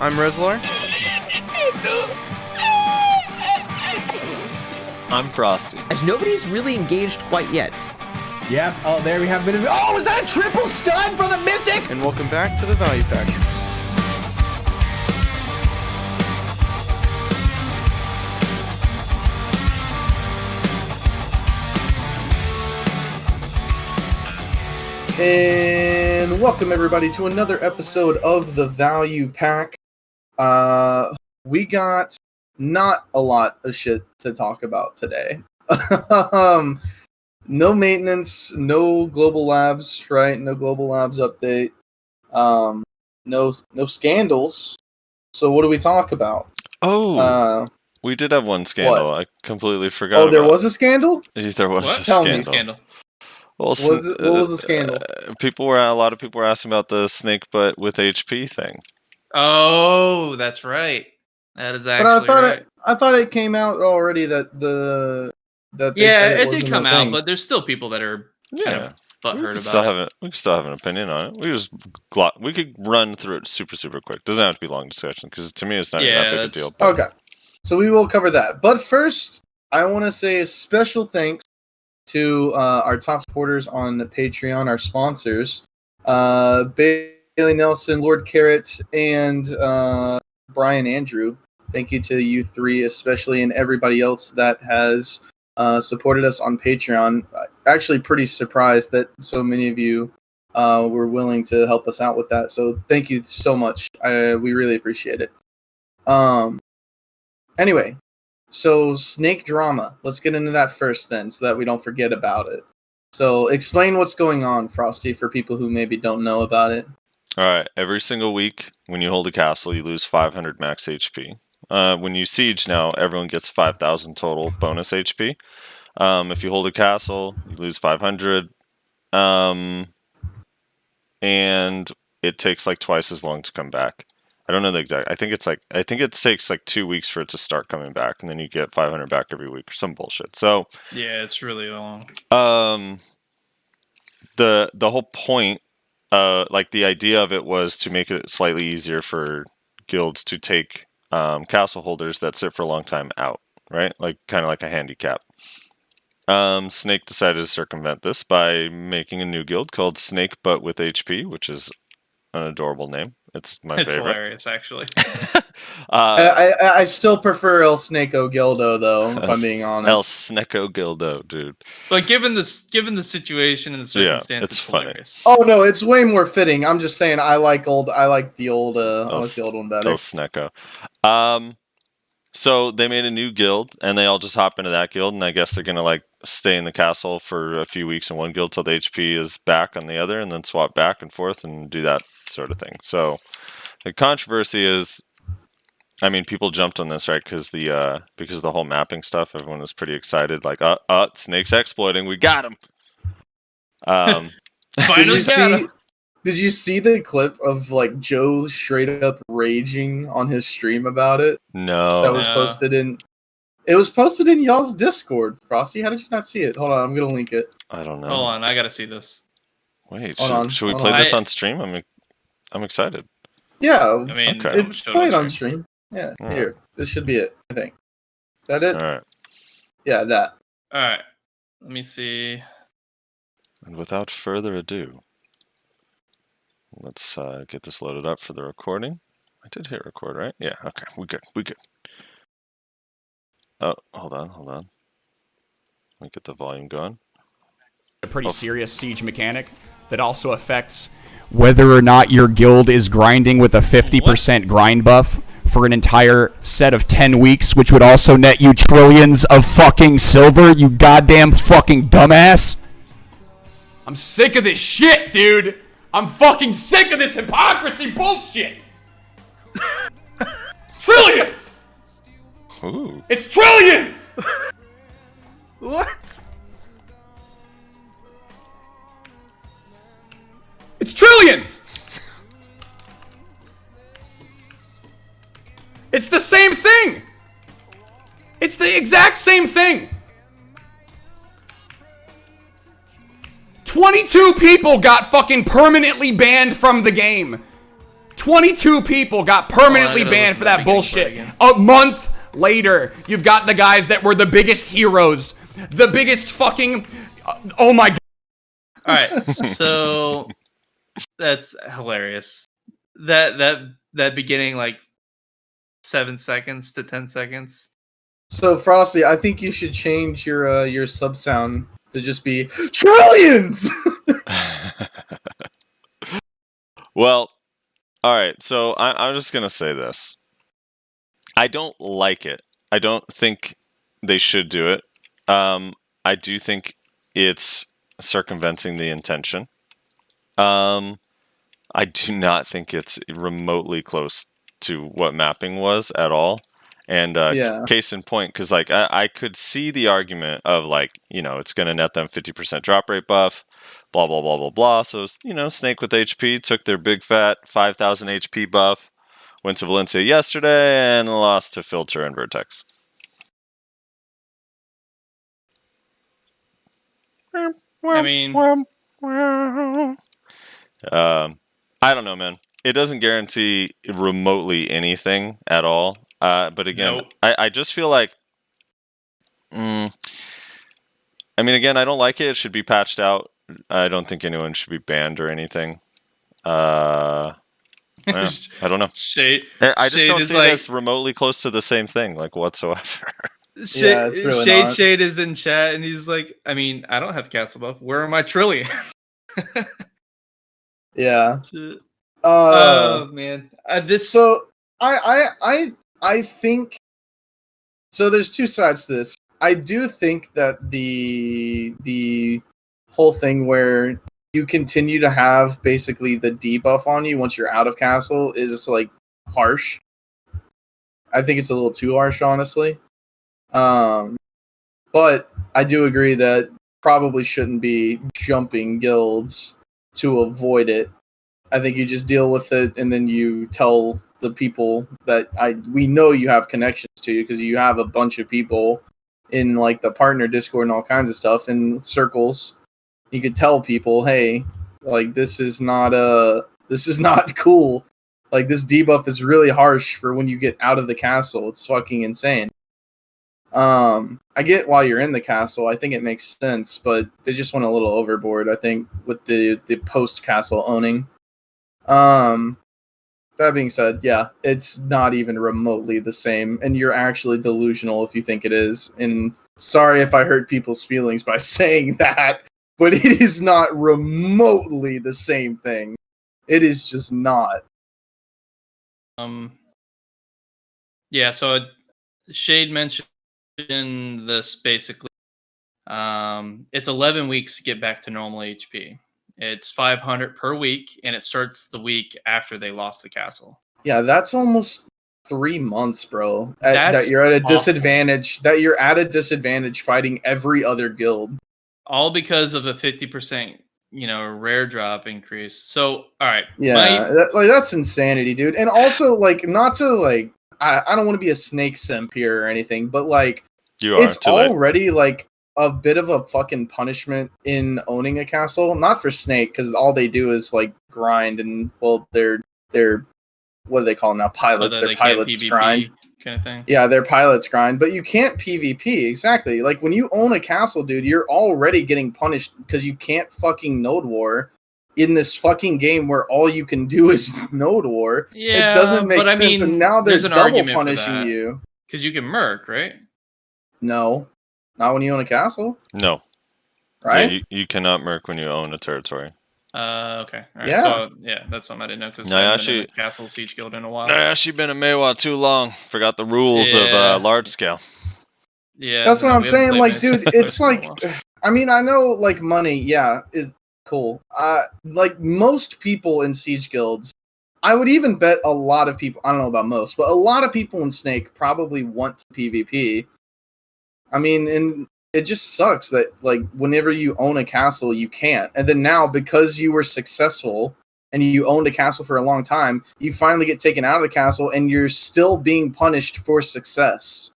I'm Rezlar. I'm Frosty. As nobody's really engaged quite yet. Yep. Oh, there we have been. Oh, was that a triple stun for the Mystic? And welcome back to the Value Pack. And welcome everybody to another episode of the Value Pack. We got not a lot of shit to talk about today. No maintenance, no global labs, right? No global labs update. No scandals. So what do we talk about? We did have one scandal. What? I completely forgot. Oh, there was a scandal? There was What? a Tell scandal. me. Scandal. Well, What was the scandal? A lot of people were asking about the SnakeButWithHP thing. Oh, that's right. That is But actually right. I thought it came out already that they Yeah, said it wasn't did come a out, thing. but there's still people that are kind of butthurt about it. We can still have an opinion on it. We could run through it super quick. Doesn't have to be a long discussion because to me it's not Yeah, that big a that's- deal. But Okay, so we will cover that. But first, I want to say a special thanks to our top supporters on Patreon, our sponsors, Bailey Nelson, Lord Carrot, and Brian Andrew. Thank you to you three, especially, and everybody else that has supported us on Patreon. Actually, pretty surprised that so many of you were willing to help us out with that. So thank you so much. We really appreciate it. Anyway, so snake drama. Let's get into that first then, so that we don't forget about it. So explain what's going on, Frosty, for people who maybe don't know about it. all right, every single week when you hold a castle, you lose 500 max HP. When you siege now, everyone gets 5,000 total bonus HP. If you hold a castle, you lose 500. And it takes like twice as long to come back. I don't know the exact. I think it takes like 2 weeks for it to start coming back, and then you get 500 back every week or some bullshit. So Yeah, it's really long. the whole point, like the idea of it was to make it slightly easier for guilds to take castle holders that sit for a long time out, right? Like kind of like a handicap. Snake decided to circumvent this by making a new guild called SnakeButWithHP, which is an adorable name. It's my It's favorite. hilarious, actually. I still prefer El Snako Gildo, though, if I'm being honest. El Sneko Gildo, dude. But given the situation and the circumstances, it's funny. hilarious. Oh no, it's way more fitting. I'm just saying I like the old one better. El Sneko. So they made a new guild, and they all just hop into that guild, and I guess they're gonna like stay in the castle for a few weeks in one guild till the HP is back on the other, and then swap back and forth and do that sort of thing. So the controversy is, I mean, people jumped on this, right? Because the whole mapping stuff, everyone was pretty excited. Like, Snake's exploiting, we got him. Finally got him. Did you see the clip of like Joe straight up raging on his stream about it? No. That was posted in. It was posted in y'all's Discord, Frosty. How did you not see it? Hold on, I'm gonna link it. I don't know. Hold on, I gotta see this. Wait, Hold should we on. play this on stream? I'm excited. Yeah, I mean, Okay. it's played on stream. Yeah, Alright. here. This should be it, I think. Is that it? All right. Yeah, that. All right, let me see. And without further ado, let's get this loaded up for the recording. I did hit record, right? Yeah, okay, we good. Oh, hold on. Let me get the volume going. A pretty serious siege mechanic that also affects whether or not your guild is grinding with a 50% grind buff for an entire set of 10 weeks, which would also net you trillions of fucking silver, you goddamn fucking dumbass. I'm sick of this shit, dude. I'm fucking sick of this hypocrisy bullshit. Trillions! Ooh. It's trillions! What? It's trillions! It's the same thing! It's the exact same thing! 22 people got fucking permanently banned from the game. 22 people got permanently banned for that bullshit. A month later, you've got the guys that were the biggest heroes, the biggest fucking. Oh my god. All right, so that's hilarious. That beginning like 7 seconds to 10 seconds. So Frosty, I think you should change your sub sound to just be trillions. Well, all right. So I'm just gonna say this. I don't like it. I don't think they should do it. I do think it's circumventing the intention. I do not think it's remotely close to what mapping was at all. And case in point, because like I could see the argument of like, you know, it's going to net them 50% drop rate buff, blah, blah, blah, blah, blah. So, you know, Snake with HP took their big fat 5,000 HP buff, went to Valencia yesterday, and lost to Filter and Vertex. I mean, I don't know, man. It doesn't guarantee remotely anything at all. But again, nope. I just feel like, I mean, again, I don't like it. It should be patched out. I don't think anyone should be banned or anything. I don't know. Shade. I just Shade don't is see like, this remotely close to the same thing, like whatsoever. Yeah, it's really not. Shade is in chat, and he's like, I mean, I don't have castle buff. Where are my trillions? Yeah. Shit. Oh man. This. So I think so. There's two sides to this. I do think that the whole thing where you continue to have basically the debuff on you once you're out of castle is like harsh. I think it's a little too harsh, honestly. But I do agree that probably shouldn't be jumping guilds to avoid it. I think you just deal with it, and then you tell the people that we know you have connections to you because you have a bunch of people in like the partner Discord and all kinds of stuff in circles. You could tell people, hey, like this is not cool. Like this debuff is really harsh for when you get out of the castle. It's fucking insane. I get why you're in the castle. I think it makes sense, but they just went a little overboard, I think, with the post castle owning. That being said, yeah, it's not even remotely the same, and you're actually delusional if you think it is. And sorry if I hurt people's feelings by saying that, but it is not remotely the same thing. It is just not. Yeah, so Shade mentioned this basically. It's 11 weeks to get back to normal HP. It's 500 per week, and it starts the week after they lost the castle. Yeah, that's almost 3 months, bro. That's that you're at a awful. disadvantage. That you're at a disadvantage fighting every other guild. All because of a 50%, rare drop increase. So, all right. Yeah, that's insanity, dude. And also, like, not to, like, I don't want to be a snake simp here or anything, but, like, it's already, like, a bit of a fucking punishment in owning a castle. Not for Snake, because all they do is, like, grind and, well, they're what do they call them now? Pilots. They're pilots PvP grind. Kind of thing. Yeah, they're pilots grind, but you can't PvP, exactly. Like, when you own a castle, dude, you're already getting punished because you can't fucking node war in this fucking game where all you can do is node war. Yeah, it doesn't make sense, I mean, and now they're there's an double argument punishing you. Because you can merc, right? No. Not when you own a castle. No. Right? Yeah, you cannot merc when you own a territory. Okay. All right. Yeah. So, that's something I didn't know because I haven't been in Nayashe- the Castle Siege Guild in a while. Nayashe been in Maywa too long. Forgot the rules of large scale. Yeah. That's what I'm we haven't saying. played Like, many dude, Siege it's Guilds like, in a while. I mean, I know, like, money, yeah, is cool. Like, most people in Siege Guilds, I would even bet a lot of people, I don't know about most, but a lot of people in Snake probably want to PvP. I mean, and it just sucks that, like, whenever you own a castle, you can't. And then now, because you were successful and you owned a castle for a long time, you finally get taken out of the castle and you're still being punished for success.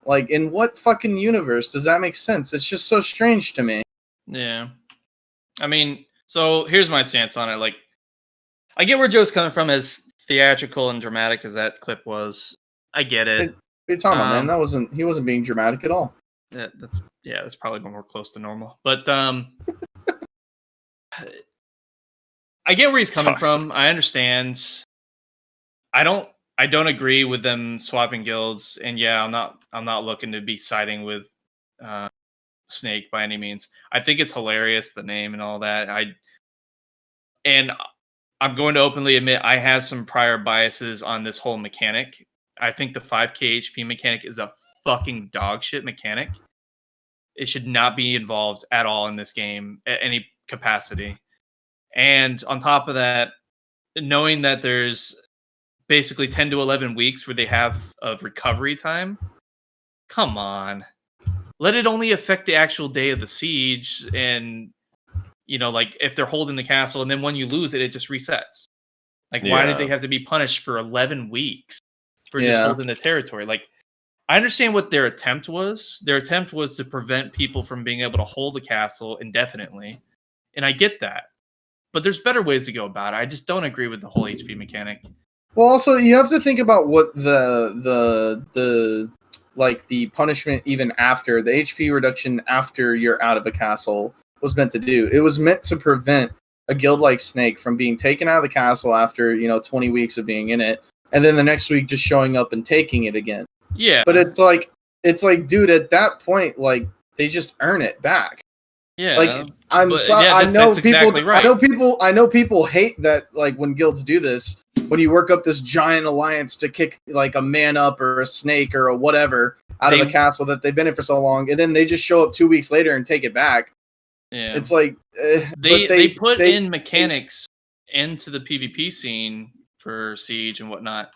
Like, in what fucking universe does that make sense? It's just so strange to me. Yeah. I mean, so here's my stance on it. Like, I get where Joe's coming from as theatrical and dramatic as that clip was, I get it. What are you talking about, man? Um, He wasn't being dramatic at all. That's probably more close to normal. But I get where he's coming Toxic. from. I understand. I don't agree with them swapping guilds, and yeah, I'm not looking to be siding with Snake by any means. I think it's hilarious, the name and all that. I'm going to openly admit I have some prior biases on this whole mechanic. I think the 5k HP mechanic is a fucking dog shit mechanic. It should not be involved at all in this game at any capacity. And on top of that, knowing that there's basically 10 to 11 weeks where they have of recovery time, come on. Let it only affect the actual day of the siege, and like if they're holding the castle and then when you lose it, it just resets. Like, why did they have to be punished for 11 weeks for just holding the territory? Like, I understand what their attempt was. Their attempt was to prevent people from being able to hold the castle indefinitely. And I get that. But there's better ways to go about it. I just don't agree with the whole HP mechanic. Well, also you have to think about what the punishment even after the HP reduction after you're out of a castle was meant to do. It was meant to prevent a guild like Snake from being taken out of the castle after 20 weeks of being in it, and then the next week just showing up and taking it again. Yeah. But it's like, dude, at that point, like, they just earn it back. Yeah. Like, I'm sorry. Yeah, I know that's people. exactly right. I know people hate that. Like, when guilds do this, when you work up this giant alliance to kick like a man up or a snake or a whatever out of a castle that they've been in for so long, and then they just show up 2 weeks later and take it back. Yeah. It's like they put in mechanics into the PvP scene for Siege and whatnot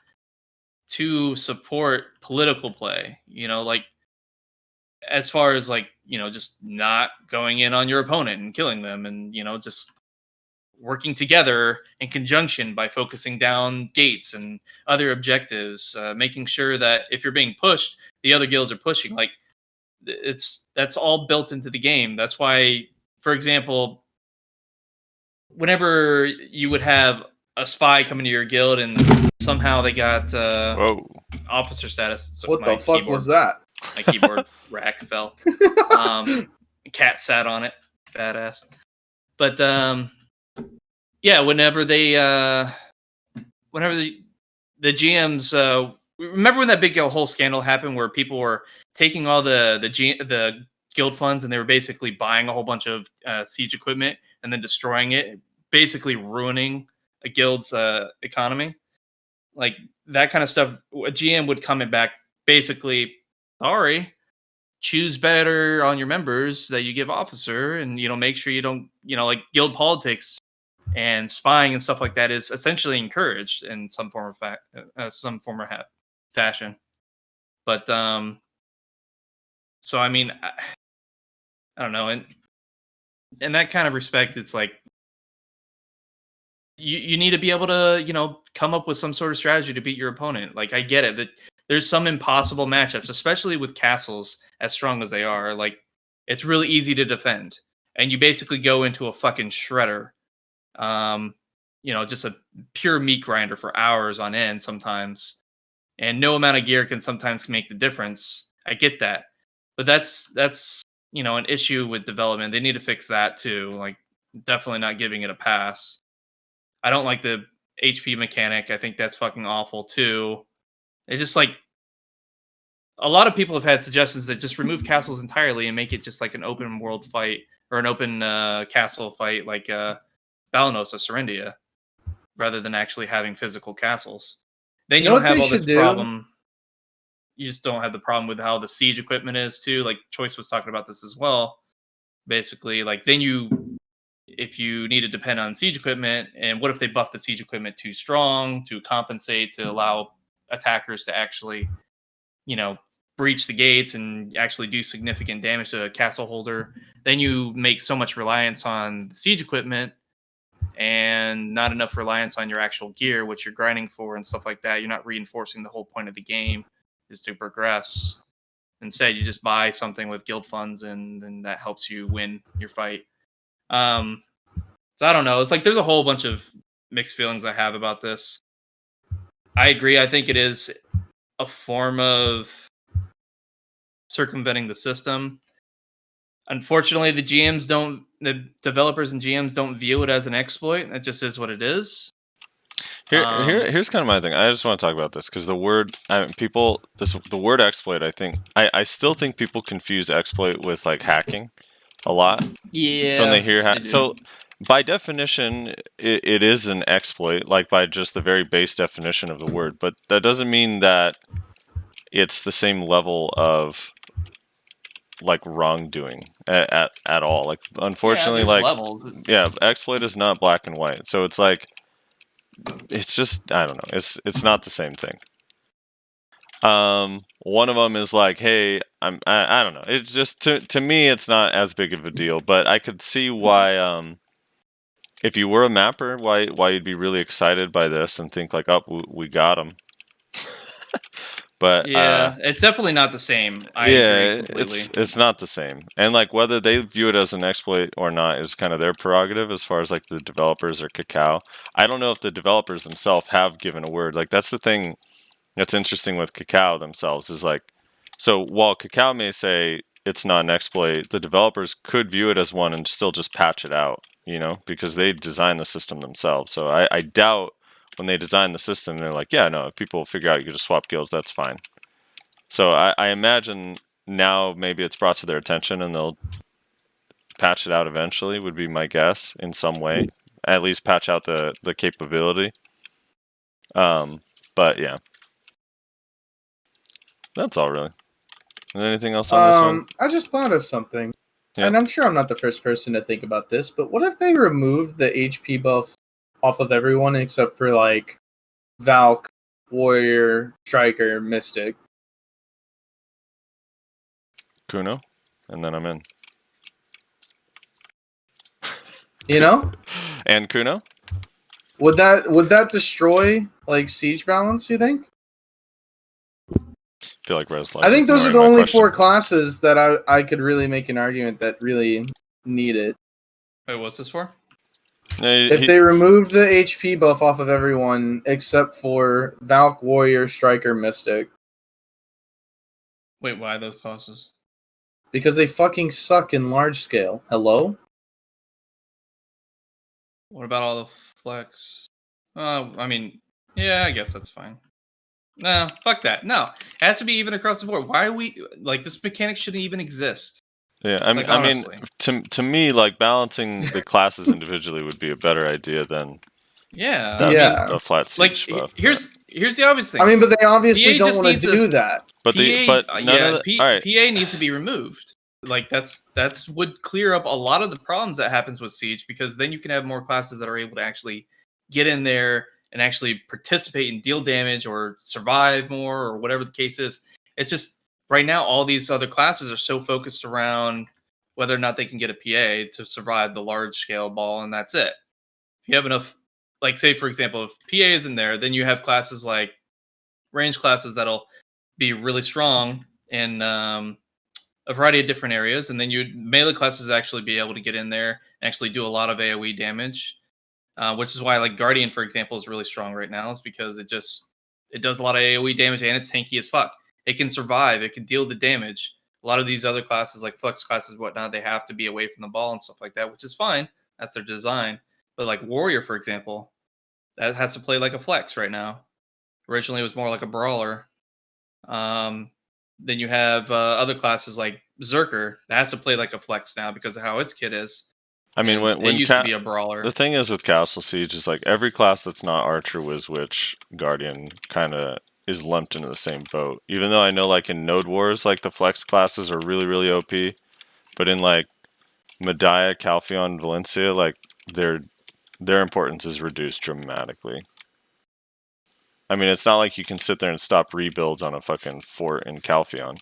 to support political play. Like, as far as like just not going in on your opponent and killing them, and just working together in conjunction by focusing down gates and other objectives, making sure that if you're being pushed, the other guilds are pushing. Like, that's all built into the game. That's why, for example, whenever you would have a spy come into your guild and somehow they got officer status. So what the fuck was that? My keyboard rack fell. Cat sat on it, fat ass. But yeah, whenever the GMs, remember when that big whole scandal happened where people were taking all the guild funds and they were basically buying a whole bunch of siege equipment and then destroying it, basically ruining a guild's economy. Like, that kind of stuff, a GM would come in back, basically, sorry, choose better on your members that you give officer, and make sure you don't, like, guild politics and spying and stuff like that is essentially encouraged in some form of fashion. But so I mean, I don't know, and in that kind of respect, it's like you need to be able to come up with some sort of strategy to beat your opponent. Like, I get it that there's some impossible matchups, especially with castles as strong as they are. Like, it's really easy to defend, and you basically go into a fucking shredder. Just a pure meat grinder for hours on end sometimes. And no amount of gear can sometimes make the difference. I get that. But that's an issue with development. They need to fix that too. Like, definitely not giving it a pass. I don't like the HP mechanic. I think that's fucking awful too. It's just like, a lot of people have had suggestions that just remove castles entirely and make it just like an open world fight or an open castle fight like Balanos or Serendia, rather than actually having physical castles. Then you don't have all this problem. You just don't have the problem with how the siege equipment is too. Like, Choice was talking about this as well. Basically, like, then if you need to depend on siege equipment, and what if they buff the siege equipment too strong to compensate, to allow attackers to actually, breach the gates and actually do significant damage to a castle holder? Then you make so much reliance on siege equipment and not enough reliance on your actual gear, which you're grinding for and stuff like that. You're not reinforcing the whole point of the game is to progress. Instead, you just buy something with guild funds, and then that helps you win your fight. So I don't know. It's like there's a whole bunch of mixed feelings I have about this. I agree. I think it is a form of circumventing the system. Unfortunately, the developers and GMs don't view it as an exploit. It just is what it is. Here's kind of my thing. I just want to talk about this because the word the word exploit. I still think people confuse exploit with like hacking a lot. Yeah. So when they hear they do. so by definition, it is an exploit, like by just the very base definition of the word. But that doesn't mean that it's the same level of like wrongdoing at all. Like unfortunately, there's like levels. exploit is not black and white. So it's like it's just I don't know. It's not the same thing. One of them is like, hey, I don't know. It's just to me, it's not as big of a deal. But I could see why if you were a mapper, why you'd be really excited by this and think like, oh, we got him. But it's definitely not the same. I agree completely. it's not the same. And like whether they view it as an exploit or not is kind of their prerogative as far as like the developers or Cacao. I don't know if the developers themselves have given a word. Like that's the thing that's interesting with Cacao themselves is like, so while Cacao may say it's not an exploit, the developers could view it as one and still just patch it out, you know, because they designed the system themselves. So I doubt when they design the system, they're like, yeah, no, if people figure out you can just swap guilds, that's fine. So I imagine now maybe it's brought to their attention and they'll patch it out eventually, would be my guess, in some way. At least patch out the capability. But yeah. That's all really. Is there anything else on this one? I just thought of something. Yeah. And I'm sure I'm not the first person to think about this, but what if they removed the HP buff off of everyone except for like Valk, Warrior, Striker, Mystic? Kuno, and then I'm in. You know? And Kuno? Would that destroy like siege balance, you think? I feel like Reslight. I think those are the ignoring my only question. 4 classes that I could really make an argument that really need it. Wait, what's this for? If they removed the HP buff off of everyone except for Valk, Warrior, Striker, Mystic. Wait, why those classes? Because they fucking suck in large scale. Hello? What about all the flex? I mean, yeah, I guess that's fine. No, fuck that. No, it has to be even across the board. Why are we like this mechanic shouldn't even exist? Yeah, I mean, honestly. to me, like balancing the classes individually would be a better idea than a flat siege buff. Here's the obvious thing. I mean, but they obviously PA don't want to do that. But PA needs to be removed. Like that's would clear up a lot of the problems that happens with Siege, because then you can have more classes that are able to actually get in there and actually participate and deal damage or survive more or whatever the case is. It's just right now all these other classes are so focused around whether or not they can get a PA to survive the large scale ball, and that's it. If you have enough, like say for example, if PA is in there, then you have classes like range classes that'll be really strong in a variety of different areas, and then melee classes actually be able to get in there and actually do a lot of AoE damage. Which is why like Guardian, for example, is really strong right now, is because it does a lot of AoE damage and it's tanky as fuck. It can survive, it can deal the damage. A lot of these other classes, like flex classes and whatnot, they have to be away from the ball and stuff like that, which is fine. That's their design. But like Warrior, for example, that has to play like a flex right now. Originally, it was more like a brawler. Then you have other classes like Berserker that has to play like a flex now because of how its kit is. I mean, when it used to be a brawler. The thing is with Castle Siege is like every class that's not Archer, Wiz Witch, Guardian kind of is lumped into the same boat. Even though I know like in Node Wars, like the flex classes are really, really OP. But in like Medaya, Calpheon, Valencia, like their importance is reduced dramatically. I mean, it's not like you can sit there and stop rebuilds on a fucking fort in Calpheon.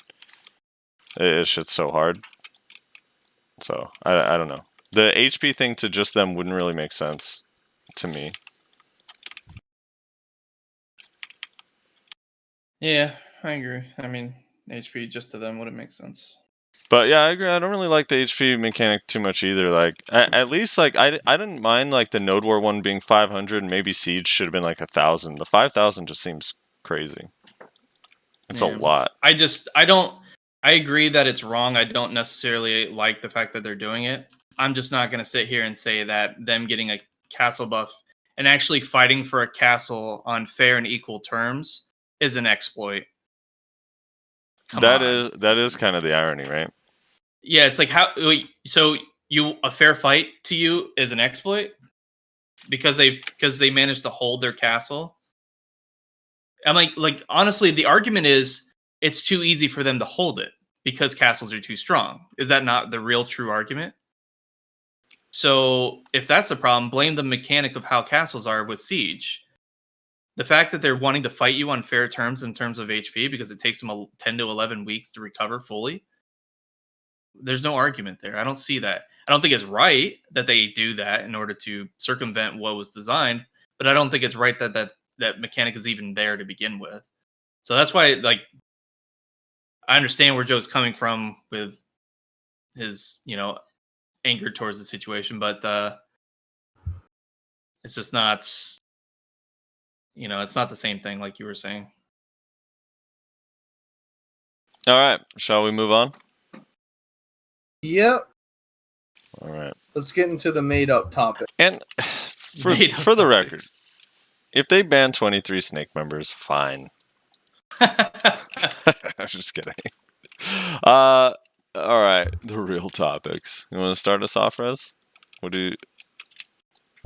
It's shit's so hard. So, I don't know. The HP thing to just them wouldn't really make sense to me. Yeah, I agree. I mean, HP just to them wouldn't make sense. But yeah, I agree. I don't really like the HP mechanic too much either. Like, at least like I didn't mind like the Node War one being 500. Maybe Siege should have been like 1,000. The 5,000 just seems crazy. It's a lot. I agree that it's wrong. I don't necessarily like the fact that they're doing it. I'm just not going to sit here and say that them getting a castle buff and actually fighting for a castle on fair and equal terms is an exploit. That is kind of the irony, right? Yeah, it's like so a fair fight to you is an exploit because they managed to hold their castle. I'm like honestly, the argument is it's too easy for them to hold it because castles are too strong. Is that not the real true argument? So if that's the problem, blame the mechanic of how castles are with Siege. The fact that they're wanting to fight you on fair terms in terms of HP because it takes them 10 to 11 weeks to recover fully. There's no argument there. I don't see that. I don't think it's right that they do that in order to circumvent what was designed, but I don't think it's right that mechanic is even there to begin with. So that's why, like, I understand where Joe's coming from with his, anger towards the situation, but it's just not, it's not the same thing like you were saying. All right, shall we move on? Yep. All right. Let's get into the made-up topic. And for the record, if they ban 23 Snake members, fine. I'm just kidding. All right, the real topics. You want to start us off, Rez? What do you?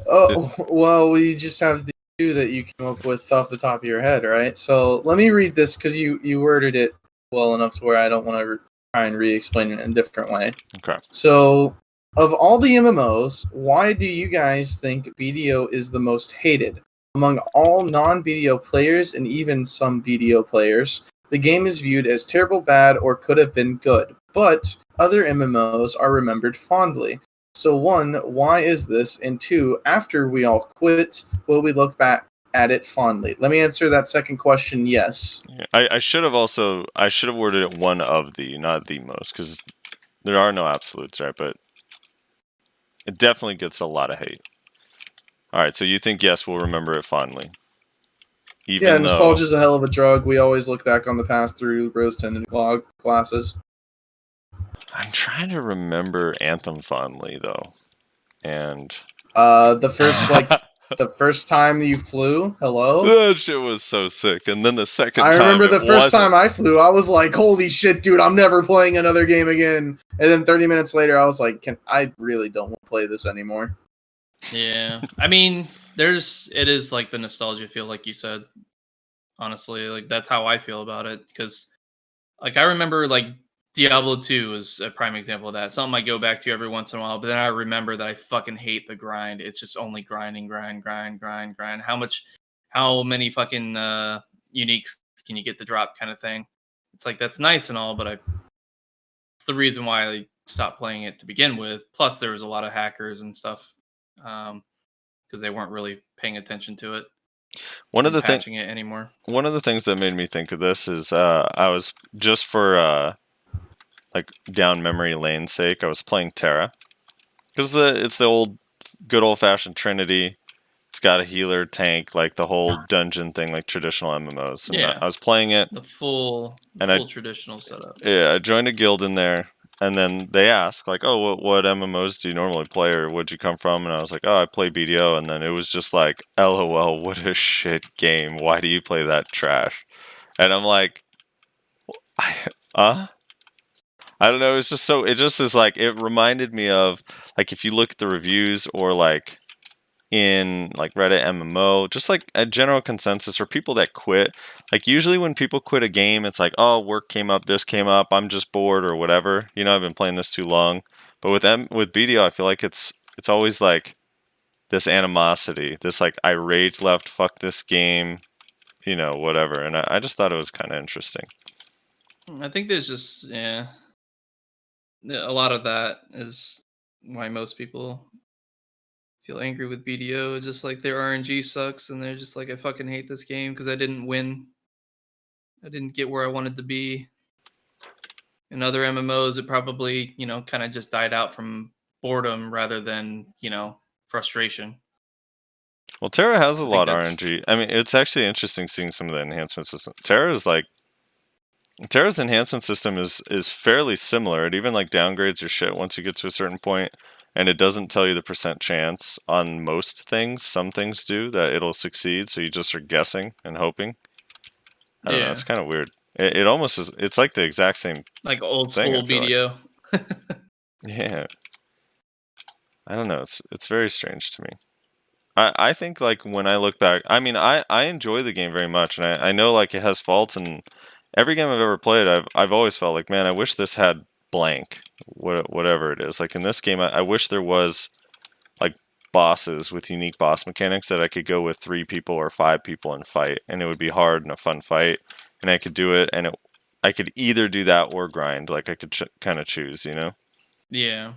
Oh, well, we just have the two that you came up with off the top of your head, right? So let me read this because you worded it well enough to where I don't want to try and re-explain it in a different way. Okay. So, of all the MMOs, why do you guys think BDO is the most hated? Among all non-BDO players and even some BDO players, the game is viewed as terrible, bad, or could have been good, but other MMOs are remembered fondly. So 1, why is this? And 2, after we all quit, will we look back at it fondly? Let me answer that second question, yes. I should have worded it one of the, not the most, because there are no absolutes, right? But it definitely gets a lot of hate. All right, so you think yes, we'll remember it fondly. Yeah, nostalgia's a hell of a drug. We always look back on the past through rose-tinted glasses. I'm trying to remember Anthem fondly though, and the first time you flew, hello? That shit was so sick. And then the second time, I remember the first time I flew, I was like, "Holy shit, dude! I'm never playing another game again." And then 30 minutes later, I was like, I really don't want to play this anymore." Yeah, I mean, it is like the nostalgia feel, like you said. Honestly, like that's how I feel about it because, like, I remember like Diablo 2 is a prime example of that. Something I go back to every once in a while, but then I remember that I fucking hate the grind. It's just only grinding. How many fucking uniques can you get to drop, kind of thing? It's like that's nice and all, but it's the reason why I stopped playing it to begin with. Plus, there was a lot of hackers and stuff. Because they weren't really paying attention to it. One of the things that made me think of this is I was just for like down memory lane's sake, I was playing Terra because it's the old good old fashioned Trinity. It's got a healer, tank, like the whole dungeon thing, like traditional MMOs. And yeah, I was playing it, the full traditional setup. Yeah, I joined a guild in there. And then they ask, like, "Oh, what MMOs do you normally play, or where'd you come from?" And I was like, "Oh, I play BDO." And then it was just like, "LOL, what a shit game. Why do you play that trash?" And I'm like, I don't know. It's just so. It just is like it reminded me of like if you look at the reviews or like in like Reddit MMO, just like a general consensus for people that quit. Like usually when people quit a game, it's like, oh, work came up, this came up, I'm just bored or whatever. I've been playing this too long. But with BDO, I feel like it's always like this animosity, this like I rage left, fuck this game, whatever. And I just thought it was kind of interesting. I think there's just a lot of that is why most people feel angry with BDO. It's just like their RNG sucks and they're just like, I fucking hate this game because I didn't win. I didn't get where I wanted to be. In other MMOs, it probably, kind of just died out from boredom rather than, frustration. Well, Terra has a I think lot of that's- RNG. I mean, it's actually interesting seeing some of the enhancement system. Terra's enhancement system is fairly similar. It even like downgrades your shit once you get to a certain point, and it doesn't tell you the percent chance on most things. Some things do that it'll succeed, so you just are guessing and hoping. I don't know. It's kind of weird. It almost is. It's like the exact same. Like old thing, school I feel like. BDO. Yeah. I don't know. It's very strange to me. I think like when I look back, I mean I enjoy the game very much, and I know like it has faults, and every game I've ever played, I've always felt like, man, I wish this had blank, whatever it is. Like in this game, I wish there was like bosses with unique boss mechanics that I could go with 3 people or 5 people and fight, and it would be hard and a fun fight, and I could do it, and I could either do that or grind. Like I could kind of choose, you know? Yeah.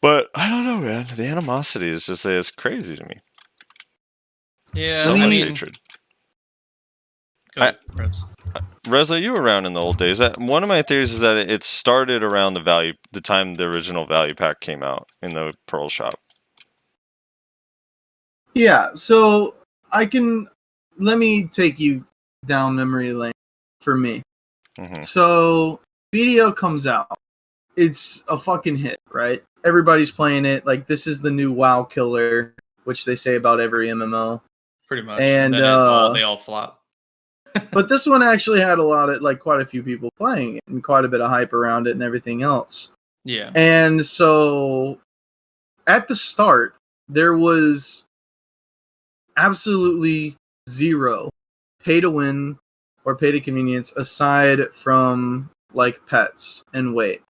But I don't know, man. The animosity is just it's crazy to me. Yeah. So much hatred. Go ahead, Rez. Reza, you were around in the old days. One of my theories is that it started around the time the original value pack came out in the Pearl shop. Yeah, so let me take you down memory lane for me. Mm-hmm. So BDO comes out. It's a fucking hit, right? Everybody's playing it. Like, this is the new WoW killer, which they say about every MMO. Pretty much. And then they all flop. But this one actually had quite a few people playing it and quite a bit of hype around it and everything else. Yeah. And so at the start, there was absolutely zero pay to win or pay to convenience aside from like pets and weight.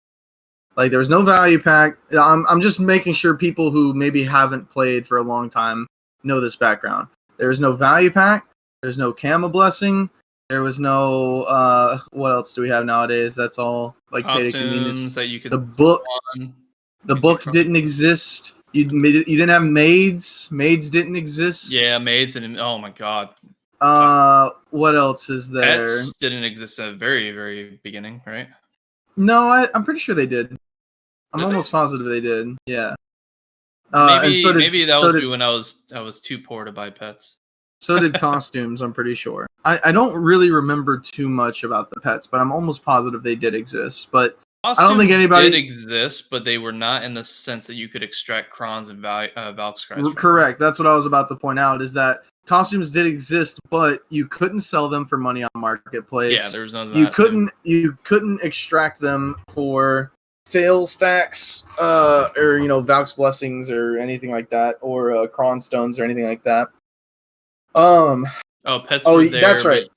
Like, there was no value pack. I'm just making sure people who maybe haven't played for a long time know this background. There was no value pack. There's no Cama Blessing. There was no what else do we have nowadays? That's all like pay to convenience. That you could the book didn't exist. You didn't have maids. Maids didn't exist. Yeah, maids and oh my god. What else is there? Pets didn't exist at the very, very beginning, right? No, I'm pretty sure they did. I'm almost positive they did. Yeah. Maybe that was when I was too poor to buy pets. So did costumes, I'm pretty sure. I don't really remember too much about the pets, but I'm almost positive they did exist. But Costumes I don't think anybody did exist, but they were not in the sense that you could extract crons and Valkyries. Correct. That's what I was about to point out, is that costumes did exist, but you couldn't sell them for money on Marketplace. Yeah, there was none of that. You couldn't extract them for fail stacks, or Valk's blessings or anything like that, or cron stones or anything like that. Pets were there. That's right.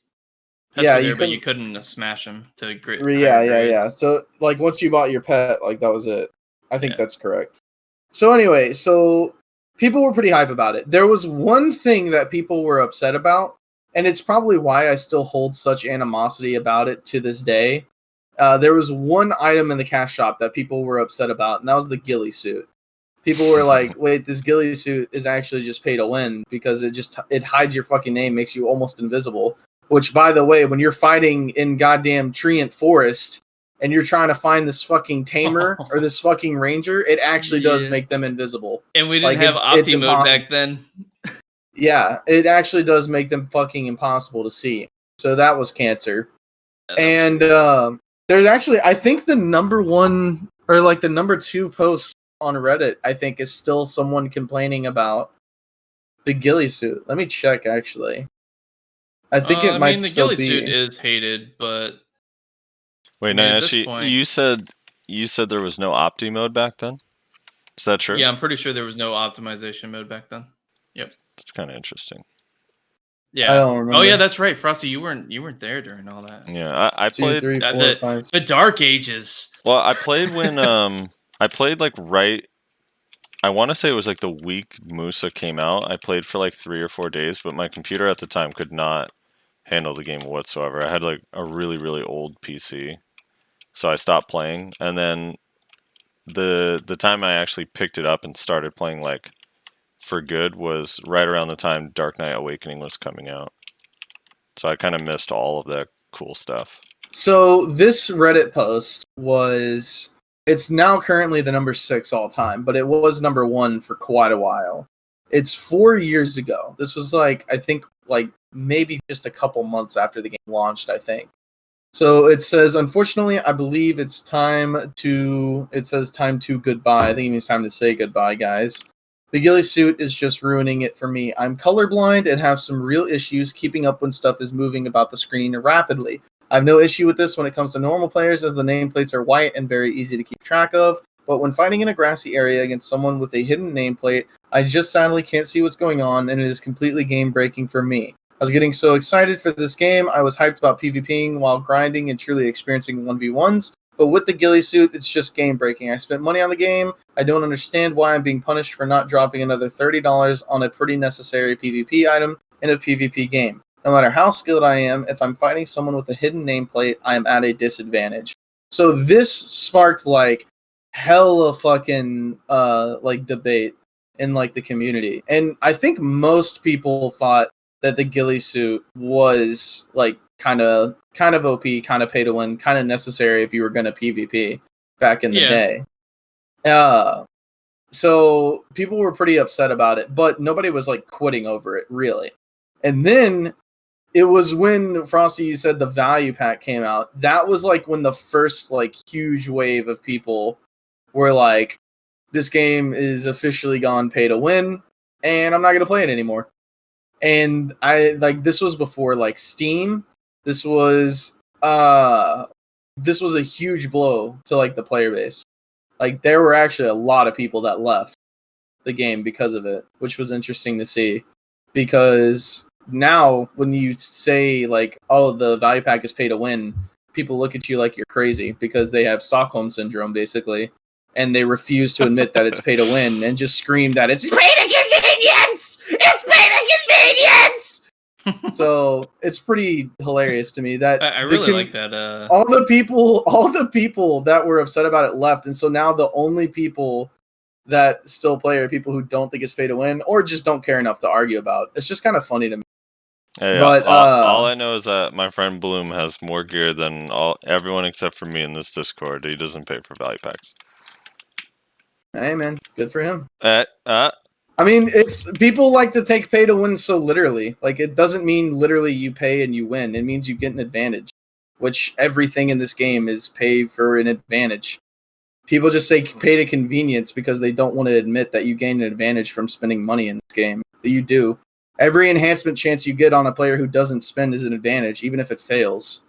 Pets were there, but you couldn't smash them to grit. Yeah. So like once you bought your pet, like that was it. I think that's correct. So anyway, people were pretty hype about it. There was one thing that people were upset about, and it's probably why I still hold such animosity about it to this day. There was one item in the cash shop that people were upset about, and that was the ghillie suit. People were like, wait, this ghillie suit is actually just pay to win because it hides your fucking name, makes you almost invisible. Which, by the way, when you're fighting in goddamn Treant Forest and you're trying to find this fucking tamer or this fucking ranger, it actually does make them invisible. And we didn't have Opti mode back then. Yeah, it actually does make them fucking impossible to see. So that was cancer. And there's actually, I think the number 1 or like the number 2 post on Reddit, I think, is still someone complaining about the ghillie suit. Let me check, actually. I think it might still be. The ghillie suit is hated, but wait, Nayashe, you said there was no Opti mode back then? Is that true? Yeah, I'm pretty sure there was no optimization mode back then. Yep. That's kind of interesting. Yeah. I don't remember. Oh yeah, that's right, Frosty. You weren't there during all that. Yeah, I played 2, 3, 4, 5. The Dark Ages. Well, I played when I played like I want to say it was like the week Musa came out. I played for like 3 or 4 days, but my computer at the time could not handle the game whatsoever. I had like a really, really old PC, so I stopped playing. And then the time I actually picked it up and started playing like for good was right around the time Dark Knight Awakening was coming out. So I kind of missed all of that cool stuff. So this Reddit post was, it's now currently the number 6 all time, but it was number 1 for quite a while. It's 4 years ago. This was like, I think like maybe just a couple months after the game launched, I think. So it says, unfortunately, I believe it says time to goodbye. I think it means time to say goodbye, guys. The ghillie suit is just ruining it for me. I'm colorblind and have some real issues keeping up when stuff is moving about the screen rapidly. I have no issue with this when it comes to normal players, as the nameplates are white and very easy to keep track of, but when fighting in a grassy area against someone with a hidden nameplate, I just sadly can't see what's going on, and it is completely game-breaking for me. I was getting so excited for this game, I was hyped about PvPing while grinding and truly experiencing 1v1s, but with the ghillie suit, it's just game-breaking. I spent money on the game, I don't understand why I'm being punished for not dropping another $30 on a pretty necessary PvP item in a PvP game. No matter how skilled I am, if I'm fighting someone with a hidden nameplate, I am at a disadvantage. So this sparked like hella fucking like debate in like the community. And I think most people thought that the ghillie suit was like kind of OP, kind of pay to win, kind of necessary if you were going to PvP back in the day. So people were pretty upset about it, but nobody was like quitting over it really. And then it was when Frosty said the value pack came out. That was like when the first like huge wave of people were like, this game is officially gone pay to win, and I'm not gonna play it anymore. And I like, this was before like Steam. This was a huge blow to like the player base. Like there were actually a lot of people that left the game because of it, which was interesting to see. Because now when you say like, oh, the value pack is pay to win, people look at you like you're crazy because they have Stockholm syndrome basically, and they refuse to admit that it's pay to win and just scream that it's pay to convenience. It's pay to convenience. So it's pretty hilarious to me that I really like that. All the people that were upset about it left, and so now the only people that still play are people who don't think it's pay to win or just don't care enough to argue about. It's just kind of funny to me. Hey, but all I know is that my friend Bloom has more gear than everyone except for me in this Discord. He doesn't pay for value packs. Hey man, good for him. I mean, it's people like to take pay to win so literally. Like it doesn't mean literally you pay and you win. It means you get an advantage, which everything in this game is pay for an advantage. People just say pay to convenience because they don't want to admit that you gain an advantage from spending money in this game. That you do. Every enhancement chance you get on a player who doesn't spend is an advantage, even if it fails.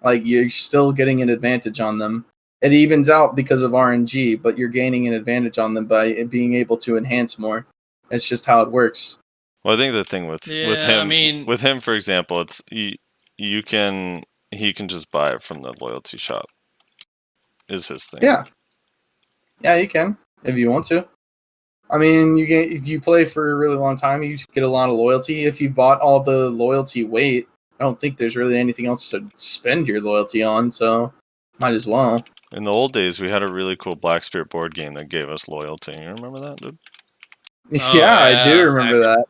Like, you're still getting an advantage on them. It evens out because of RNG, but you're gaining an advantage on them by being able to enhance more. It's just how it works. Well, I think the thing with him, I mean, with him, for example, it's he can just buy it from the loyalty shop. Is his thing. Yeah, you can if you want to. I mean, if you play for a really long time, you get a lot of loyalty. If you've bought all the loyalty weight, I don't think there's really anything else to spend your loyalty on, so might as well. In the old days, we had a really cool Black Spirit board game that gave us loyalty. You remember that, dude? Yeah, I do remember that.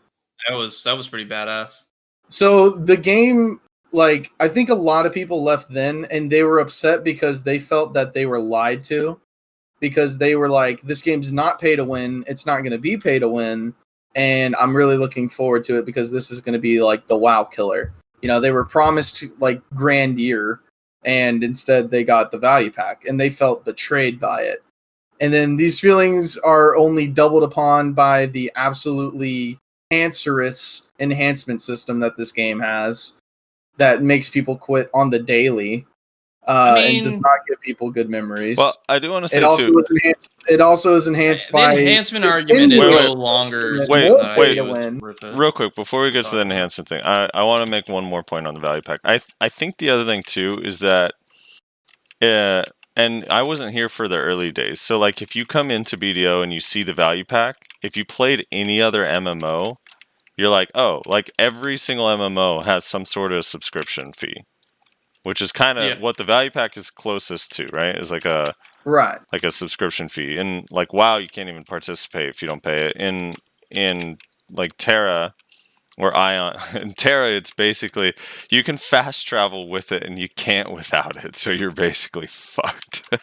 That was pretty badass. So the game, like, I think a lot of people left then, and they were upset because they felt that they were lied to. Because they were like, this game's not pay to win, it's not going to be pay to win, and I'm really looking forward to it because this is going to be like the WoW killer. You know, they were promised like Grandier, and instead they got the value pack, and they felt betrayed by it. And then these feelings are only doubled upon by the absolutely cancerous enhancement system that this game has that makes people quit on the daily. And does not give people good memories. Well, I do want to say it also is enhanced by the enhancement argument is no longer. Wait, real quick before we get to the enhancement thing, I want to make one more point on the value pack. I think the other thing too is that, and I wasn't here for the early days. So like, if you come into BDO and you see the value pack, if you played any other MMO, you're like, oh, like every single MMO has some sort of subscription fee. Which is kind of what the value pack is closest to, right? Is like a subscription fee. And like WoW, you can't even participate if you don't pay it. In like Terra, or Ion. In Terra, it's basically you can fast travel with it and you can't without it, so you're basically fucked.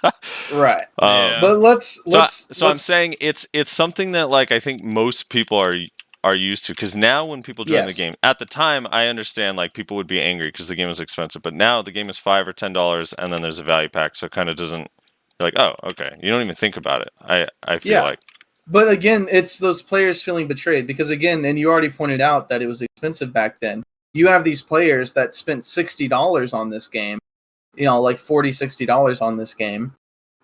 Right. Yeah. But let's I'm saying it's something that like I think most people are used to, because now when people join the game, at the time I understand like people would be angry because the game is expensive, but now the game is $5 or $10 and then there's a value pack, so it kind of doesn't. You're like, oh, okay, you don't even think about it. I feel like. But again, it's those players feeling betrayed because again, and you already pointed out that it was expensive back then. You have these players that spent $60 on this game, like $40, $60 on this game.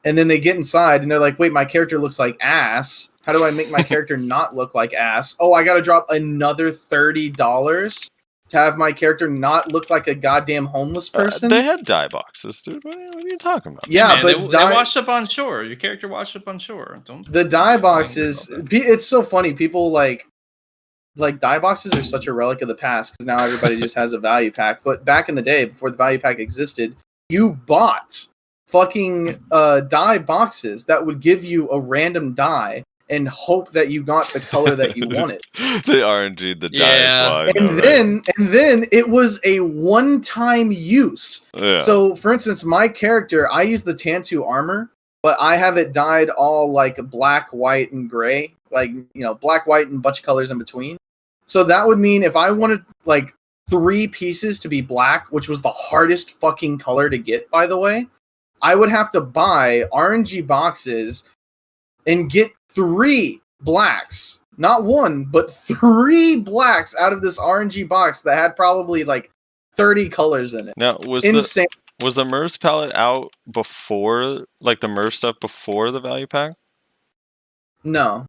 And then they get inside and they're like, wait, my character looks like ass. How do I make my character not look like ass? Oh, I got to drop another $30 to have my character not look like a goddamn homeless person? They had dye boxes, dude. What are you talking about? Yeah, man, but they washed up on shore. Your character washed up on shore. The dye boxes, it's so funny. People like dye boxes are such a relic of the past because now everybody just has a value pack. But back in the day, before the value pack existed, you bought fucking dye boxes that would give you a random dye and hope that you got the color that you wanted. They RNG'd the dye. And then it was a one-time use. Yeah. So, for instance, my character, I use the Tantu armor, but I have it dyed all like black, white, and gray. Like, black, white, and a bunch of colors in between. So that would mean if I wanted like 3 pieces to be black, which was the hardest fucking color to get, by the way, I would have to buy RNG boxes and get 3 blacks. Not 1, but 3 blacks out of this RNG box that had probably like 30 colors in it. Now, was insane. Was the Mervs palette out before, like the Merv stuff before the value pack? No.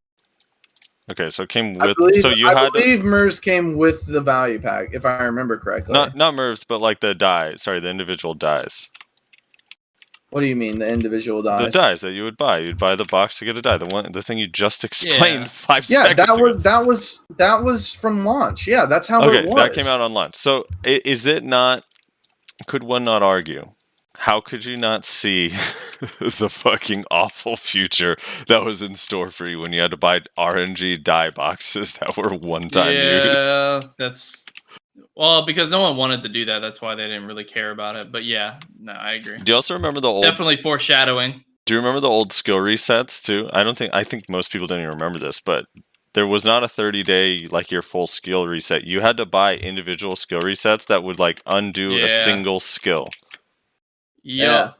Okay, so it came with. I believe Mervs came with the value pack, if I remember correctly. Not Mervs, but like the dye. Sorry, the individual dyes. What do you mean, the individual dyes? The dyes that you would buy. You'd buy the box to get a dye. The thing you just explained 5 seconds ago. Yeah, that was from launch. Yeah, that's how it was. That came out on launch. So is it not? Could one not argue? How could you not see the fucking awful future that was in store for you when you had to buy RNG dye boxes that were one-time use? Yeah, that's... Well, because no one wanted to do that. That's why they didn't really care about it. But yeah, no, I agree. Do you also remember the old... Definitely foreshadowing. Do you remember the old skill resets, too? I think most people don't even remember this, but there was not a 30-day, like, your full skill reset. You had to buy individual skill resets that would, like, undo a single skill. Yeah.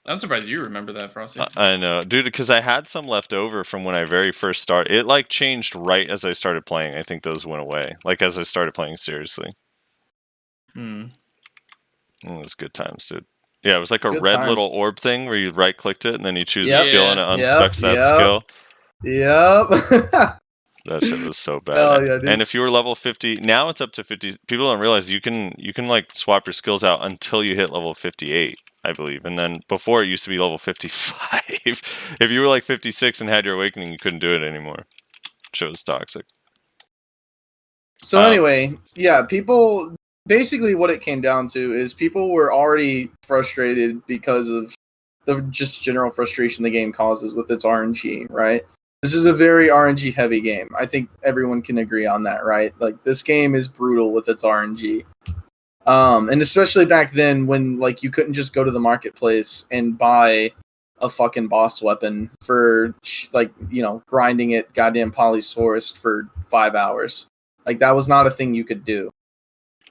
I'm surprised you remember that, Frosty. I know, dude, because I had some left over from when I very first started. It like changed right as I started playing. I think those went away, like as I started playing seriously. It was good times, dude. Yeah, it was like a red little orb thing where you right-clicked it and then you choose a skill and it unspecs that skill. Yep. That shit was so bad. Yeah, and if you were level 50, now it's up to 50. People don't realize you can like swap your skills out until you hit level 58, I believe. And then before it used to be level 55. If you were like 56 and had your awakening, you couldn't do it anymore. Shit was toxic. So anyway, yeah, people basically what it came down to is people were already frustrated because of the just general frustration the game causes with its RNG, right? This is a very RNG heavy game. I think everyone can agree on that, right? Like this game is brutal with its RNG. And especially back then when like you couldn't just go to the marketplace and buy a fucking boss weapon for like, grinding it goddamn Polysaurus for 5 hours. Like that was not a thing you could do.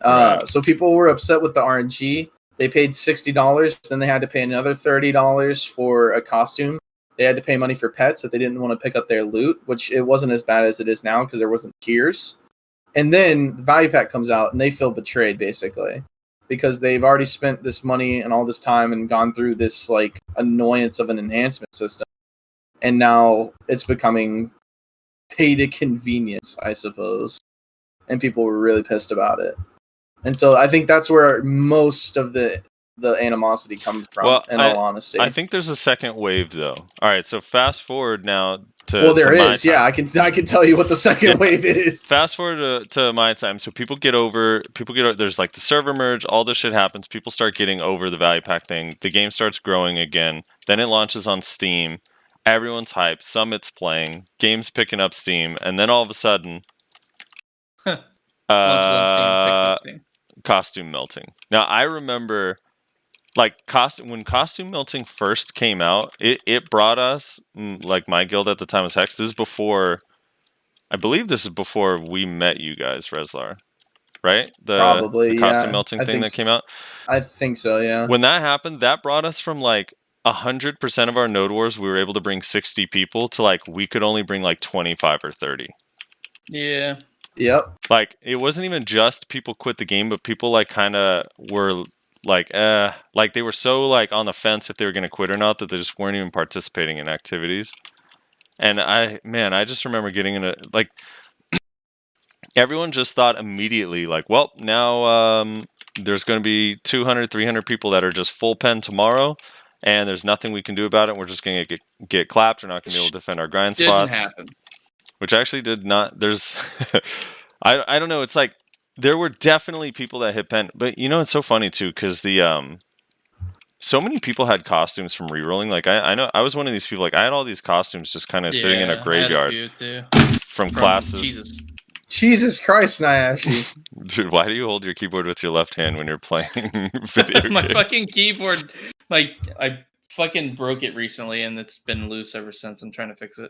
So people were upset with the RNG. They paid $60, then they had to pay another $30 for a costume. They had to pay money for pets if they didn't want to pick up their loot, which it wasn't as bad as it is now because there wasn't tiers. And then the value pack comes out and they feel betrayed basically because they've already spent this money and all this time and gone through this like annoyance of an enhancement system. And now it's becoming pay to convenience, I suppose. And people were really pissed about it. And so I think that's where most of the animosity comes from, all honesty. I think there's a second wave, though. All right, so fast forward now to there is. Yeah, I can tell you what the second wave is. Fast forward to my time. So people get over. There's like the server merge. All this shit happens. People start getting over the value pack thing. The game starts growing again. Then it launches on Steam. Everyone's hyped. Summit's playing. Game's picking up steam. And then all of a sudden, Once it's on Steam, picks up Steam. Costume melting. Now I remember, like, when costume melting first came out, it brought us, like, my guild at the time was Hex. This is before, I believe this is before we met you guys, Reslar, right? Probably, the costume yeah. melting I thing think that so. came out. I think so, yeah. When that happened, that brought us from like 100% of our node wars, we were able to bring 60 people to like we could only bring like 25 or 30. Yeah. Yep. Like it wasn't even just people quit the game, but people like kind of were like they were so like on the fence if they were going to quit or not that they just weren't even participating in activities. And I just remember getting in a like everyone just thought immediately like, well, now there's going to be 200, 300 people that are just full pen tomorrow, and there's nothing we can do about it. We're just going to get clapped. We're not going to be able to defend our grind spots. Didn't happen. Which actually did not. There's, I don't know. It's like there were definitely people that hit pen, but you know it's so funny too because the so many people had costumes from rerolling. Like I know I was one of these people. Like I had all these costumes just kind of sitting in a graveyard from classes. Jesus. Jesus Christ, Nayashe. Dude, why do you hold your keyboard with your left hand when you're playing video My games? fucking keyboard, like, I fucking broke it recently, and it's been loose ever since. I'm trying to fix it.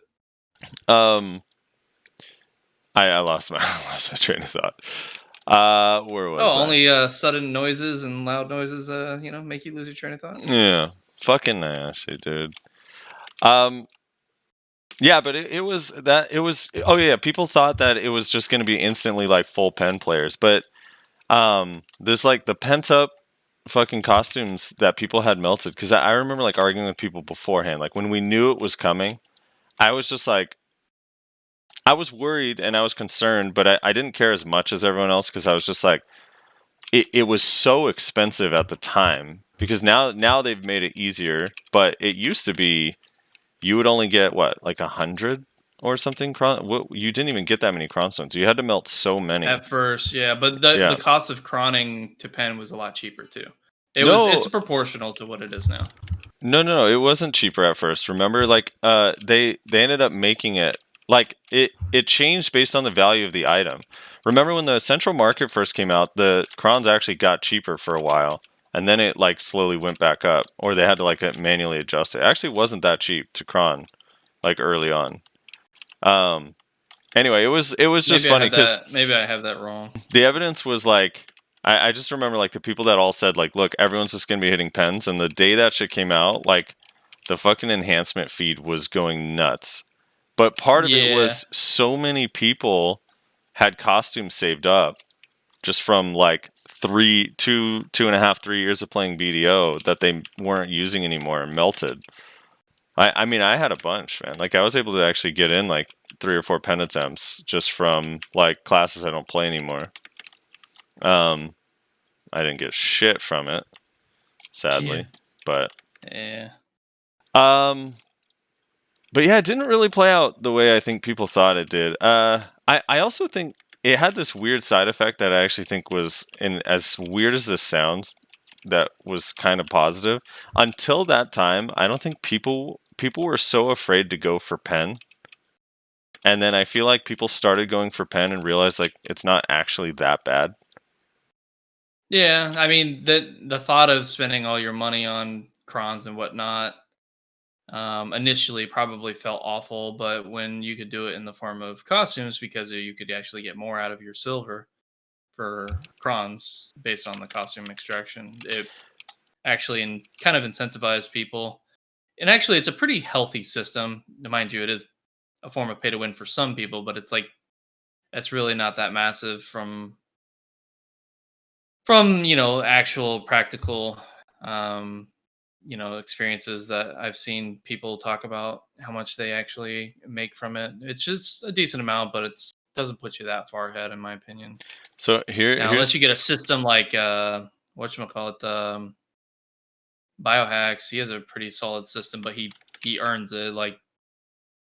I lost my train of thought. Where was I? Only sudden noises and loud noises, make you lose your train of thought. Yeah, fucking Nayashe, dude. Yeah, but it was. Oh yeah, people thought that it was just going to be instantly like full pen players, but there's like the pent up fucking costumes that people had melted. Because I remember like arguing with people beforehand, like when we knew it was coming, I was just like, I was worried and I was concerned, but I didn't care as much as everyone else because I was just like, it was so expensive at the time because now they've made it easier, but it used to be. You would only get what, like 100 or something? You didn't even get that many cronstones. You had to melt so many At first, yeah, but the cost of cronning to pen was a lot cheaper too. It's proportional to what it is now. No, it wasn't cheaper at first. Remember, like they ended up making it like it changed based on the value of the item. Remember when the central market first came out, the crons actually got cheaper for a while. And then it like slowly went back up, or they had to like manually adjust it. It actually wasn't that cheap to cron, like early on. Anyway, it was just funny because maybe I have that wrong. The evidence was like I just remember like the people that all said like, look, everyone's just gonna be hitting pens, and the day that shit came out, like the fucking enhancement feed was going nuts. But part of it was so many people had costumes saved up just from like 2.5, 3 years of playing BDO that they weren't using anymore and melted. I mean, I had a bunch, man. Like I was able to actually get in like 3 or 4 pen attempts just from like classes I don't play anymore. I didn't get shit from it, sadly, but yeah. But yeah, it didn't really play out the way I think people thought it did. I also think it had this weird side effect that I actually think was, and as weird as this sounds, that was kind of positive. Until that time, I don't think people were so afraid to go for pen. And then I feel like people started going for pen and realized like it's not actually that bad. Yeah, I mean the thought of spending all your money on crons and whatnot initially probably felt awful, but when you could do it in the form of costumes because you could actually get more out of your silver for crons based on the costume extraction, it actually kind of incentivized people. And actually it's a pretty healthy system. Mind you, it is a form of pay to win for some people, but it's like that's really not that massive from actual practical experiences that I've seen people talk about how much they actually make from it. It's just a decent amount, but it doesn't put you that far ahead, in my opinion. So unless you get a system like whatchamacallit, Biohacks, he has a pretty solid system, but he earns it, like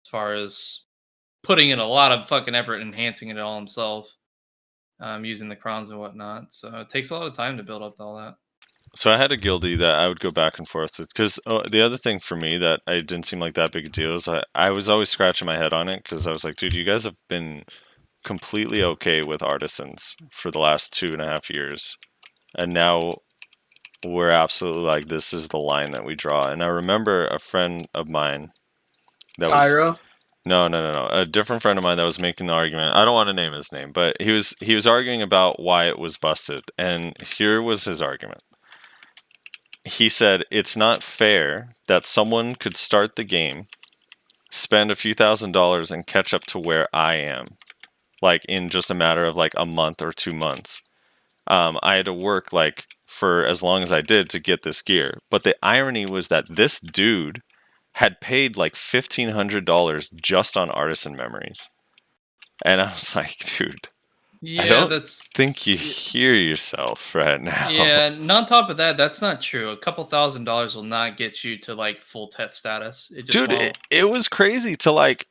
as far as putting in a lot of fucking effort, enhancing it all himself, using the crons and whatnot. So it takes a lot of time to build up all that. So I had a guildie that I would go back and forth with because the other thing for me that I didn't seem like that big a deal is I was always scratching my head on it because I was like, dude, you guys have been completely okay with artisans for the last 2.5 years, and now we're absolutely like, this is the line that we draw. And I remember a friend of mine that was Cairo. no, a different friend of mine that was making the argument. I don't want to name his name, but he was arguing about why it was busted, and here was his argument. He said it's not fair that someone could start the game, spend a few $1,000s, and catch up to where I am, like in just a matter of like a month or 2 months. I had to work like for as long as I did to get this gear. But the irony was that this dude had paid like $1,500 just on artisan memories. And I was like, dude, Yeah, I don't that's think you hear yourself right now. yeah. And on top of that, that's not true. A couple $1,000s will not get you to like full tet status. It just Dude, won't. it was crazy to like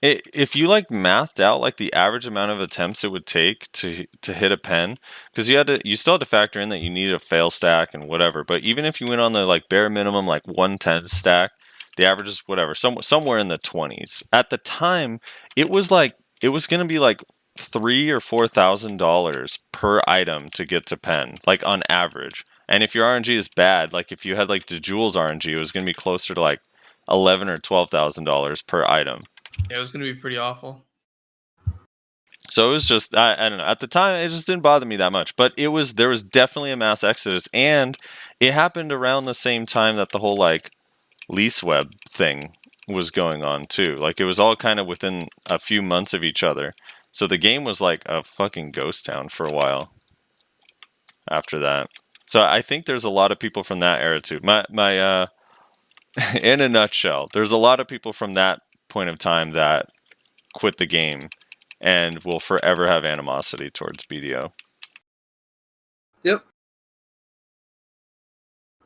if you like mathed out like the average amount of attempts it would take to hit a pen, because you still had to factor in that you needed a fail stack and whatever. But even if you went on the like bare minimum like 110 stack, the average is whatever, somewhere in the 20s. At the time, it was going to be like $3,000 or $4,000 per item to get to pen, like on average. And if your RNG is bad, like if you had like the Jules RNG, it was going to be closer to like $11,000 or $12,000 per item. Yeah, it was going to be pretty awful. So it was just, I don't know. At the time, it just didn't bother me that much. But there was definitely a mass exodus, and it happened around the same time that the whole like lease web thing was going on too. Like it was all kind of within a few months of each other. So the game was like a fucking ghost town for a while after that. So I think there's a lot of people from that era too. My in a nutshell, there's a lot of people from that point of time that quit the game and will forever have animosity towards BDO. Yep.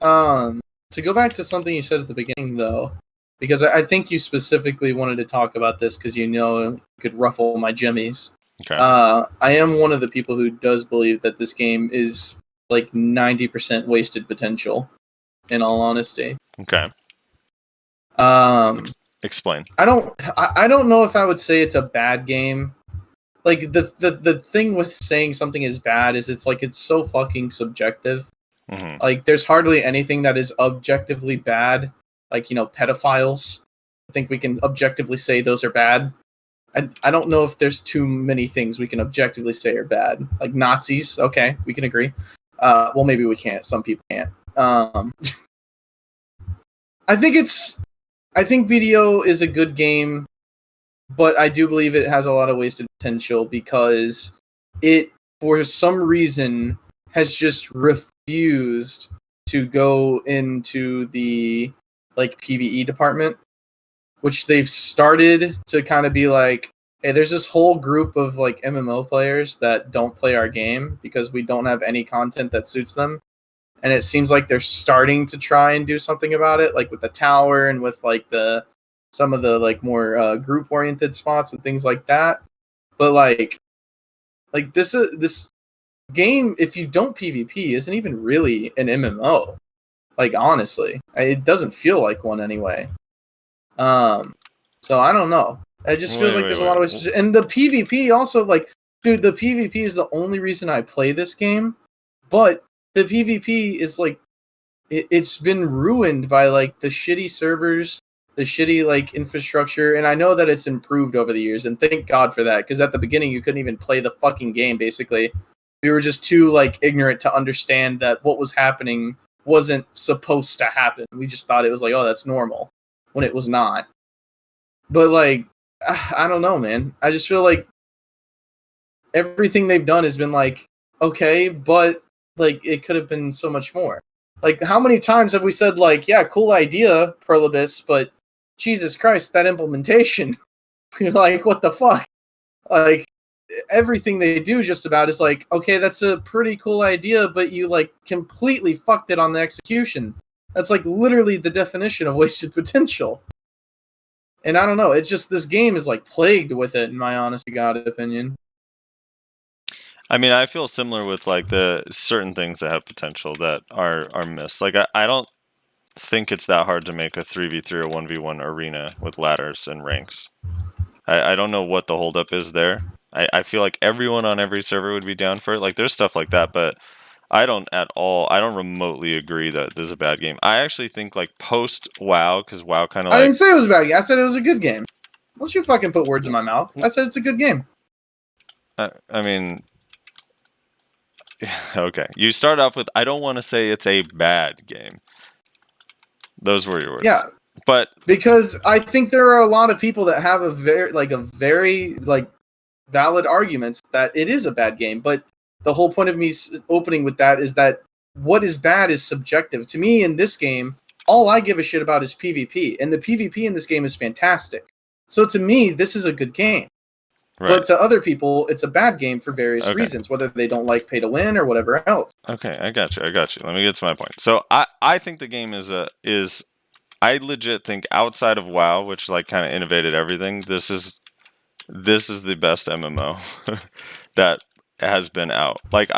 To go back to something you said at the beginning, though, because I think you specifically wanted to talk about this because you could ruffle my jimmies. Okay. I am one of the people who does believe that this game is like 90% wasted potential, in all honesty. Okay. Explain. I don't know if I would say it's a bad game. Like the thing with saying something is bad is it's so fucking subjective. Mm-hmm. Like there's hardly anything that is objectively bad. Like, pedophiles. I think we can objectively say those are bad. I don't know if there's too many things we can objectively say are bad. Like Nazis, okay, we can agree. Well, maybe we can't. Some people can't. I think BDO is a good game, but I do believe it has a lot of wasted potential because it, for some reason, has just refused to go into the PvE department, which they've started to kind of be like, hey, there's this whole group of MMO players that don't play our game because we don't have any content that suits them. And it seems like they're starting to try and do something about it, like with the tower and with some of the more group oriented spots and things like that. But this game, if you don't PvP, isn't even really an MMO. Honestly, it doesn't feel like one anyway. So I don't know. It just feels like there's a lot of ways. And the PvP also, dude, the PvP is the only reason I play this game. But the PvP is it's been ruined by the shitty servers, the shitty infrastructure. And I know that it's improved over the years, and thank God for that. Because at the beginning, you couldn't even play the fucking game. Basically, we were just too ignorant to understand that what was happening wasn't supposed to happen. We just thought it was oh, that's normal, when it was not. But I don't know, man. I just feel like everything they've done has been okay, but it could have been so much more. How many times have we said yeah, cool idea, Perlibus, but Jesus Christ, that implementation. You're what the fuck? Everything they do just about is okay, that's a pretty cool idea, but you completely fucked it on the execution. That's literally the definition of wasted potential. And I don't know, it's just this game is plagued with it, in my honest to God opinion. I mean, I feel similar with the certain things that have potential that are missed. I don't think it's that hard to make a 3v3 or 1v1 arena with ladders and ranks. I don't know what the holdup is there. I feel like everyone on every server would be down for it. Like there's stuff like that, but I don't remotely agree that this is a bad game. I actually think like post WoW, because WoW kind of I like didn't say it was a bad game. I said it was a good game. Don't you fucking put words in my mouth. I said it's a good game. I mean, okay. You start off with, I don't want to say it's a bad game. Those were your words. Yeah. But because I think there are a lot of people that have a very valid arguments that it is a bad game. But the whole point of me opening with that is that what is bad is subjective. To me, in this game, all I give a shit about is PvP, and the PvP in this game is fantastic. So to me, this is a good game. right. But to other people, it's a bad game for various reasons, whether they don't like pay to win or whatever else. Okay, I got you. Let me get to my point. So I think the game is I legit think outside of WoW, which like kind of innovated everything, this is the best MMO that has been out. Like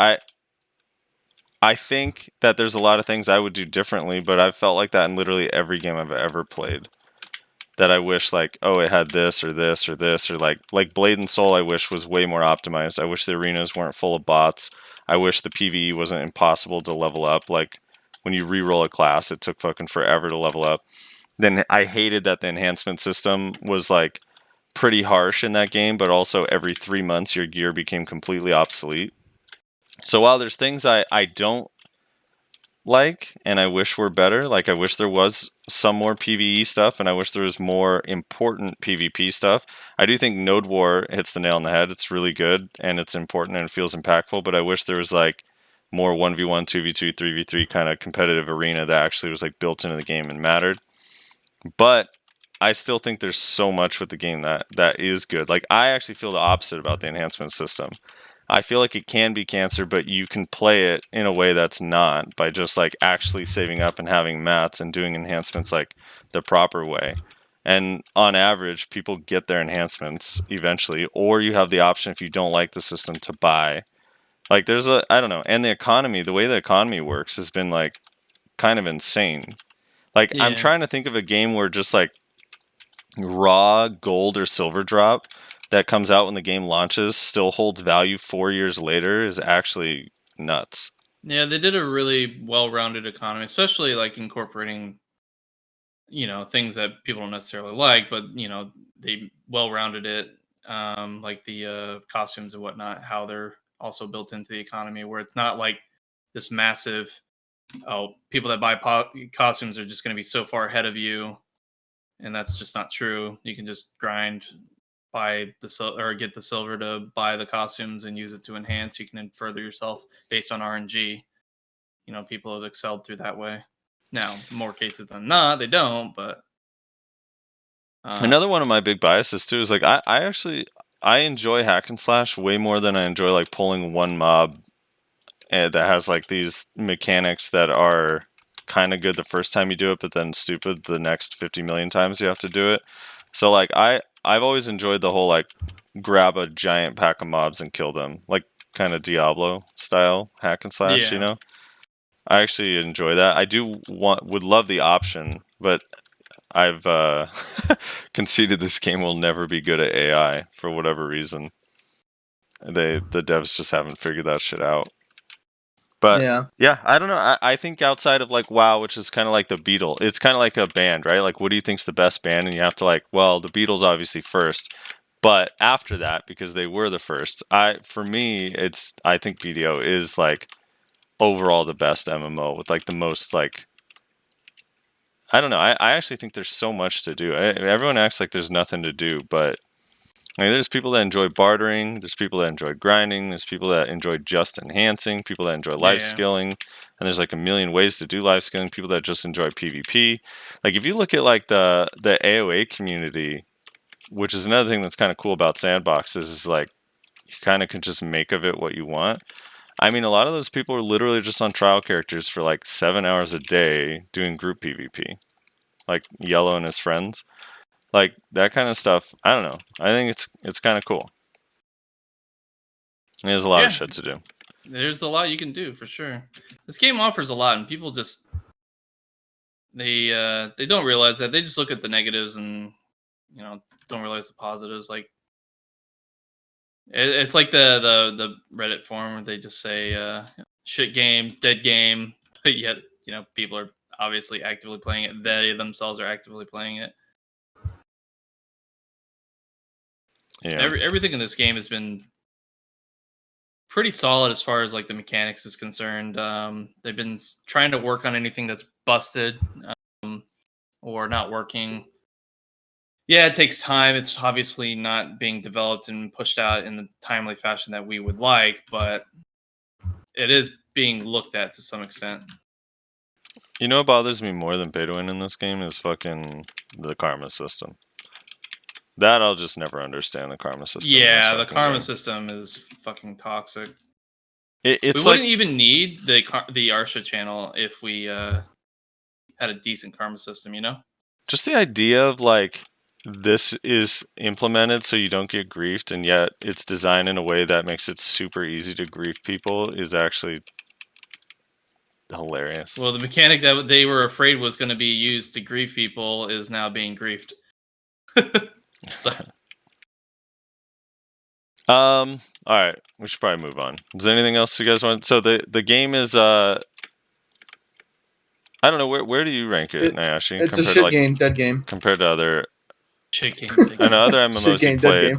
I think that there's a lot of things I would do differently, but I've felt like that in literally every game I've ever played. That I wish like, oh, it had this or this or this, or like Blade and Soul I wish was way more optimized. I wish the arenas weren't full of bots. I wish the PvE wasn't impossible to level up. Like when you re-roll a class, it took fucking forever to level up. Then I hated that the enhancement system was like pretty harsh in that game, but also every 3 months your gear became completely obsolete. So while there's things I don't like and I wish were better, like I wish there was some more PvE stuff and I wish there was more important PvP stuff. I do think Node War hits the nail on the head. It's really good and it's important and it feels impactful, but I wish there was like more 1v1, 2v2, 3v3 kind of competitive arena that actually was like built into the game and mattered. But I still think there's so much with the game that is good. Like I actually feel the opposite about the enhancement system. I feel like it can be cancer, but you can play it in a way that's not, by just like actually saving up and having mats and doing enhancements like the proper way. And on average, people get their enhancements eventually, or you have the option if you don't like the system to buy. Like there's I don't know, and the economy, the way the economy works has been like kind of insane. Like I'm trying to think of a game where just like raw gold or silver drop that comes out when the game launches still holds value 4 years later is actually nuts. Yeah, they did a really well-rounded economy, especially like incorporating, things that people don't necessarily like, but they well-rounded it, like the costumes and whatnot, how they're also built into the economy, where it's not like this massive, people that buy costumes are just going to be so far ahead of you, and that's just not true. You can just grind, buy the or get the silver to buy the costumes and use it to enhance. You can further yourself based on RNG. People have excelled through that way. Now, more cases than not, they don't. But another one of my big biases too is like I enjoy hack and slash way more than I enjoy like pulling one mob that has like these mechanics that are kind of good the first time you do it, but then stupid the next 50 million times you have to do it. So like I've always enjoyed the whole like grab a giant pack of mobs and kill them, like kind of Diablo style hack and slash, I actually enjoy that. I would love the option, but I've conceded this game will never be good at AI for whatever reason. The devs just haven't figured that shit out. But yeah, I don't know. I think outside of like WoW, which is kind of like the Beatles, it's kind of like a band, right? Like, what do you think's the best band? And you have to like, well, the Beatles obviously first, but after that, because they were the first, for me, I think BDO is like overall the best MMO with like the most like, I don't know. I actually think there's so much to do. Everyone acts like there's nothing to do, but I mean, there's people that enjoy bartering, there's people that enjoy grinding, there's people that enjoy just enhancing, people that enjoy life skilling, and there's like a million ways to do life skilling, people that just enjoy PvP. Like if you look at like the AoA community, which is another thing that's kind of cool about sandboxes, is like you kind of can just make of it what you want. I mean, a lot of those people are literally just on trial characters for like 7 hours a day doing group PvP, like Yellow and his friends. Like that kind of stuff, I don't know. I think it's kind of cool. There's a lot of shit to do. There's a lot you can do for sure. This game offers a lot, and people just they don't realize that. They just look at the negatives and don't realize the positives. Like It's like the Reddit forum where they just say shit game, dead game, but yet people are obviously actively playing it. They themselves are actively playing it. Yeah. Everything in this game has been pretty solid as far as like the mechanics is concerned. They've been trying to work on anything that's busted or not working. Yeah, it takes time. It's obviously not being developed and pushed out in the timely fashion that we would like, but it is being looked at to some extent. You know what bothers me more than pay to win in this game is fucking the karma system. That I'll just never understand the karma system. Yeah, the karma system is fucking toxic. It's we like, wouldn't even need the Arsha channel if we had a decent karma system, just the idea of like this is implemented so you don't get griefed, and yet it's designed in a way that makes it super easy to grief people is actually hilarious. Well, the mechanic that they were afraid was going to be used to grief people is now being griefed. So. All right, we should probably move on. Is there anything else you guys want? So the game is I don't know where do you rank it, Nayashe? It's a shit game, dead game. Compared to other shit game. I know other MMOs you played.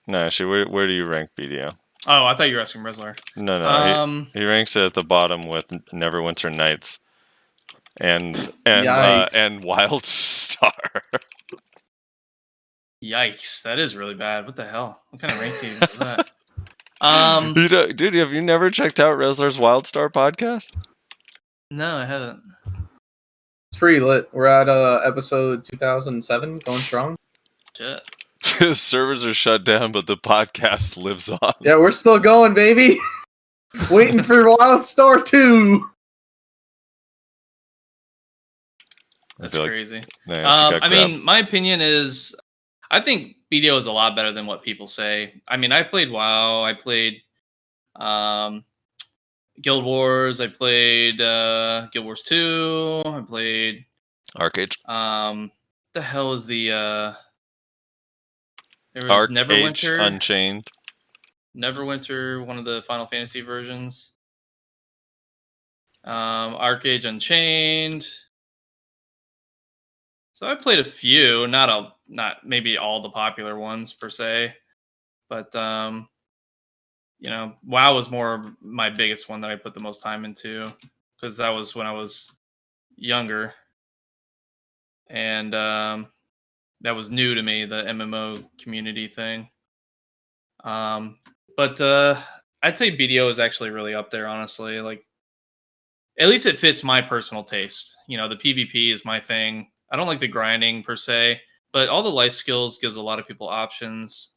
Nayashe, where do you rank BDO? Oh, I thought you were asking Rezlar. No. He ranks it at the bottom with Neverwinter Nights and Wild Star. Yikes, that is really bad. What the hell? What kind of ranking is that? Dude, have you never checked out Rezlar's Wild Star podcast? No, I haven't. It's pretty lit. We're at episode 2007, going strong. Shit. The servers are shut down, but the podcast lives on. Yeah, we're still going, baby. Waiting for Wild Star 2. That's crazy. I mean, my opinion is, I think BDO is a lot better than what people say. I mean, I played WoW. I played Guild Wars. I played Guild Wars 2. I played Arcade. The hell is the there Arc was Neverwinter, Unchained. Neverwinter, one of the Final Fantasy versions. Arcade Unchained. So I played a few, not maybe all the popular ones per se, but WoW was more my biggest one that I put the most time into because that was when I was younger, and that was new to me, the MMO community thing. But I'd say BDO is actually really up there, honestly. Like, at least it fits my personal taste. The PvP is my thing. I don't like the grinding per se, but all the life skills gives a lot of people options.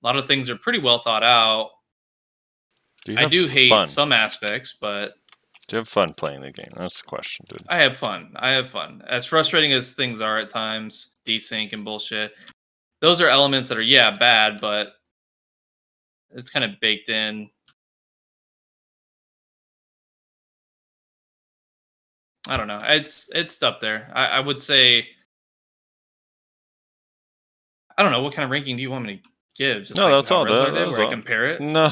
A lot of things are pretty well thought out. I do hate some aspects, but do you have fun playing the game? That's the question, dude. I have fun. As frustrating as things are at times, desync and bullshit, those are elements that are bad, but it's kind of baked in. I don't know. It's up there. I would say. I don't know, what kind of ranking do you want me to give? Just that's all. Where I compare it. No.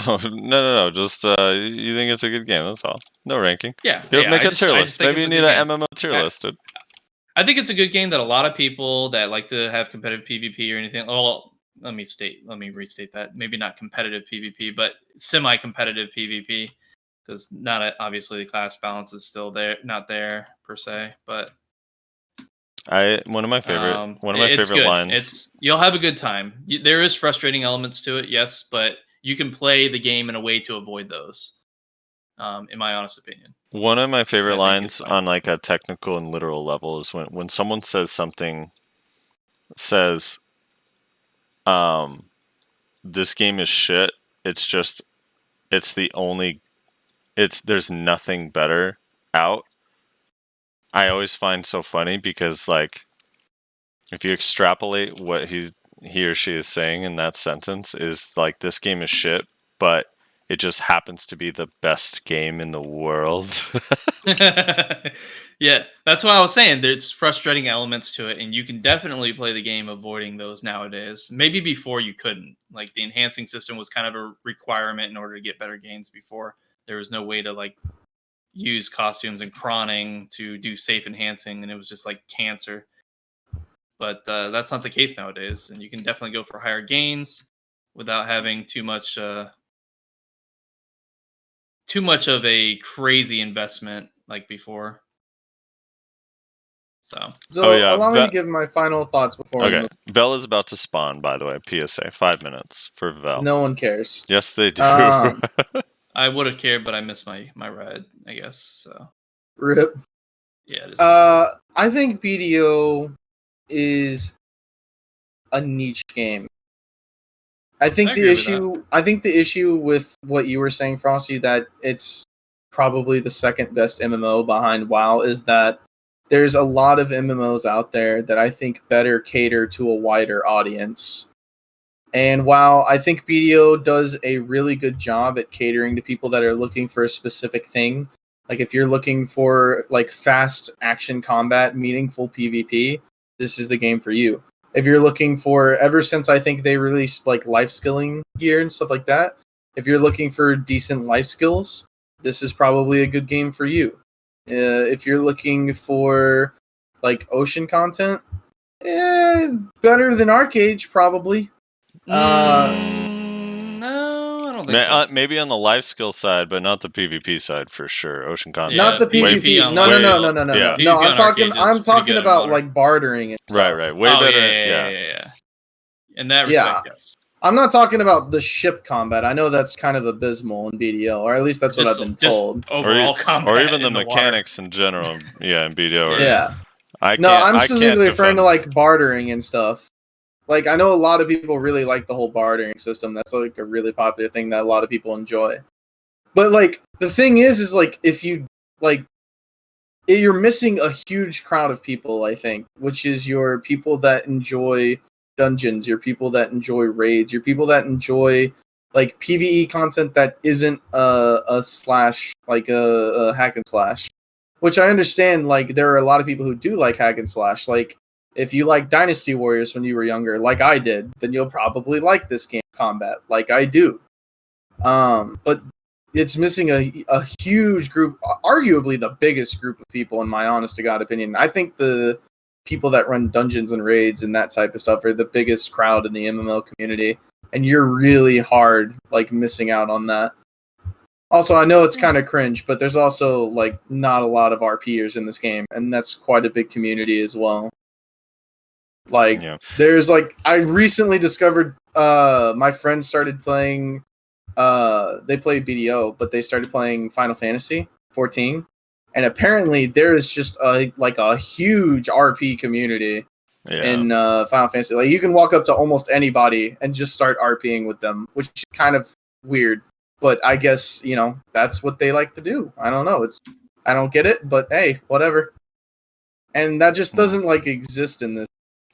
Just you think it's a good game. That's all. No ranking. Yeah. Make a tier list. Maybe you need an MMO tier list, dude. I think it's a good game that a lot of people that like to have competitive PvP or anything. Well, let me restate that. Maybe not competitive PvP, but semi-competitive PvP. Because obviously the class balance is still not there per se, but one of my favorite lines. You'll have a good time. There is frustrating elements to it, yes, but you can play the game in a way to avoid those. In my honest opinion, one of my favorite lines on like a technical and literal level is when someone says something, this game is shit. There's nothing better out. I always find so funny because like if you extrapolate what he or she is saying in that sentence is like this game is shit, but it just happens to be the best game in the world. Yeah, that's what I was saying. There's frustrating elements to it, and you can definitely play the game avoiding those nowadays. Maybe before you couldn't. Like the enhancing system was kind of a requirement in order to get better gains before. There was no way to like use costumes and chroning to do safe enhancing, and it was just like cancer. But that's not the case nowadays, and you can definitely go for higher gains without having too much of a crazy investment like before. So So Oh, yeah, allow me that- to give my final thoughts before we Okay, move. Vel is about to spawn, by the way. PSA, 5 minutes for Vel. No one cares. Yes, they do. Um, I would have cared, but I missed my ride, I guess. So Rip. yeah, it is. I think BDO is a niche game. I think I the agree with issue. I think the issue with what you were saying, Frosty, that it's probably the second best MMO behind WoW, is that there's a lot of MMOs out there that I think better cater to a wider audience. And while I think BDO does a really good job at catering to people that are looking for a specific thing, like if you're looking for like fast action combat, meaningful PvP, this is the game for you. If you're looking for, ever since I think they released like life skilling gear and stuff like that, if you're looking for decent life skills, this is probably a good game for you. If you're looking for like ocean content, better than Arcade probably. No, I don't think so. Maybe on the life skill side, but not the PvP side for sure. Ocean content. Yeah, Not the PvP PvP. on No, life no, skill. no, no, no, Yeah. no. No, PvP I'm on talking. Arcade is I'm pretty talking good in about modern. like bartering and stuff. Right. Way Oh, better. yeah. In that respect, yes. I'm not talking about the ship combat. I know that's kind of abysmal in BDO, or at least that's what I've been told. Overall combat, Or even the in water. mechanics in general. Yeah, in BDO. Yeah. I No, can't, I'm I specifically can't referring to defend- like bartering and stuff. Like I know a lot of people really like the whole bartering system. That's like a really popular thing that a lot of people enjoy. But like the thing is like if you like, you're missing a huge crowd of people. I think, which is your people that enjoy dungeons, your people that enjoy raids, your people that enjoy like PvE content that isn't a slash, like a hack and slash. Which I understand, like, there are a lot of people who do like hack and slash. Like, if you like Dynasty Warriors when you were younger, like I did, then you'll probably like this game combat, like I do. But it's missing a huge group, arguably the biggest group of people, in my honest to God opinion. I think the people that run dungeons and raids and that type of stuff are the biggest crowd in the MMO community. And you're really hard, like, missing out on that. Also, I know it's kind of cringe, but there's also like not a lot of RPers in this game, and that's quite a big community as well. Like, there's like, I recently discovered, my friends started playing, they play BDO, but they started playing Final Fantasy 14, and apparently there is just a huge RP community in Final Fantasy. Like, you can walk up to almost anybody and just start RPing with them, which is kind of weird. But I guess, you know, that's what they like to do. I don't know. I don't get it, but hey, whatever. And that just doesn't like exist in this.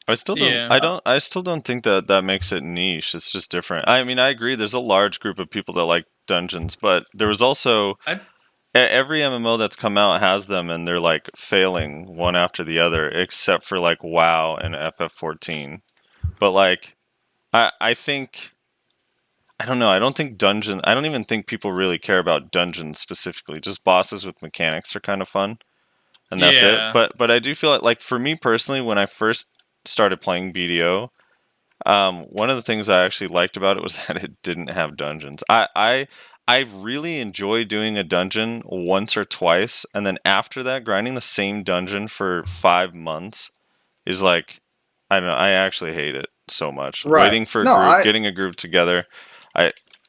I still don't. I still don't think that makes it niche. It's just different. I mean, I agree. There's a large group of people that like dungeons, but there was also every MMO that's come out has them, and they're like failing one after the other, except for like WoW and FF14. But like, I think. I don't know. I don't even think people really care about dungeons specifically. Just bosses with mechanics are kind of fun, and that's it. But I do feel like for me personally, when I first started playing BDO, one of the things I actually liked about it was that it didn't have dungeons. I really enjoy doing a dungeon once or twice, and then after that, grinding the same dungeon for 5 months is like, I don't know. I actually hate it so much. Right. Waiting for getting a group together.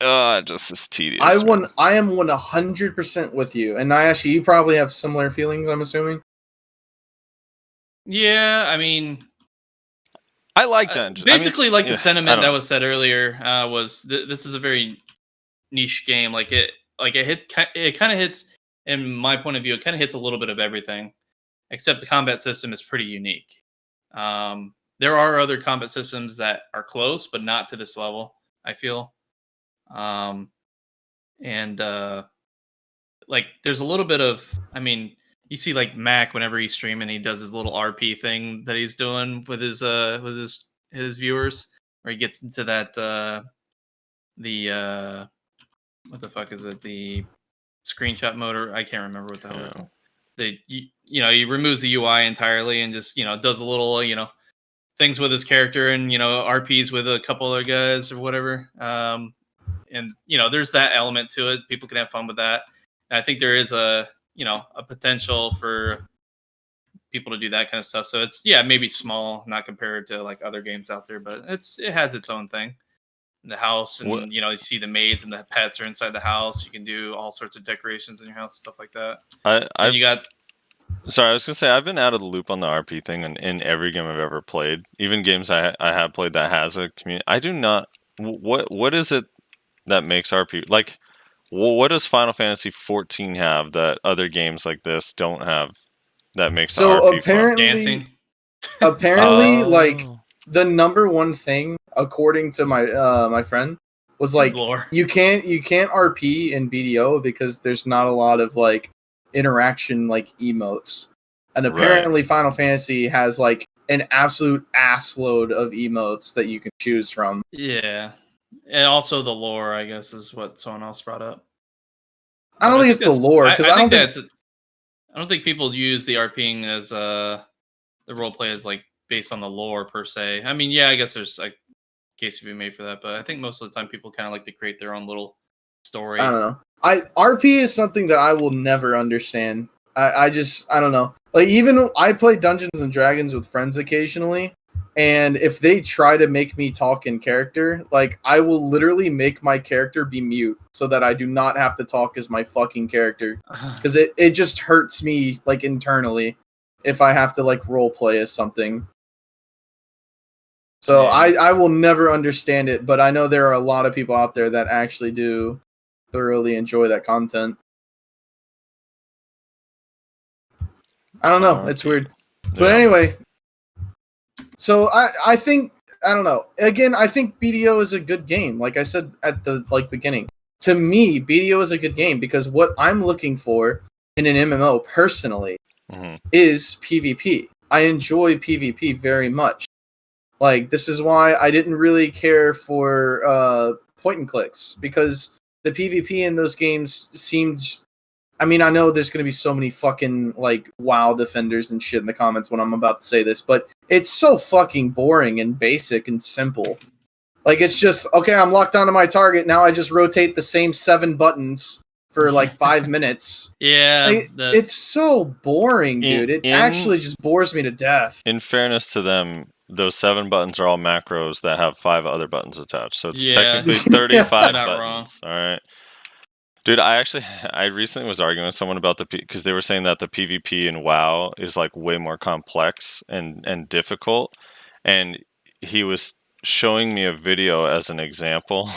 Just is tedious. I am 100% with you. And Nayashe, you probably have similar feelings, I'm assuming. Yeah, I mean, I like dungeons. Basically, like the sentiment that was said earlier was this is a very niche game. It kind of hits, in my point of view, it kind of hits a little bit of everything, except the combat system is pretty unique. There are other combat systems that are close, but not to this level, I feel. and like there's a little bit of, I mean, you see like Mac whenever he's streaming, he does his little RP thing that he's doing with his viewers, where he gets into that the what the fuck is it, the screenshot mode, or I can't remember what the hell. Yeah. He removes the UI entirely and just does a little things with his character, and RPs with a couple other guys or whatever. And there's that element to it. People can have fun with that. And I think there is a potential for people to do that kind of stuff. So it's maybe small, not compared to like other games out there, but it has its own thing. The house, and you see the maids and the pets are inside the house. You can do all sorts of decorations in your house, stuff like that. Sorry, I was gonna say I've been out of the loop on the RP thing in every game I've ever played. Even games I have played that has a community. I do not. What is it that makes RP like? What does Final Fantasy 14 have that other games like this don't have? That makes the RP apparently, fun? Dancing. Apparently, like the number one thing, according to my my friend, was like Lore. you can't RP in BDO because there's not a lot of like interaction like emotes, and apparently Final Fantasy has like an absolute ass load of emotes that you can choose from. Yeah, and also the lore, I guess, is what someone else brought up. I don't think it's the lore, because I don't think people use the RPing as the roleplay as like based on the lore per se. I mean, I guess there's like case to be made for that, but I think most of the time people kind of like to create their own little story. I don't know. RP is something that I will never understand. I don't know. Like, even I play Dungeons and Dragons with friends occasionally, and if they try to make me talk in character, like, I will literally make my character be mute so that I do not have to talk as my fucking character, because it just hurts me like internally if I have to like role play as something. So I will never understand it, but I know there are a lot of people out there that actually do thoroughly enjoy that content. I don't know. It's weird. But anyway, so I think, I don't know. Again, I think BDO is a good game. Like I said at the beginning. To me, BDO is a good game because what I'm looking for in an MMO personally is PvP. I enjoy PvP very much. Like, this is why I didn't really care for point and clicks, because the PvP in those games seemed... I mean, I know there's going to be so many fucking, like, WoW defenders and shit in the comments when I'm about to say this, but it's so fucking boring and basic and simple. Like, it's just, okay, I'm locked onto my target, now I just rotate the same 7 buttons for, like, 5 minutes. Yeah. Like, it's so boring, dude. It actually just bores me to death. In fairness to them, those 7 buttons are all macros that have 5 other buttons attached. So it's technically 35 buttons. All right. Dude, I recently was arguing with someone about because they were saying that the PvP in WoW is like way more complex and difficult. And he was showing me a video as an example.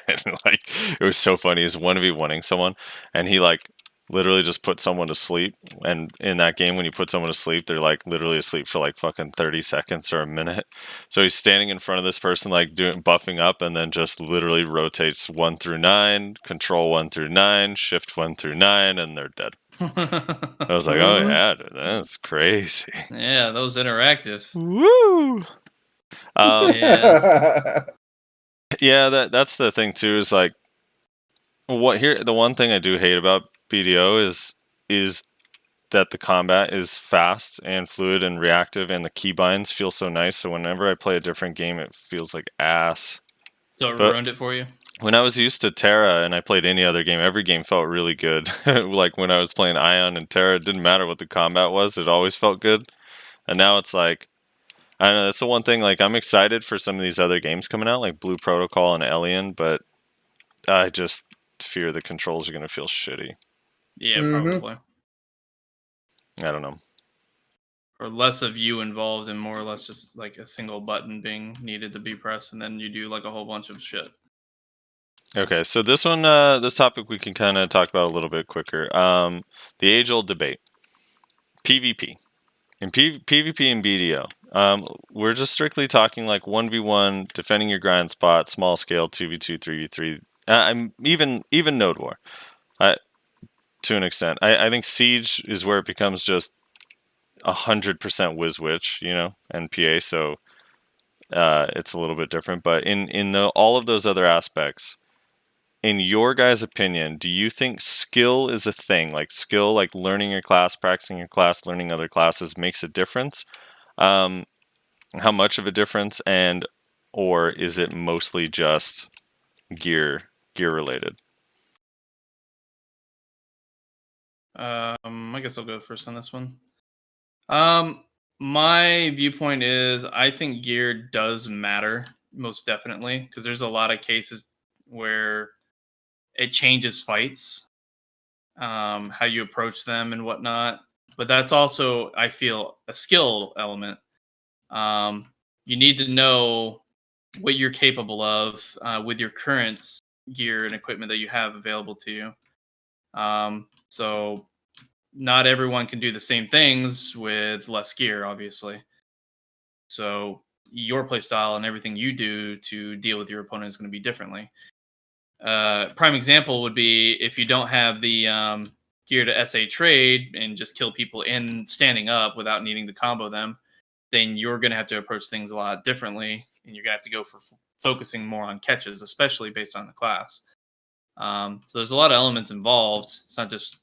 And like, it was so funny. He was 1v1ing someone, and he like literally just put someone to sleep. And in that game, when you put someone to sleep, they're like literally asleep for like fucking 30 seconds or a minute. So he's standing in front of this person, like buffing up, and then just literally rotates 1 through 9, control 1 through 9, shift 1 through 9, and they're dead. I was like, oh yeah, dude, that's crazy. Yeah, those interactive. Woo! Yeah, that's the thing too, is like, the one thing I do hate about BDO is that the combat is fast and fluid and reactive, and the keybinds feel so nice. So whenever I play a different game, it feels like ass. So it ruined it for you? When I was used to Terra and I played any other game, every game felt really good. Like when I was playing Ion and Terra, it didn't matter what the combat was, it always felt good. And now it's like, I don't know, that's the one thing, like, I'm excited for some of these other games coming out, like Blue Protocol and Alien, but I just fear the controls are going to feel shitty. Yeah, probably. I don't know. Or less of you involved and more or less just like a single button being needed to be pressed, and then you do like a whole bunch of shit. Okay, so this one, this topic we can kind of talk about a little bit quicker. The age-old debate. PvP. In PvP and BDO. We're just strictly talking like 1v1, defending your grind spot, small scale, 2v2, 3v3. I'm even Node War, to an extent. I think Siege is where it becomes just 100% WizWitch, NPA. So it's a little bit different. But in all of those other aspects, in your guys' opinion, do you think skill is a thing? Like skill, like learning your class, practicing your class, learning other classes makes a difference? How much of a difference, or is it mostly just gear related? I guess I'll go first on this one. My viewpoint is I think gear does matter most definitely because there's a lot of cases where it changes fights, how you approach them and whatnot. But that's also, I feel, a skill element. You need to know what you're capable of with your current gear and equipment that you have available to you. So not everyone can do the same things with less gear, obviously. So your playstyle and everything you do to deal with your opponent is going to be differently. Prime example would be if you don't have the gear to SA trade and just kill people in standing up without needing to combo them, then you're going to have to approach things a lot differently, and you're going to have to go for focusing more on catches, especially based on the class. So there's a lot of elements involved. It's not just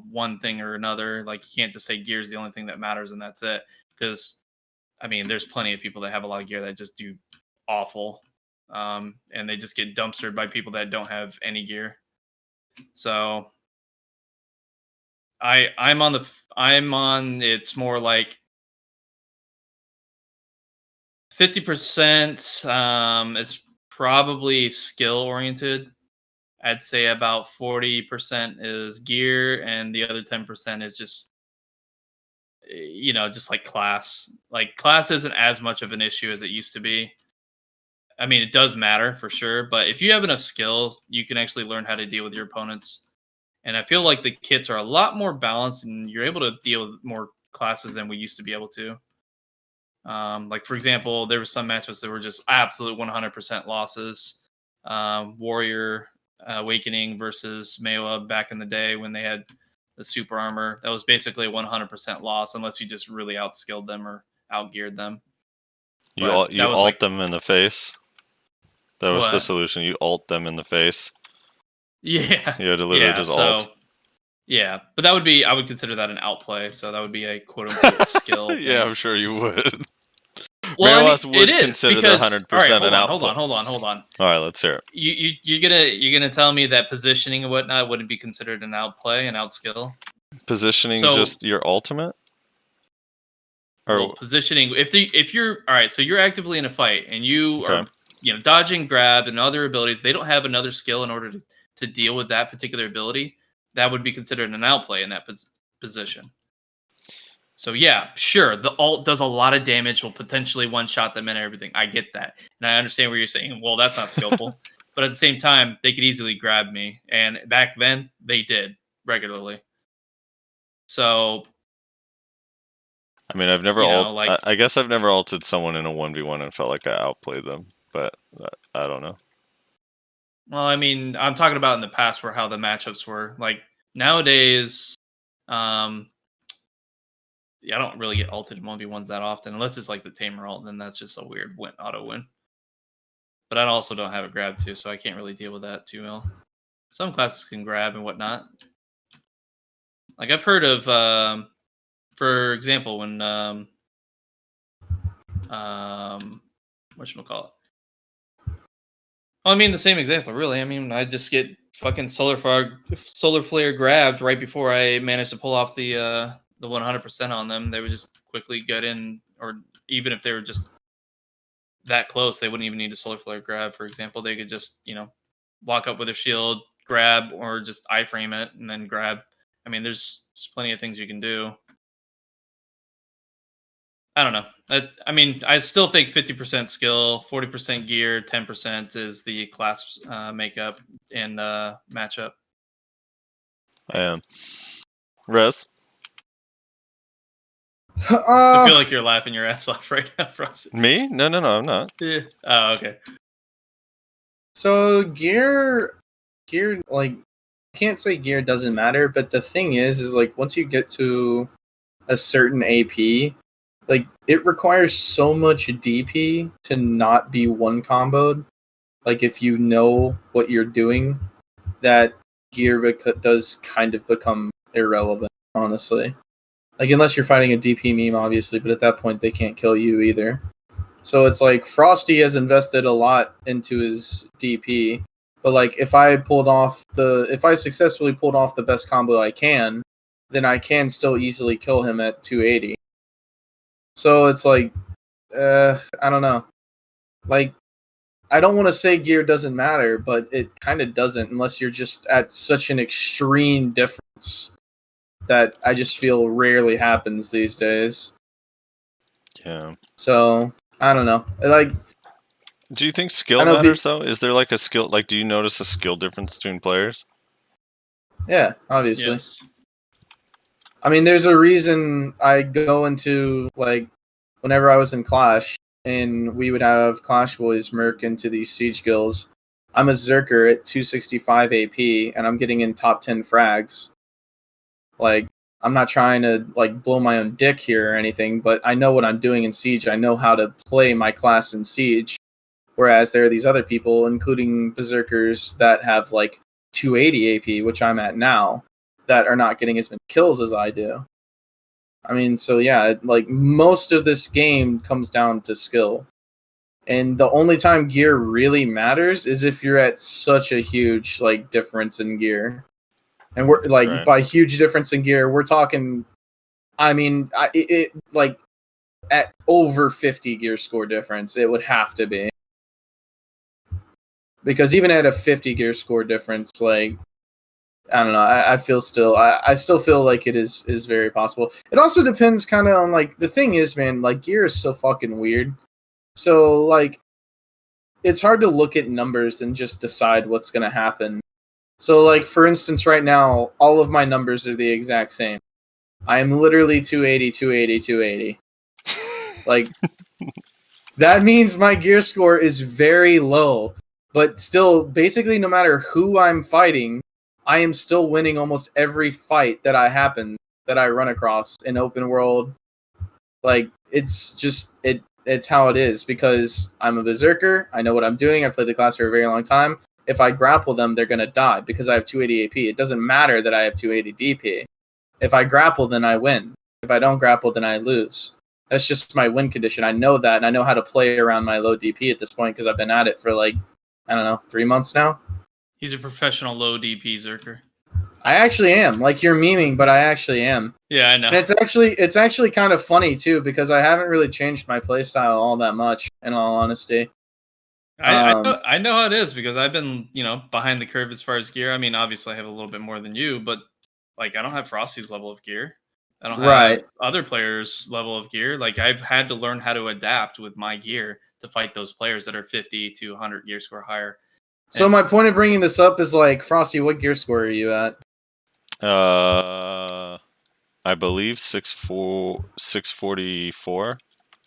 one thing or another. Like you can't just say gear is the only thing that matters and that's it. Because I mean, there's plenty of people that have a lot of gear that just do awful, and they just get dumpstered by people that don't have any gear. So I'm on. It's more like 50% is probably skill oriented. I'd say about 40% is gear, and the other 10% is just just like class. Like class isn't as much of an issue as it used to be. I mean, it does matter for sure, but if you have enough skill, you can actually learn how to deal with your opponents. And I feel like the kits are a lot more balanced, and you're able to deal with more classes than we used to be able to. Like for example, there were some matchups that were just absolute 100% losses. Warrior Awakening versus Maewa back in the day when they had the super armor. That was basically a 100% loss unless you just really outskilled them or outgeared them. You ult them in the face. That was the What? solution. You ult them in the face. Yeah. You had to literally just ult. Yeah, but I would consider that an outplay, so that would be a quote-unquote skill. Yeah, I'm sure you would. Well, Maewas would consider because, 100% an outplay. Hold on. All right, let's hear it. You're gonna tell me that positioning and whatnot wouldn't be considered an outplay, an outskill? Positioning just your ultimate? Well, positioning. If you're all right, so you're actively in a fight and you are dodging, grab, and other abilities. They don't have another skill in order to deal with that particular ability. That would be considered an outplay in that position. So yeah, sure, the ult does a lot of damage, will potentially one-shot them and everything. I get that. And I understand where you're saying, well, that's not skillful. But at the same time, they could easily grab me. And back then, they did regularly. So I mean, I've never I guess I've never ulted someone in a 1v1 and felt like I outplayed them, but I don't know. Well, I mean, I'm talking about in the past how the matchups were. Like nowadays, I don't really get ulted in 1v1s that often, unless it's like the Tamer ult, then that's just a weird auto win. But I also don't have a grab too, so I can't really deal with that too well. Some classes can grab and whatnot. Like I've heard of, for example, when whatchamacallit? Well, I mean the same example, really. I mean, I just get fucking solar flare grabbed right before I managed to pull off the 100% on them. They would just quickly get in, or even if they were just that close, they wouldn't even need a solar flare grab. For example, they could just walk up with a shield, grab, or just iframe it and then grab. I mean, there's just plenty of things you can do. I don't know. I mean, I still think 50% skill, 40% gear, 10% is the class makeup and matchup. I am. Rez? I feel like you're laughing your ass off right now, Frosty. Me? No, I'm not. Yeah. Oh, okay. So gear gear, like, can't say gear doesn't matter, but the thing is like once you get to a certain AP, like it requires so much DP to not be one comboed. Like if you know what you're doing, that gear does kind of become irrelevant, honestly. Like unless you're fighting a DP meme, obviously, but at that point they can't kill you either. So it's like Frosty has invested a lot into his DP, but like if I successfully pulled off the best combo I can, then I can still easily kill him at 280. So it's like, I don't know. Like, I don't want to say gear doesn't matter, but it kind of doesn't unless you're just at such an extreme difference that I just feel rarely happens these days. Yeah. So I don't know. Like, do you think skill matters though? Is there like a skill? Like, do you notice a skill difference between players? Yeah, obviously. Yes. I mean, there's a reason I go into like whenever I was in Clash and we would have Clash Boys merc into these siege guilds. I'm a Zerker at 265 AP and I'm getting in top 10 frags. Like, I'm not trying to like blow my own dick here or anything, but I know what I'm doing in Siege. I know how to play my class in Siege. Whereas there are these other people, including Berserkers, that have like 280 AP, which I'm at now, that are not getting as many kills as I do. I mean, so yeah, like most of this game comes down to skill. And the only time gear really matters is if you're at such a huge like difference in gear. And we're like, right. By huge difference in gear, we're talking, I mean, it like at over 50 gear score difference, it would have to be. Because even at a 50 gear score difference, like, I don't know, I feel still, I still feel like it is very possible. It also depends kind of on, like, the thing is, man, like, gear is so fucking weird. So, like, it's hard to look at numbers and just decide what's going to happen. So, like, for instance, right now, all of my numbers are the exact same. I am literally 280, 280, 280. Like, that means my gear score is very low. But still, basically, no matter who I'm fighting, I am still winning almost every fight that I run across in open world. Like, it's just, it's how it is, because I'm a Berserker, I know what I'm doing, I've played the class for a very long time. If I grapple them, they're going to die because I have 280 AP. It doesn't matter that I have 280 DP. If I grapple, then I win. If I don't grapple, then I lose. That's just my win condition. I know that, and I know how to play around my low DP at this point because I've been at it for, like, I don't know, 3 months now. He's a professional low DP Zerker. I actually am. Like, you're memeing, but I actually am. Yeah, I know. And it's actually kind of funny, too, because I haven't really changed my playstyle all that much, in all honesty. I know how it is because I've been, behind the curve as far as gear. I mean, obviously I have a little bit more than you, but like I don't have Frosty's level of gear. I don't have other players' level of gear. Like I've had to learn how to adapt with my gear to fight those players that are 50 to 100 gear score higher. So my point of bringing this up is like, Frosty, what gear score are you at? I believe 644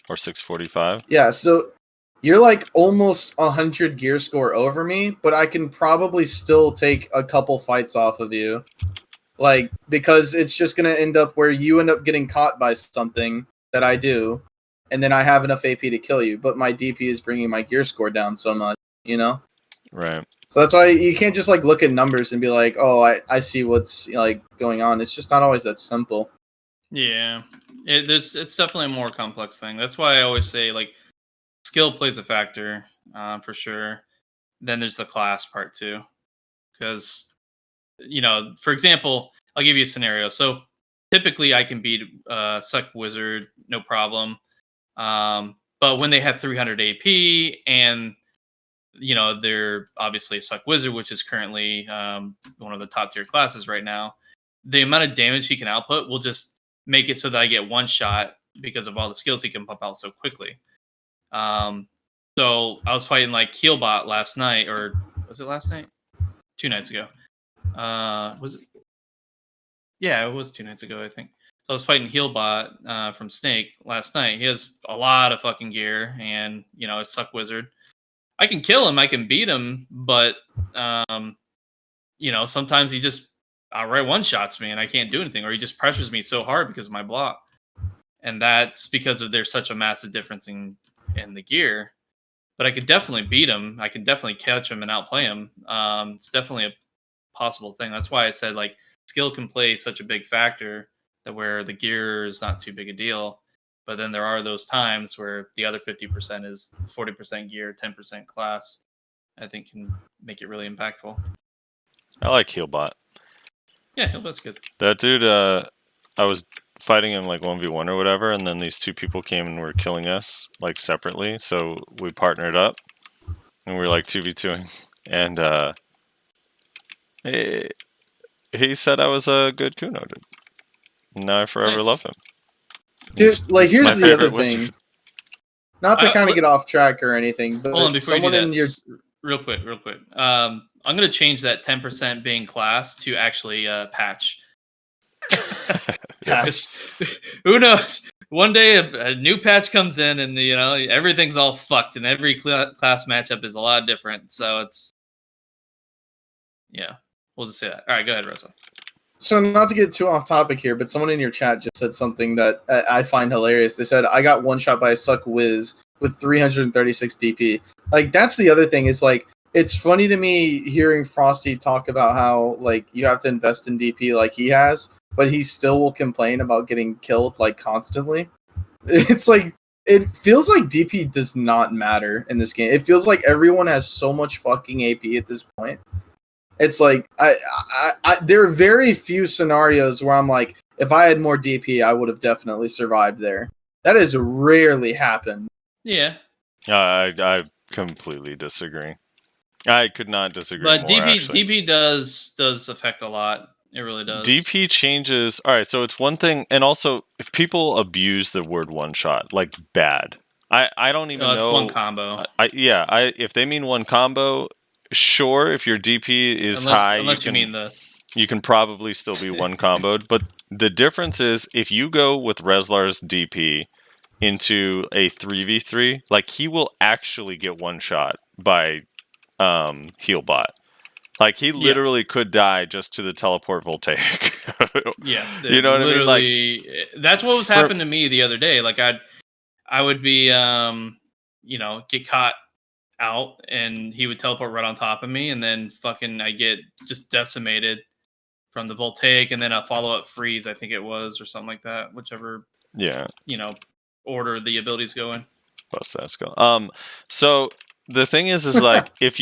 or 645. Yeah, so you're like almost 100 gear score over me, but I can probably still take a couple fights off of you. Like, because it's just going to end up where you end up getting caught by something that I do, and then I have enough AP to kill you, but my DP is bringing my gear score down so much, you know? Right. So that's why you can't just, like, look at numbers and be like, oh, I see what's, like, going on. It's just not always that simple. Yeah. It's definitely a more complex thing. That's why I always say, like, skill plays a factor, for sure. Then there's the class part, too. Because, for example, I'll give you a scenario. So typically I can beat Suck Wizard, no problem. But when they have 300 AP and, they're obviously a Suck Wizard, which is currently one of the top tier classes right now, the amount of damage he can output will just make it so that I get one shot because of all the skills he can pump out so quickly. So I was fighting like Healbot last night, or was it last night? 2 nights ago. Was it? Yeah, it was 2 nights ago, I think. So I was fighting Healbot from Snake last night. He has a lot of fucking gear, and a Suck Wizard. I can kill him, I can beat him, but sometimes he just outright one-shots me and I can't do anything, or he just pressures me so hard because of my block. And that's because there's such a massive difference in the gear. But I could definitely beat him. I can definitely catch him and outplay him. It's definitely a possible thing. That's why I said like skill can play such a big factor, that where the gear is not too big a deal. But then there are those times where the other 50% is 40% gear, 10% class. I think can make it really impactful. I like Healbot. Yeah, Healbot's good. That dude, I was fighting him like 1v1 or whatever, and then these two people came and were killing us like separately, so we partnered up and we were like 2v2ing, and he said I was a good Kuno, dude. Now I forever Nice. love him. Here's my the other favorite thing. wizard. Not to kind of look- get off track or anything, but Hold on, before you do someone that, in your real quick. I'm gonna change that 10% being class to actually patch. patch. Who knows? One day a new patch comes in, and everything's all fucked, and every class matchup is a lot different. So it's we'll just say that. All right, go ahead, Russell. So not to get too off topic here, but someone in your chat just said something that I find hilarious. They said, I got one shot by a suck whiz with 336 DP. Like, that's the other thing is, like, it's funny to me hearing Frosty talk about how, like, you have to invest in DP like he has, but he still will complain about getting killed, like, constantly. It's like, it feels like DP does not matter in this game. It feels like everyone has so much fucking AP at this point. It's like there are very few scenarios where I'm like, if I had more DP, I would have definitely survived there. That has rarely happened. Yeah, I completely disagree. I could not disagree but more, actually. DP does affect a lot. It really does. DP changes. All right, so it's one thing, and also if people abuse the word one shot, like bad. I don't even know. It's one combo. If they mean one combo, sure. If your DP is high, unless you mean this, you can probably still be one comboed. But the difference is if you go with Reslar's DP into a 3v3, like he will actually get one shot by Healbot. Like he literally could die just to the teleport voltaic. yes, you know what I mean? Like that's what was happening to me the other day. Like I would be get caught out and he would teleport right on top of me, and then fucking I get just decimated from the voltaic, and then a follow-up freeze, I think it was, or something like that, whichever order the abilities go in. So the thing is like if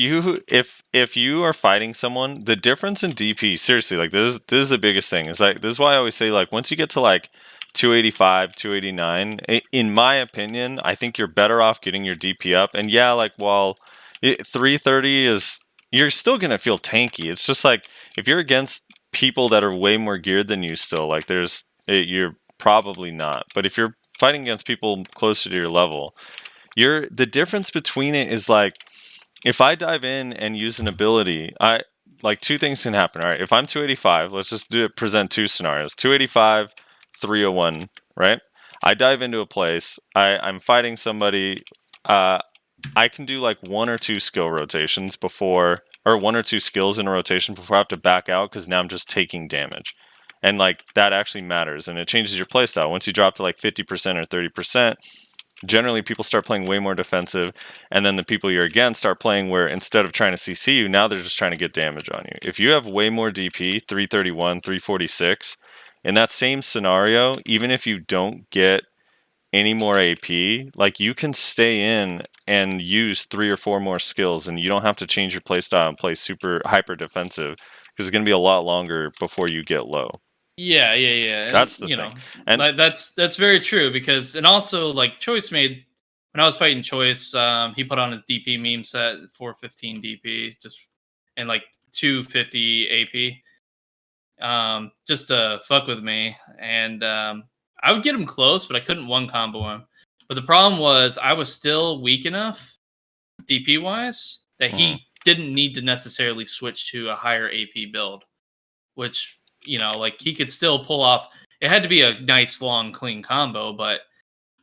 you are fighting someone, the difference in DP, seriously, like this is the biggest thing. Is like this is why I always say, like, once you get to like 285, 289, in my opinion, I think you're better off getting your DP up. And yeah, like, while 330 is, you're still gonna feel tanky. It's just like if you're against people that are way more geared than you, still, like, you're probably not. But if you're fighting against people closer to your level, the difference between it is like, if I dive in and use an ability, like two things can happen. All right, if I'm 285, let's just present two scenarios: 285, 301. Right? I dive into a place. I'm fighting somebody. I can do like one or two skill rotations before, or one or two skills in a rotation before I have to back out, because now I'm just taking damage. And like that actually matters, and it changes your playstyle. Once you drop to like 50% or 30%, generally people start playing way more defensive, and then the people you're against start playing where instead of trying to CC you, now they're just trying to get damage on you. If you have way more DP, 331, 346, in that same scenario, even if you don't get any more AP, like, you can stay in and use 3 or 4 more skills, and you don't have to change your playstyle and play super hyper defensive, because it's going to be a lot longer before you get low. Yeah. That's the thing. And that's very true, because, and also, like, Choice made, when I was fighting Choice, he put on his DP meme set, 415 DP, just, and like 250 AP, just to fuck with me. And I would get him close, but I couldn't one combo him. But the problem was I was still weak enough DP wise that he didn't need to necessarily switch to a higher AP build, which, like, he could still pull off. It had to be a nice, long, clean combo, but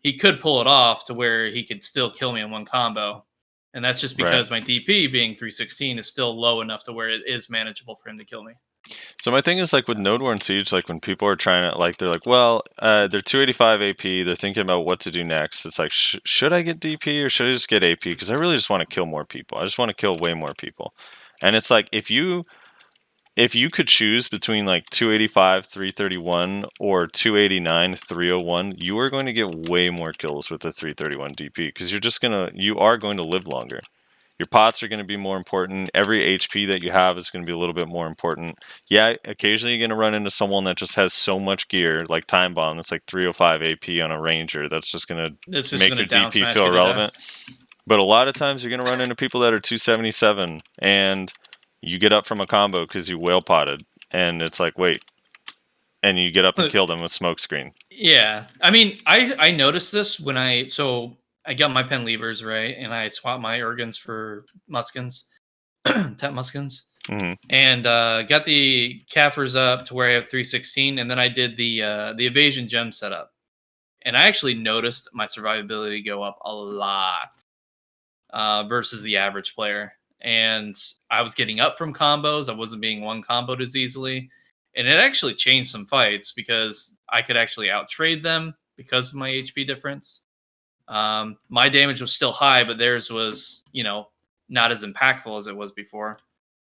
he could pull it off to where he could still kill me in one combo. And that's just because my DP being 316 is still low enough to where it is manageable for him to kill me. So my thing is like with Node War and Siege, like when people are trying to like, they're like, well, they're 285 AP. They're thinking about what to do next. It's like, should I get DP or should I just get AP? Because I really just want to kill more people. I just want to kill way more people. And it's like if you could choose between like 285, 331 or 289, 301, you are going to get way more kills with the 331 DP because you are going to live longer. Your pots are going to be more important. Every HP that you have is going to be a little bit more important. Yeah, occasionally you're going to run into someone that just has so much gear, like Time Bomb, that's like 305 AP on a Ranger. That's just going to make your DP feel irrelevant. But a lot of times you're going to run into people that are 277, and you get up from a combo because you whale potted, and it's like, wait. And you get up and kill them with smoke screen. Yeah. I mean, I noticed this when I got my pen levers, right? And I swapped my Urgans for Muskins, Tap Muskins. Mm-hmm. And got the Kaffers up to where I have 316. And then I did the Evasion Gem setup. And I actually noticed my survivability go up a lot versus the average player. And I was getting up from combos. I wasn't being one comboed as easily. And it actually changed some fights because I could actually out-trade them because of my HP difference. My damage was still high, but theirs was, not as impactful as it was before.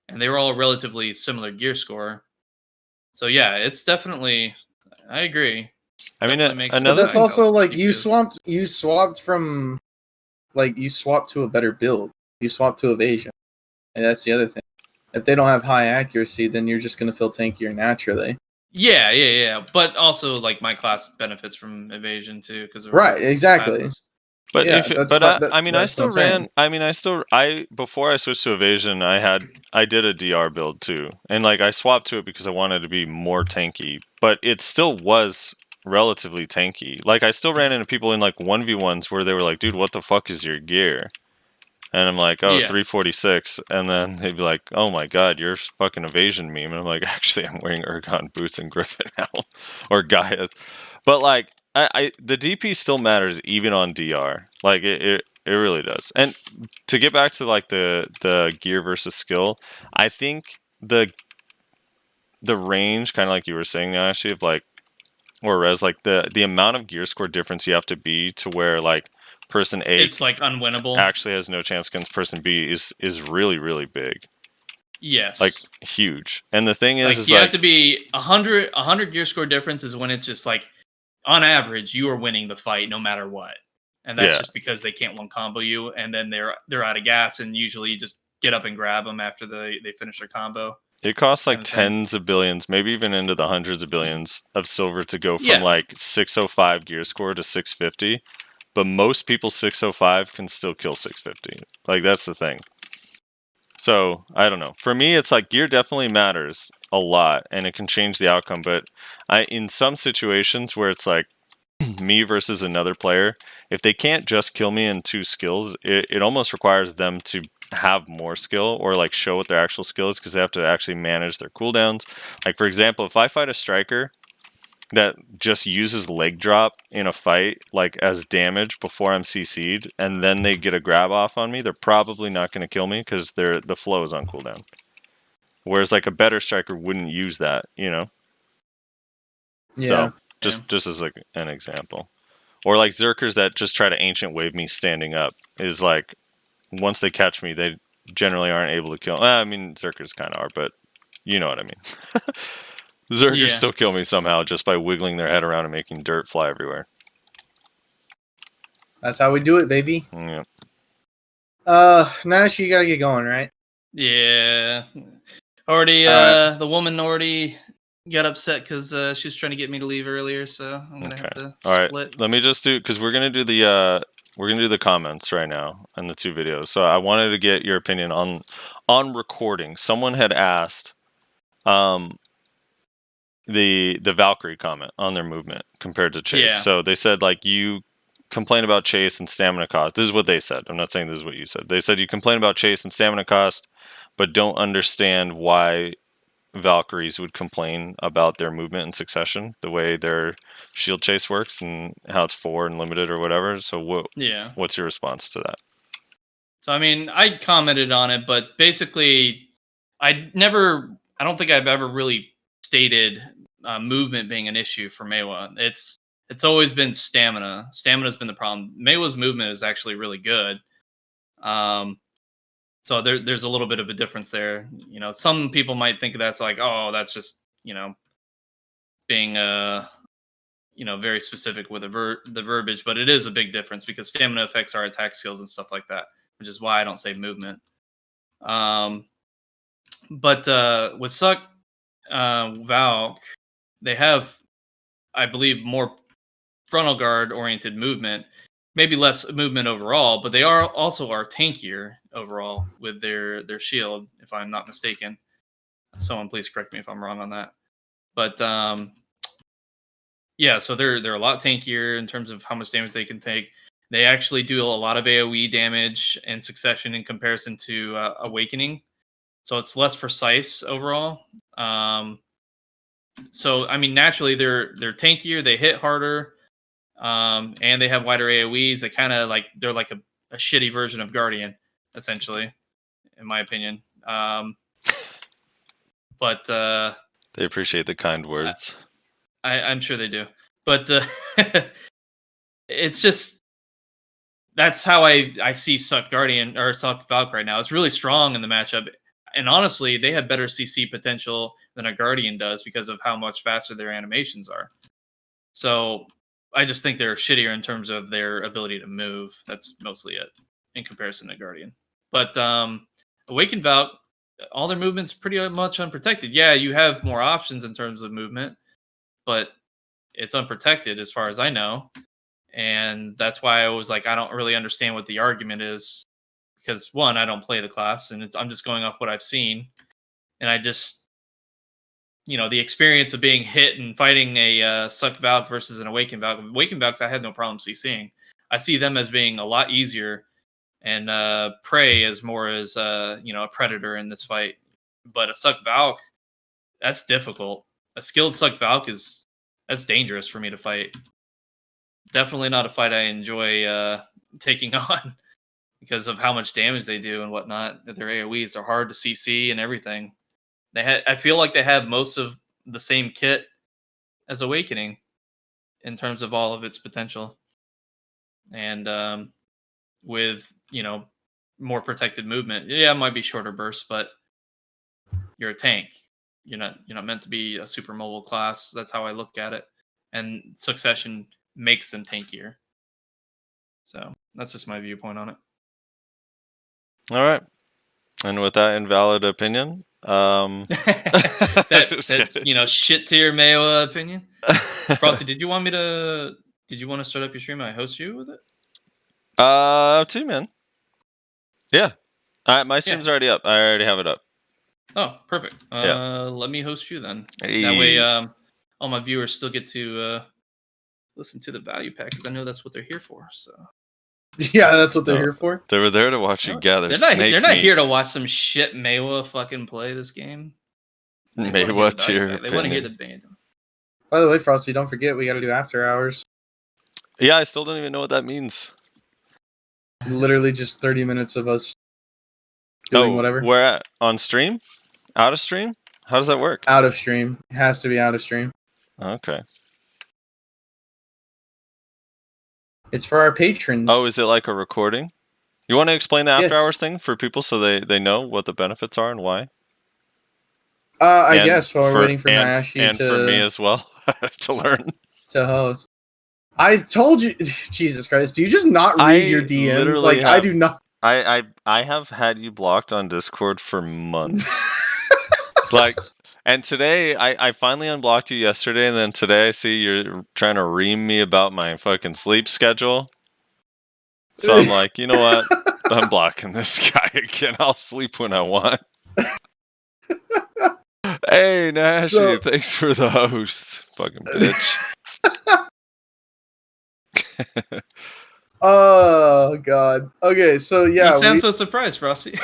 And they were all relatively similar gear score. So yeah, it's definitely, I agree. I mean, but that's also like you swapped from, like you swapped to a better build. You swapped to evasion, and that's the other thing. If they don't have high accuracy, then you're just going to feel tankier naturally. Yeah. But also, like, my class benefits from evasion too, because right, exactly. classes. But before I switched to evasion, I did a DR build too, and like I swapped to it because I wanted to be more tanky. But it still was relatively tanky. Like I still ran into people in like 1v1s where they were like, "Dude, what the fuck is your gear?" And I'm like, oh, 346. And then they'd be like, oh my god, you're fucking evasion meme. And I'm like, actually, I'm wearing Ergon boots and Griffin now. Or Gaia. But like, the DP still matters even on DR. Like, it really does. And to get back to like the gear versus skill, I think the range, kind of like you were saying, Nayashe, of like, or Rez, like the amount of gear score difference you have to be to where like, person A it's like unwinnable actually has no chance against person B is really, really big. Yes. Like huge. And the thing is you have to be 100 gear score difference is when it's just like on average you are winning the fight no matter what. And that's just because they can't one combo you and then they're out of gas and usually you just get up and grab them after they finish their combo. It costs like tens of billions, maybe even into the hundreds of billions of silver to go from like 605 gear score to 650. But most people 605 can still kill 650. Like, that's the thing. So, I don't know. For me, it's like gear definitely matters a lot, and it can change the outcome. But in some situations where it's like me versus another player, if they can't just kill me in 2 skills, it almost requires them to have more skill or like show what their actual skill is because they have to actually manage their cooldowns. Like, for example, if I fight a striker that just uses leg drop in a fight like as damage before I'm CC'd and then they get a grab off on me, they're probably not going to kill me because the flow is on cooldown. Whereas like a better striker wouldn't use that, Yeah. So just as like an example. Or like Zerkers that just try to ancient wave me standing up is like once they catch me, they generally aren't able to kill. I mean, Zerkers kind of are, but you know what I mean. Zerkers still kill me somehow just by wiggling their head around and making dirt fly everywhere. That's how we do it, baby. Yeah. Nayashe, you gotta get going, right? Yeah. The woman already got upset because she was trying to get me to leave earlier, so I'm gonna have to split. All right, let me just do because we're gonna do the comments right now in the 2 videos. So I wanted to get your opinion on recording. Someone had asked, the Valkyrie comment on their movement compared to Chase. Yeah. So they said like you complain about Chase and stamina cost. This is what they said. I'm not saying this is what you said. They said you complain about Chase and stamina cost, but don't understand why Valkyries would complain about their movement in succession, the way their shield chase works and how it's 4 and limited or whatever. So what's your response to that? So I mean, I commented on it, but basically, I don't think I've ever really stated movement being an issue for Meiwa. It's always been stamina. Stamina's been the problem. Meiwa's movement is actually really good. So there's a little bit of a difference there. You know, some people might think that's like, oh, that's just, you know, being you know, very specific with the verbiage, but it is a big difference because stamina affects our attack skills and stuff like that, which is why I don't say movement. But with Suck Valk, they have, I believe, more frontal guard oriented movement, maybe less movement overall, but they are tankier overall with their shield, if I'm not mistaken. Someone please correct me if I'm wrong on that. But yeah, so they're a lot tankier in terms of how much damage they can take. They actually do a lot of AoE damage in succession in comparison to Awakening, so it's less precise overall. So I mean, naturally they're tankier, they hit harder, and they have wider AoEs. They kind of like they're like a shitty version of Guardian, essentially, in my opinion. But they appreciate the kind words. I'm sure they do, but it's just that's how I see Suck Guardian or Suck Valk right now. It's really strong in the matchup, and honestly, they have better CC potential than a Guardian does because of how much faster their animations are. So I just think they're shittier in terms of their ability to move. That's mostly it in comparison to Guardian. But Awakened Valk, all their movement's pretty much unprotected. Yeah, you have more options in terms of movement, but it's unprotected as far as I know. And that's why I was like, I don't really understand what the argument is. Because one, I don't play the class, and I'm just going off what I've seen. And I just, you know, the experience of being hit and fighting a Suck Valk versus an Awakened Valk. Awakened Valks, I had no problem CCing. I see them as being a lot easier, and Prey as more as you know, a predator in this fight. But a Suck Valk, that's difficult. A skilled Suck Valk that's dangerous for me to fight. Definitely not a fight I enjoy taking on because of how much damage they do and whatnot. Their AoEs are hard to CC and everything. I feel like they have most of the same kit as Awakening in terms of all of its potential, and with, you know, more protected movement. Yeah, it might be shorter bursts, but you're a tank. You're not meant to be a super mobile class. That's how I look at it, and Succession makes them tankier. So that's just my viewpoint on it. All right, and with that invalid opinion, that you know, shit to your Meiwa opinion. Frosty, did you want to start up your stream and I host you with it? Up to you, man. Yeah, my stream's already up. I already have it up. Oh, perfect. Yeah. Let me host you then. Hey. That way, all my viewers still get to listen to the value pack because I know that's what they're here for. So. Yeah, that's what they're here for. They were there to watch you gather. They're not here to watch some shit Meiwa fucking play this game. Meiwa tier. They want to hear the band. By the way, Frosty, don't forget we got to do after hours. Yeah, I still don't even know what that means. Literally just 30 minutes of us doing whatever. Where at? On stream? Out of stream? How does that work? Out of stream. It has to be out of stream. Okay. It's for our patrons. Oh, is it like a recording? You want to explain the after Yes. hours thing for people so they know what the benefits are and why? I guess while we're waiting for Nayashe and for me as well to learn. To host. I told you, Jesus Christ, do you just not read your DMs? Like, I do not. I have had you blocked on Discord for months. And today, I finally unblocked you yesterday, and then today I see you're trying to ream me about my fucking sleep schedule. So I'm like, you know what? I'm blocking this guy again. I'll sleep when I want. Hey, Nayashe, thanks for the host. Fucking bitch. Oh, God. Okay, so yeah. You sound so surprised, Frosty.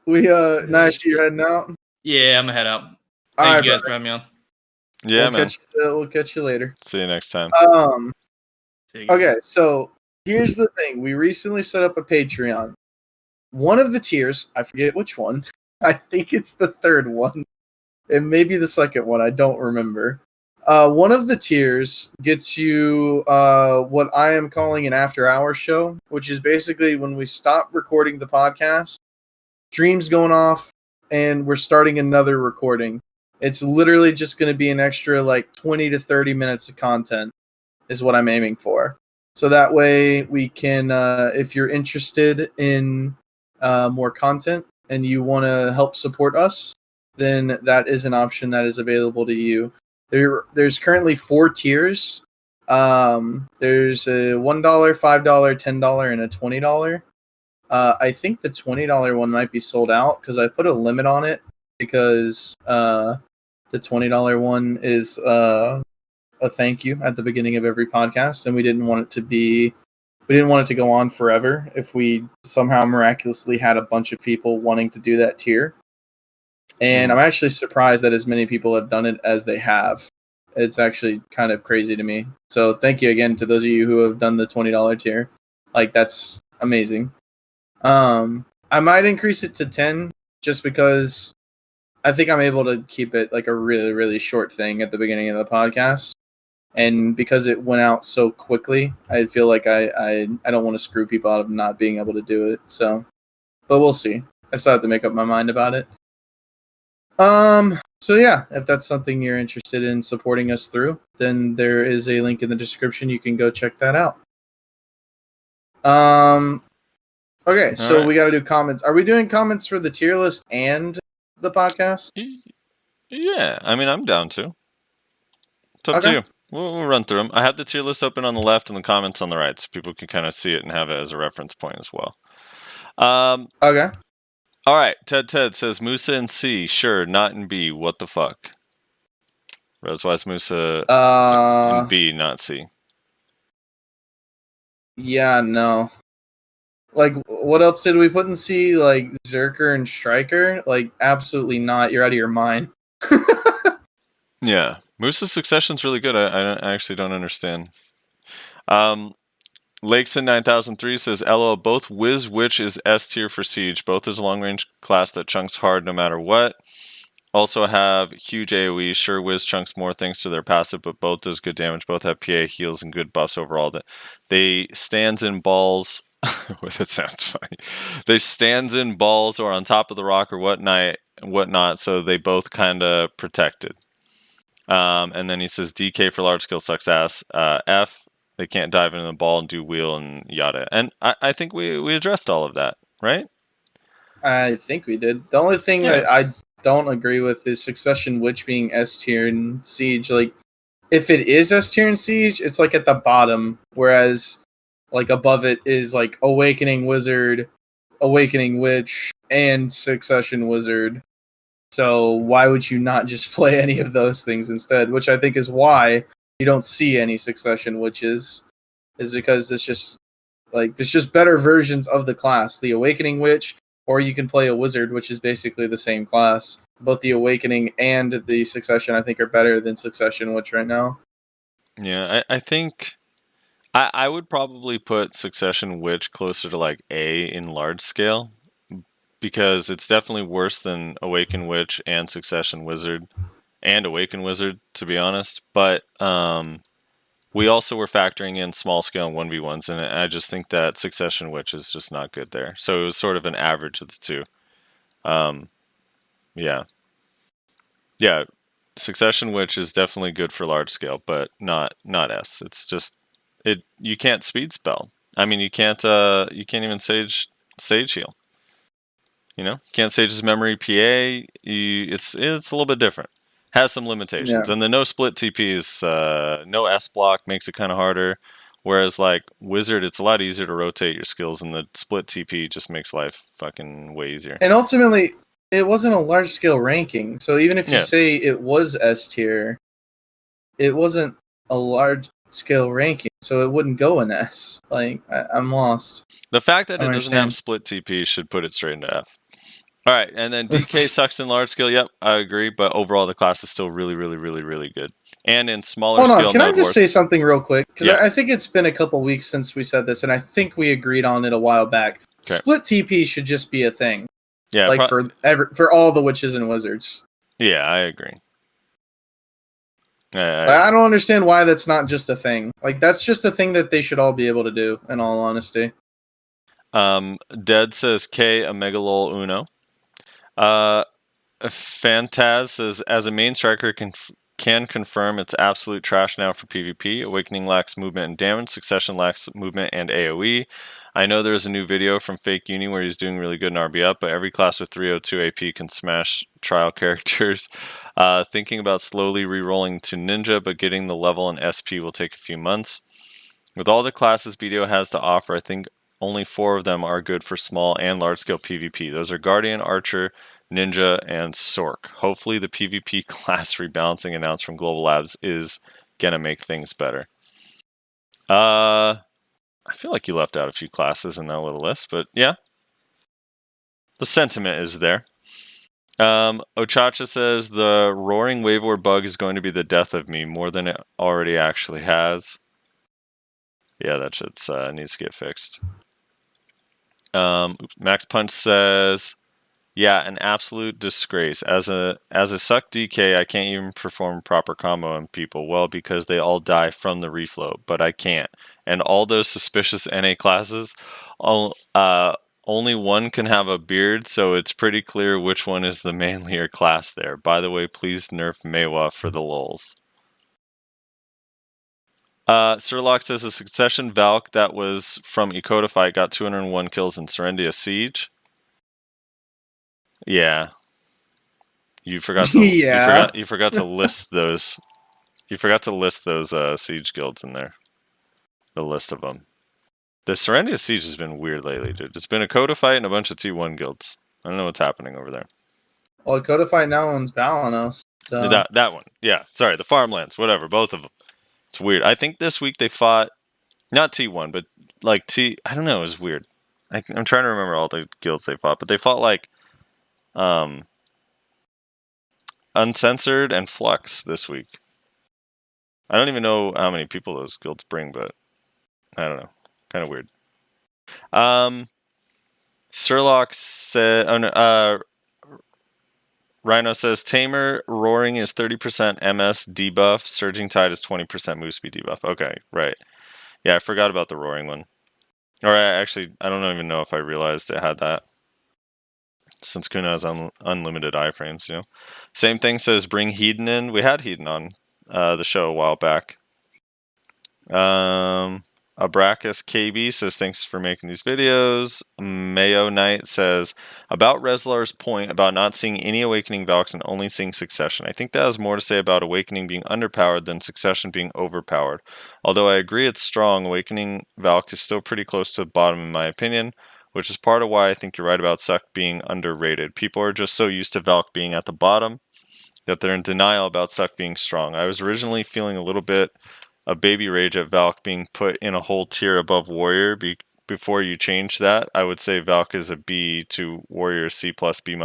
Nayashe, you're heading out? Yeah, I'm gonna head out. All Thank right, you guys brother. for having me on. Yeah, man. We'll catch you later. See you next time. See you guys. Okay, so here's the thing. We recently set up a Patreon. One of the tiers, I forget which one. I think it's the third one. It may be the second one. I don't remember. One of the tiers gets you what I am calling an after-hour show, which is basically when we stop recording the podcast, stream's going off, and we're starting another recording. It's literally just going to be an extra like 20 to 30 minutes of content is what I'm aiming for. So that way we can, if you're interested in more content and you want to help support us, then that is an option that is available to you. There's currently 4 tiers. There's a $1, $5, $10, and a $20. I think the $20 one might be sold out because I put a limit on it because the $20 one is a thank you at the beginning of every podcast, and we didn't want it to go on forever if we somehow miraculously had a bunch of people wanting to do that tier. And I'm actually surprised that as many people have done it as they have. It's actually kind of crazy to me. So thank you again to those of you who have done the $20 tier. Like, that's amazing. I might increase it to 10 just because I think I'm able to keep it like a really, really short thing at the beginning of the podcast. And because it went out so quickly, I feel like I don't want to screw people out of not being able to do it. So, but we'll see. I still have to make up my mind about it. So yeah, if that's something you're interested in supporting us through, then there is a link in the description. You can go check that out. Okay, so All right. we got to do comments. Are we doing comments for the tier list and the podcast? Yeah, I mean, I'm down to. It's up to Okay. you. We'll run through them. I have the tier list open on the left and the comments on the right, so people can kind of see it and have it as a reference point as well. Okay. All right, Ted says Musa in C, sure, not in B. What the fuck? Reswise Musa in B, not C. Yeah, no. Like, what else did we put in C? Like, Zerker and Striker? Like, absolutely not. You're out of your mind. Yeah, Musa's Succession's really good. I actually don't understand. Lakeson 9003 says, LOL, both Wiz Witch is S tier for Siege. Both is a long range class that chunks hard no matter what. Also have huge AoE. Sure, Wiz chunks more thanks to their passive, but both does good damage. Both have PA, heals, and good buffs overall. They stands in balls. That sounds funny. They stands in balls or on top of the rock or whatnot, so they both kind of protected. And then he says DK for large skill sucks ass. F, they can't dive into the ball and do wheel and yada. And I think we addressed all of that, right? I think we did. The only thing that I don't agree with is Succession Witch being S tier in Siege. Like, if it is S tier in Siege, it's like at the bottom, whereas like above it is like Awakening Wizard, Awakening Witch, and Succession Wizard. So why would you not just play any of those things instead? Which I think is why you don't see any Succession Witches, is because it's just like there's just better versions of the class. The Awakening Witch, or you can play a Wizard, which is basically the same class. Both the Awakening and the Succession, I think, are better than Succession Witch right now. Yeah, I think I would probably put Succession Witch closer to like A in large scale, because it's definitely worse than Awaken Witch and Succession Wizard and Awaken Wizard, to be honest. But we also were factoring in small scale 1v1s, and I just think that Succession Witch is just not good there. So it was sort of an average of the two. Yeah, Succession Witch is definitely good for large scale, but not S. It's just you can't speed spell. I mean, you can't even sage heal. You know, can't sage his memory PA. It's a little bit different. Has some limitations, and the no split TPs, no S block makes it kind of harder. Whereas like Wizard, it's a lot easier to rotate your skills, and the split TP just makes life fucking way easier. And ultimately, it wasn't a large scale ranking. So even if you say it was S tier, it wasn't a large scale ranking, so it wouldn't go in S. Like, I'm lost. The fact that it doesn't understand. have split TP should put it straight into F. All right, and then DK sucks in large scale. Yep, I agree. But overall, the class is still really, really, really, really good. And in smaller Hold scale on, can I node just wars, say something real quick? Because Yeah. I think it's been a couple weeks since we said this, and I think we agreed on it a while back. Okay. Split TP should just be a thing, yeah, like for all the witches and wizards. yeah, I agree. I don't understand why that's not just a thing. Like that's just a thing that they should all be able to do. In all honesty. Dead says K a megalol uno. Fantaz says as a main striker can confirm it's absolute trash now for PvP. Awakening lacks movement and damage. Succession lacks movement and AoE. I know there's a new video from Fake Uni where he's doing really good in RB up, but every class with 302 AP can smash trial characters. Thinking about slowly re-rolling to Ninja, but getting the level and SP will take a few months. With all the classes BDO has to offer, I think only 4 of them are good for small and large-scale PvP. Those are Guardian, Archer, Ninja, and Sork. Hopefully the PvP class rebalancing announced from Global Labs is gonna make things better. I feel like you left out a few classes in that little list, but yeah. The sentiment is there. Ochacha says the roaring wave war bug is going to be the death of me more than it already actually has. Yeah, that shit needs to get fixed. Max Punch says, yeah, an absolute disgrace. As a suck DK, I can't even perform proper combo on people. Well, because they all die from the reflow, but I can't. And all those suspicious NA classes, only one can have a beard, so it's pretty clear which one is the manlier class there. By the way, please nerf Meiwa for the lulz. Sirlock says a Succession Valk that was from Ikoda fight got 201 kills in Serendia Siege. Yeah. You forgot to you forgot to list those. You forgot to list those siege guilds in there. The list of them. The Serendia Siege has been weird lately, dude. It's been a Coda fight and a bunch of T1 guilds. I don't know what's happening over there. Well, Coda fight now owns Balanos. So. That one. Yeah. Sorry, the farmlands, whatever, both of them. It's weird. I think this week they fought not T1, but like I don't know, it was weird. I'm trying to remember all the guilds they fought, but they fought like Uncensored and Flux this week. I don't even know how many people those guilds bring, but I don't know. Kind of weird. Sirlock said, Rhino says, Tamer Roaring is 30% MS debuff. Surging Tide is 20% move speed debuff. Okay, right. Yeah, I forgot about the Roaring one. Or I don't even know if I realized it had that. Since Kuna has unlimited iframes, you know. Same thing says, bring Hedon in. We had Hedon on the show a while back. Abracus KB says, thanks for making these videos. Mayo Knight says, about Reslar's point about not seeing any Awakening Valks and only seeing Succession. I think that has more to say about Awakening being underpowered than Succession being overpowered. Although I agree it's strong, Awakening Valk is still pretty close to the bottom in my opinion, which is part of why I think you're right about Suck being underrated. People are just so used to Valk being at the bottom that they're in denial about Suck being strong. I was originally feeling a little bit of baby rage at Valk being put in a whole tier above Warrior. Before you change that, I would say Valk is a B to Warrior C+, B-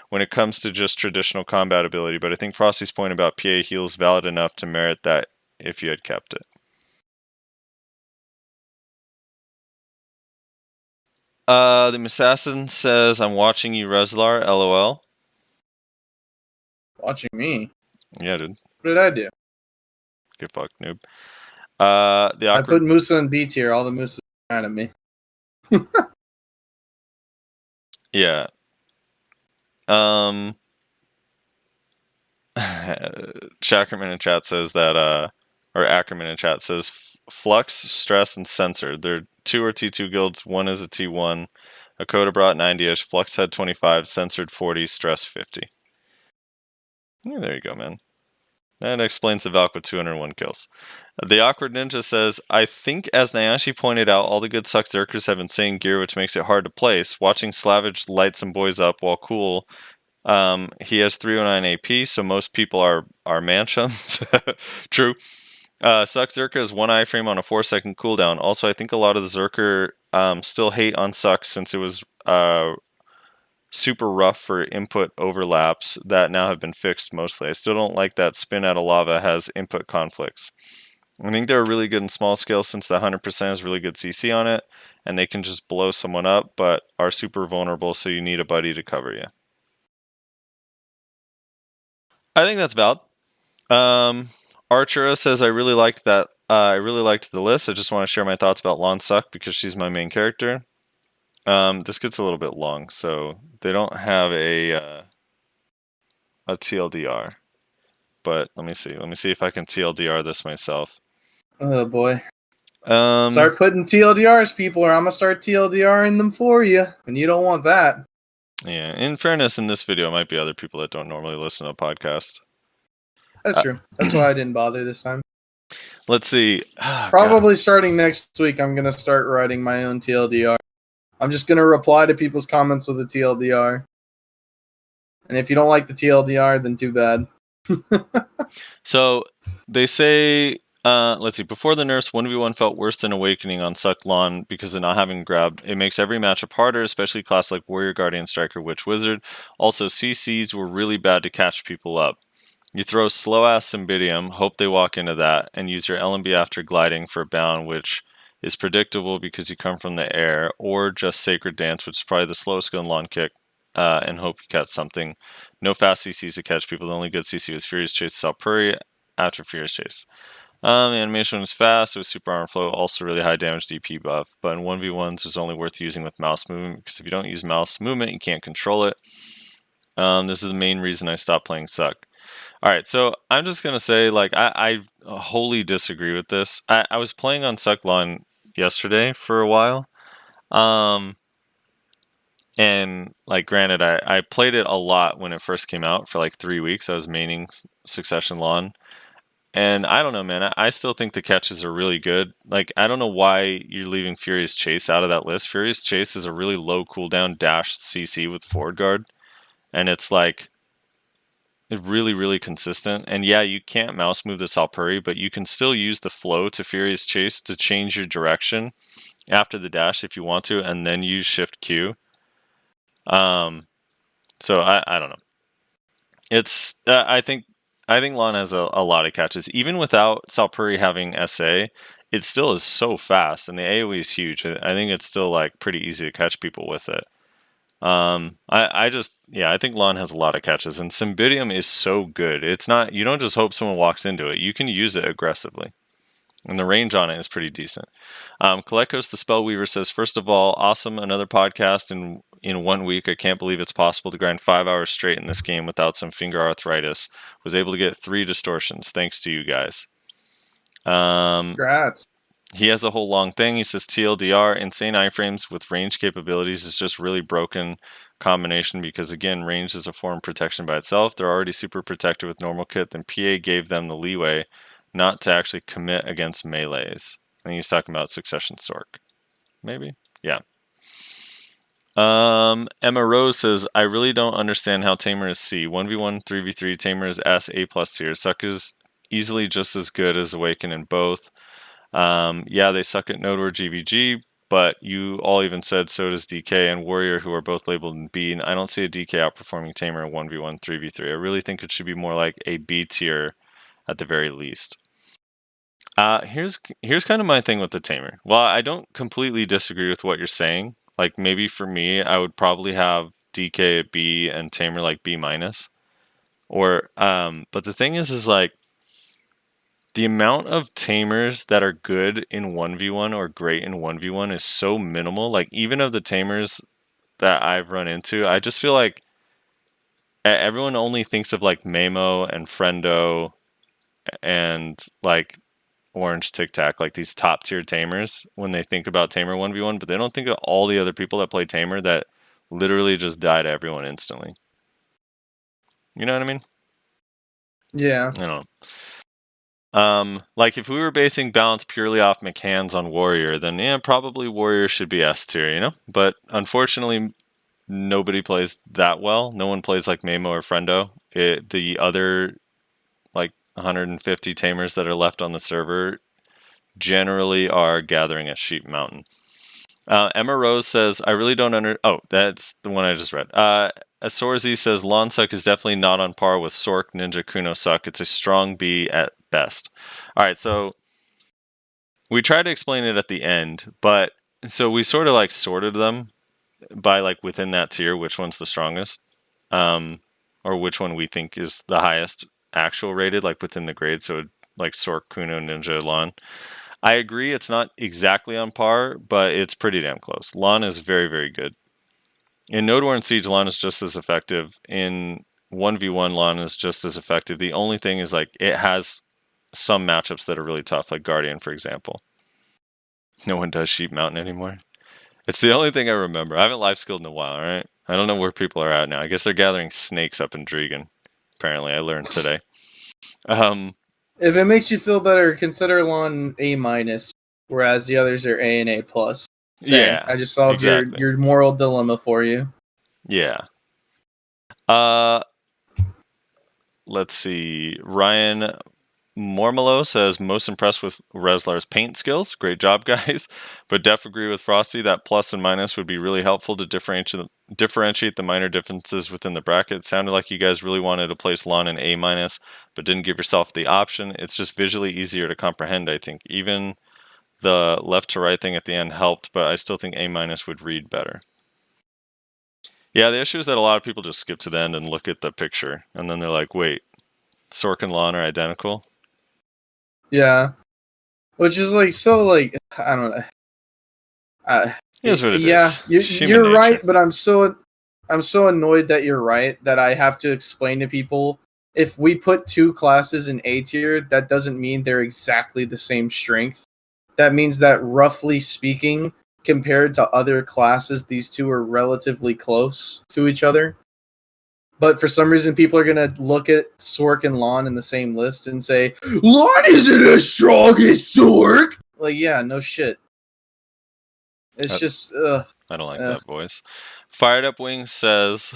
when it comes to just traditional combat ability, but I think Frosty's point about PA heal is valid enough to merit that if you had kept it. The Assassin says, I'm watching you, Reslar, LOL. Watching me? Yeah, dude. What did I do? Get fucked, noob. I put Musa in B tier. All the Musas are mad at me. Yeah. Shackerman in chat says that, or Ackerman in chat says, Flux, Stress, and Censored. They're 2 or T2 guilds. One is a T1. Akoda brought 90-ish. Flux had 25. Censored 40. Stress 50. Yeah, there you go, man. That explains the Valk with 201 kills. The Awkward Ninja says, I think as Nayashe pointed out, all the good Suck Zerkers have insane gear, which makes it hard to place. Watching Slavage light some boys up while cool. He has 309 AP, so most people are manchums. True. Suck Zerka is 1 iframe on a 4-second cooldown. Also, I think a lot of the Zerker still hate on Suck since it was super rough for input overlaps that now have been fixed mostly. I still don't like that spin out of lava has input conflicts. I think they're really good in small scale since the 100% is really good CC on it, and they can just blow someone up, but are super vulnerable, so you need a buddy to cover you. I think that's valid. Archera says, I really liked that. I really liked the list. I just want to share my thoughts about Lon Suck because she's my main character. This gets a little bit long, so they don't have a TLDR. But let me see. Let me see if I can TLDR this myself. Oh boy. Start putting TLDRs, people, or I'm gonna start TLDRing them for you, and you don't want that. Yeah, in fairness, in this video, it might be other people that don't normally listen to a podcast. That's true. That's why I didn't bother this time. Let's see. Probably starting next week, I'm gonna start writing my own TLDR. I'm just gonna reply to people's comments with a TLDR. And if you don't like the TLDR, then too bad. So they say, let's see, before the nerfs, 1v1 felt worse than Awakening on Suck Lon because of not having grab. It makes every matchup harder, especially class like Warrior, Guardian, Striker, Witch, Wizard. Also, CCs were really bad to catch people up. You throw slow-ass Cymbidium, hope they walk into that, and use your LMB after gliding for bound, which is predictable because you come from the air, or just Sacred Dance, which is probably the slowest skill in Lon Kick, and hope you catch something. No fast CCs to catch people. The only good CC was Furious Chase Salpuri after Furious Chase. The animation was fast. It was super armor flow. Also really high damage DP buff. But in 1v1s, it was only worth using with mouse movement because if you don't use mouse movement, you can't control it. This is the main reason I stopped playing Suck. All right, so I'm just going to say, like, I wholly disagree with this. I was playing on Suck Lon yesterday for a while. And, like, granted, I played it a lot when it first came out for, like, 3 weeks. I was maining Succession Lon. And I don't know, man. I still think the catches are really good. Like, I don't know why you're leaving Furious Chase out of that list. Furious Chase is a really low cooldown dash CC with forward guard. And it's, like, really, really consistent. And, yeah, you can't mouse move the Salpuri, but you can still use the flow to Furious Chase to change your direction after the dash if you want to, and then use Shift Q. So I don't know. It's I think Lon has a lot of catches. Even without Salpuri having SA, it still is so fast, and the AoE is huge. I think it's still like pretty easy to catch people with it. I think Lon has a lot of catches, and Cymbidium is so good. It's not, you don't just hope someone walks into it. You can use it aggressively. And the range on it is pretty decent. Kalekos the Spellweaver says, first of all, awesome, another podcast in 1 week. I can't believe it's possible to grind 5 hours straight in this game without some finger arthritis. Was able to get 3 distortions. Thanks to you guys. Congrats. He has a whole long thing. He says TLDR, insane iframes with range capabilities is just really broken combination because, again, range is a form of protection by itself. They're already super protected with normal kit. Then PA gave them the leeway not to actually commit against melees. I think he's talking about Succession Sork. Maybe? Yeah. Emma Rose says, I really don't understand how Tamer is C. 1v1, 3v3, Tamer is S, A+ tier. Suck is easily just as good as Awaken in both. Yeah, they suck at Node or GVG, but you all even said so does DK and Warrior, who are both labeled in B, and I don't see a DK outperforming Tamer in 1v1, 3v3. I really think it should be more like a B tier at the very least. Here's kind of my thing with the Tamer. Well, I don't completely disagree with what you're saying. Like, maybe for me, I would probably have DK at B and Tamer like B-. Or, but the thing is like, the amount of Tamers that are good in 1v1 or great in 1v1 is so minimal. Like, even of the Tamers that I've run into, I just feel like everyone only thinks of like Memo and Friendo and like Orange Tic Tac, like these top tier Tamers when they think about Tamer 1v1, but they don't think of all the other people that play Tamer that literally just die to everyone instantly. You know what I mean? Yeah. I don't know. Like if we were basing balance purely off McCann's on Warrior, then yeah, probably Warrior should be S tier, you know? But unfortunately, nobody plays that well. No one plays like Memo or Friendo. The other like 150 Tamers that are left on the server generally are gathering at Sheep Mountain. Emma Rose says, I really don't Oh, that's the one I just read. Asorzi says, Lawn Suck is definitely not on par with Sork, Ninja, Kuno Suck. It's a strong B at best. All right, so we tried to explain it at the end, but so we sort of like sorted them by like within that tier, which one's the strongest, or which one we think is the highest actual rated, like within the grade. So like Sork, Kuno, Ninja, Lawn. I agree it's not exactly on par, but it's pretty damn close. Lawn is very, very good. In Node War and Siege, Lawn is just as effective. In 1v1, Lawn is just as effective. The only thing is like it has some matchups that are really tough, like Guardian, for example. No one does Sheep Mountain anymore. It's the only thing I remember. I haven't live skilled in a while, alright? I don't know where people are at now. I guess they're gathering snakes up in Dregan. Apparently, I learned today. If it makes you feel better, consider Lawn A-, whereas the others are A and A+. Yeah, I just solved exactly. your moral dilemma for you. Yeah. Let's see. Ryan Mormolo says, most impressed with Reslar's paint skills. Great job, guys. But def agree with Frosty that plus and minus would be really helpful to differentiate the minor differences within the bracket. It sounded like you guys really wanted to place Lawn in A-, but didn't give yourself the option. It's just visually easier to comprehend, I think. Even the left to right thing at the end helped, but I still think A- would read better. Yeah, the issue is that a lot of people just skip to the end and look at the picture, and then they're like, wait, Sork and Lawn are identical? Yeah. Which is like, so like, I don't know. Here's what it yeah, is. you're right, but I'm so annoyed that you're right that I have to explain to people, if we put two classes in A tier, that doesn't mean they're exactly the same strength. That means that, roughly speaking, compared to other classes, these two are relatively close to each other. But for some reason, people are going to look at Sork and Lawn in the same list and say, Lawn isn't as strong as Sork! Like, yeah, no shit. It's just, I don't like that voice. Fired Up Wings says,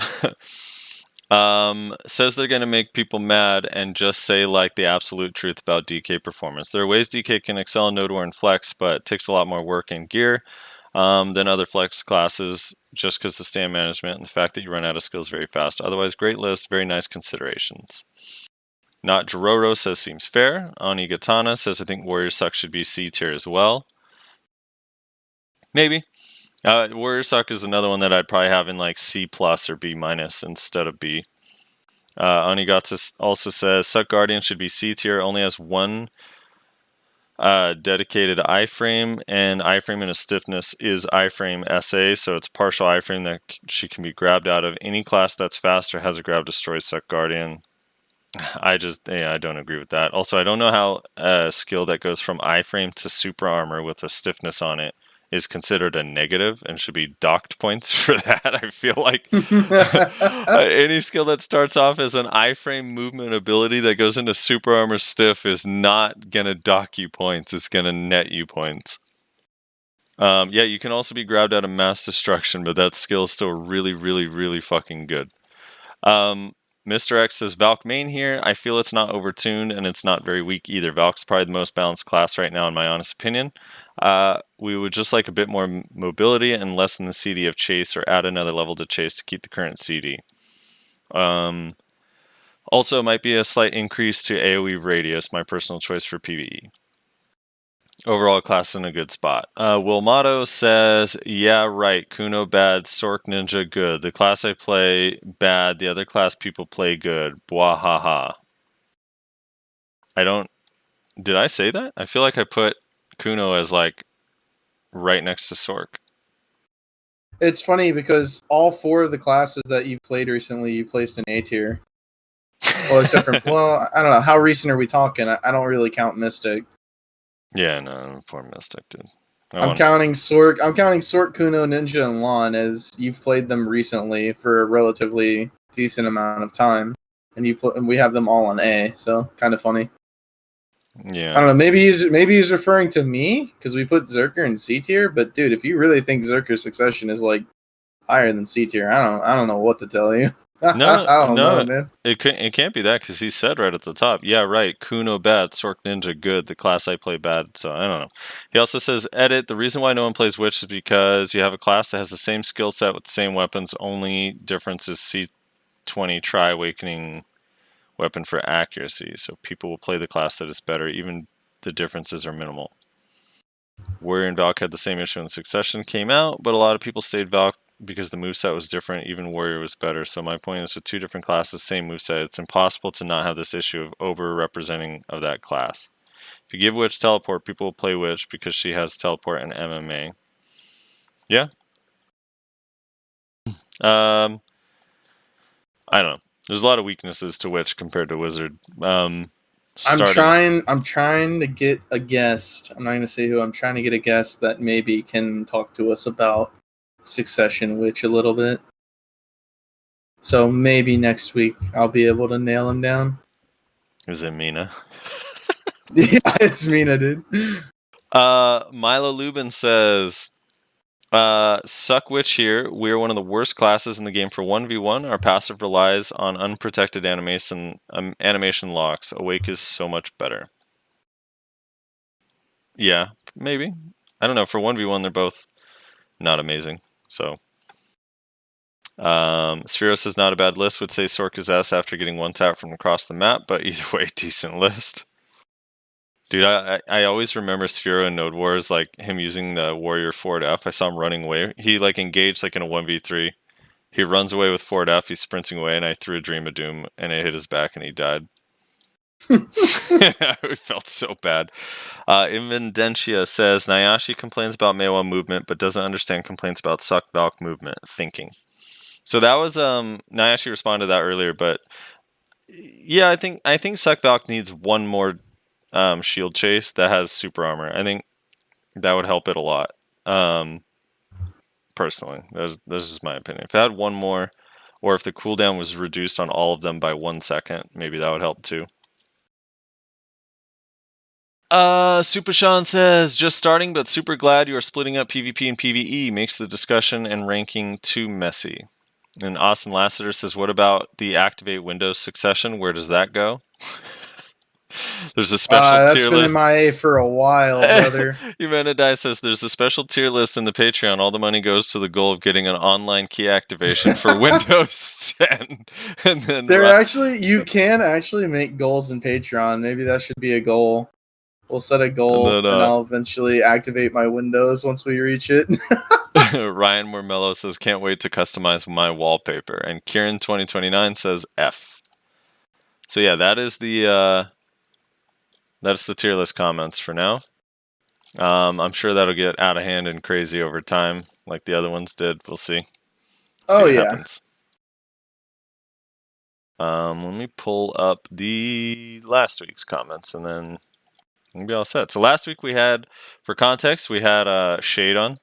says they're going to make people mad and just say like the absolute truth about DK performance. There are ways DK can excel in Node War and Flex, but it takes a lot more work and gear than other Flex classes, just because the stand management and the fact that you run out of skills very fast. Otherwise, great list, very nice considerations. Not Jororo says seems fair. Onigatana says I think Warrior Suck should be C tier as well. Maybe. Warrior Suck is another one that I'd probably have in like C+ or B- instead of B. Onigatsu also says Suck Guardian should be C tier, only has one dedicated iframe, and iframe in a stiffness is iframe SA, so it's partial iframe that she can be grabbed out of. Any class that's fast or has a grab destroy Suck Guardian. I don't agree with that. Also, I don't know how a skill that goes from iframe to super armor with a stiffness on it is considered a negative and should be docked points for that. I feel like any skill that starts off as an iframe movement ability that goes into super armor stiff is not gonna dock you points. It's gonna net you points. Yeah, you can also be grabbed out of mass destruction, but that skill is still really, really, really fucking good. Mr. X says, Valk main here. I feel it's not overtuned and it's not very weak either. Valk's probably the most balanced class right now, in my honest opinion. We would just like a bit more mobility and lessen the CD of Chase, or add another level to Chase to keep the current CD. Also, might be a slight increase to AoE radius, my personal choice for PvE. Overall, class in a good spot. Wilmato says, yeah, right, Kuno bad, Sork Ninja good. The class I play bad, the other class people play good. Bwahaha. Did I say that? I feel like I put Kuno as like right next to Sork. It's funny because all four of the classes that you've played recently, you placed in A tier. Well, except for, I don't know, how recent are we talking? I don't really count Mystic. Yeah, no, poor Mystic, dude. I'm counting Sork, Kuno, Ninja, and Lawn as you've played them recently for a relatively decent amount of time, and we have them all on A, so kind of funny. Yeah, I don't know. Maybe he's referring to me because we put Zerker in C tier. But dude, if you really think Zerker's Succession is like higher than C tier, I don't know what to tell you. No, I don't no, know, man. it can't be that because he said right at the top. Yeah, right. Kuno bad, Sork Ninja good. The class I play bad. So I don't know. He also says, edit. The reason why no one plays Witch is because you have a class that has the same skill set with the same weapons. Only difference is C20 Tri Awakening weapon for accuracy. So people will play the class that is better. Even the differences are minimal. Warrior and Valk had the same issue when Succession came out, but a lot of people stayed Valk because the moveset was different. Even Warrior was better. So my point is, with two different classes, same moveset, it's impossible to not have this issue of over-representing of that class. If you give Witch teleport, people will play Witch because she has teleport and MMA. Yeah. I don't know. There's a lot of weaknesses to Witch compared to Wizard. I'm trying to get a guest. I'm not going to say who. I'm trying to get a guest that maybe can talk to us about Succession Witch a little bit. So maybe next week I'll be able to nail him down. Is it Mina? Yeah, it's Mina, dude. Milo Lubin says, suck Witch here. We are one of the worst classes in the game for 1v1. Our passive relies on unprotected animation locks. Awake is so much better. Yeah, maybe. I don't know. For 1v1, they're both not amazing. So, Spheros is not a bad list. Would say Sork is S after getting one tap from across the map, but either way, decent list. Dude, I always remember Sphero in Node Wars, like him using the Warrior forward F. I saw him running away. He like engaged like in a 1v3. He runs away with forward F. He's sprinting away, and I threw a Dream of Doom, and it hit his back, and he died. It felt so bad. Invendentia says, Nayashe complains about Meiwa movement, but doesn't understand complaints about Suck Valk movement thinking. So that was Nayashe responded to that earlier, but yeah, I think Suck Valk needs one more shield chase that has super armor. I think that would help it a lot. Personally, that's just my opinion. If it had one more, or if the cooldown was reduced on all of them by 1 second, maybe that would help too. Super Sean says, just starting, but super glad you are splitting up PvP and PvE. Makes the discussion and ranking too messy. And Austin Lassiter says, what about the activate Windows succession? Where does that go? There's a special tier list. That's been MIA for a while, brother. Humanidai says there's a special tier list in the Patreon. All the money goes to the goal of getting an online key activation for Windows 10. And then you can actually make goals in Patreon. Maybe that should be a goal. We'll set a goal, and I'll eventually activate my Windows once we reach it. Ryan Mormello says, can't wait to customize my wallpaper. And Kieran 2029 says F. So yeah, that's the tier list comments for now. I'm sure that'll get out of hand and crazy over time, like the other ones did. We'll see. What happens. Let me pull up the last week's comments, and then we'll be all set. So last week we had, for context, we had Shade on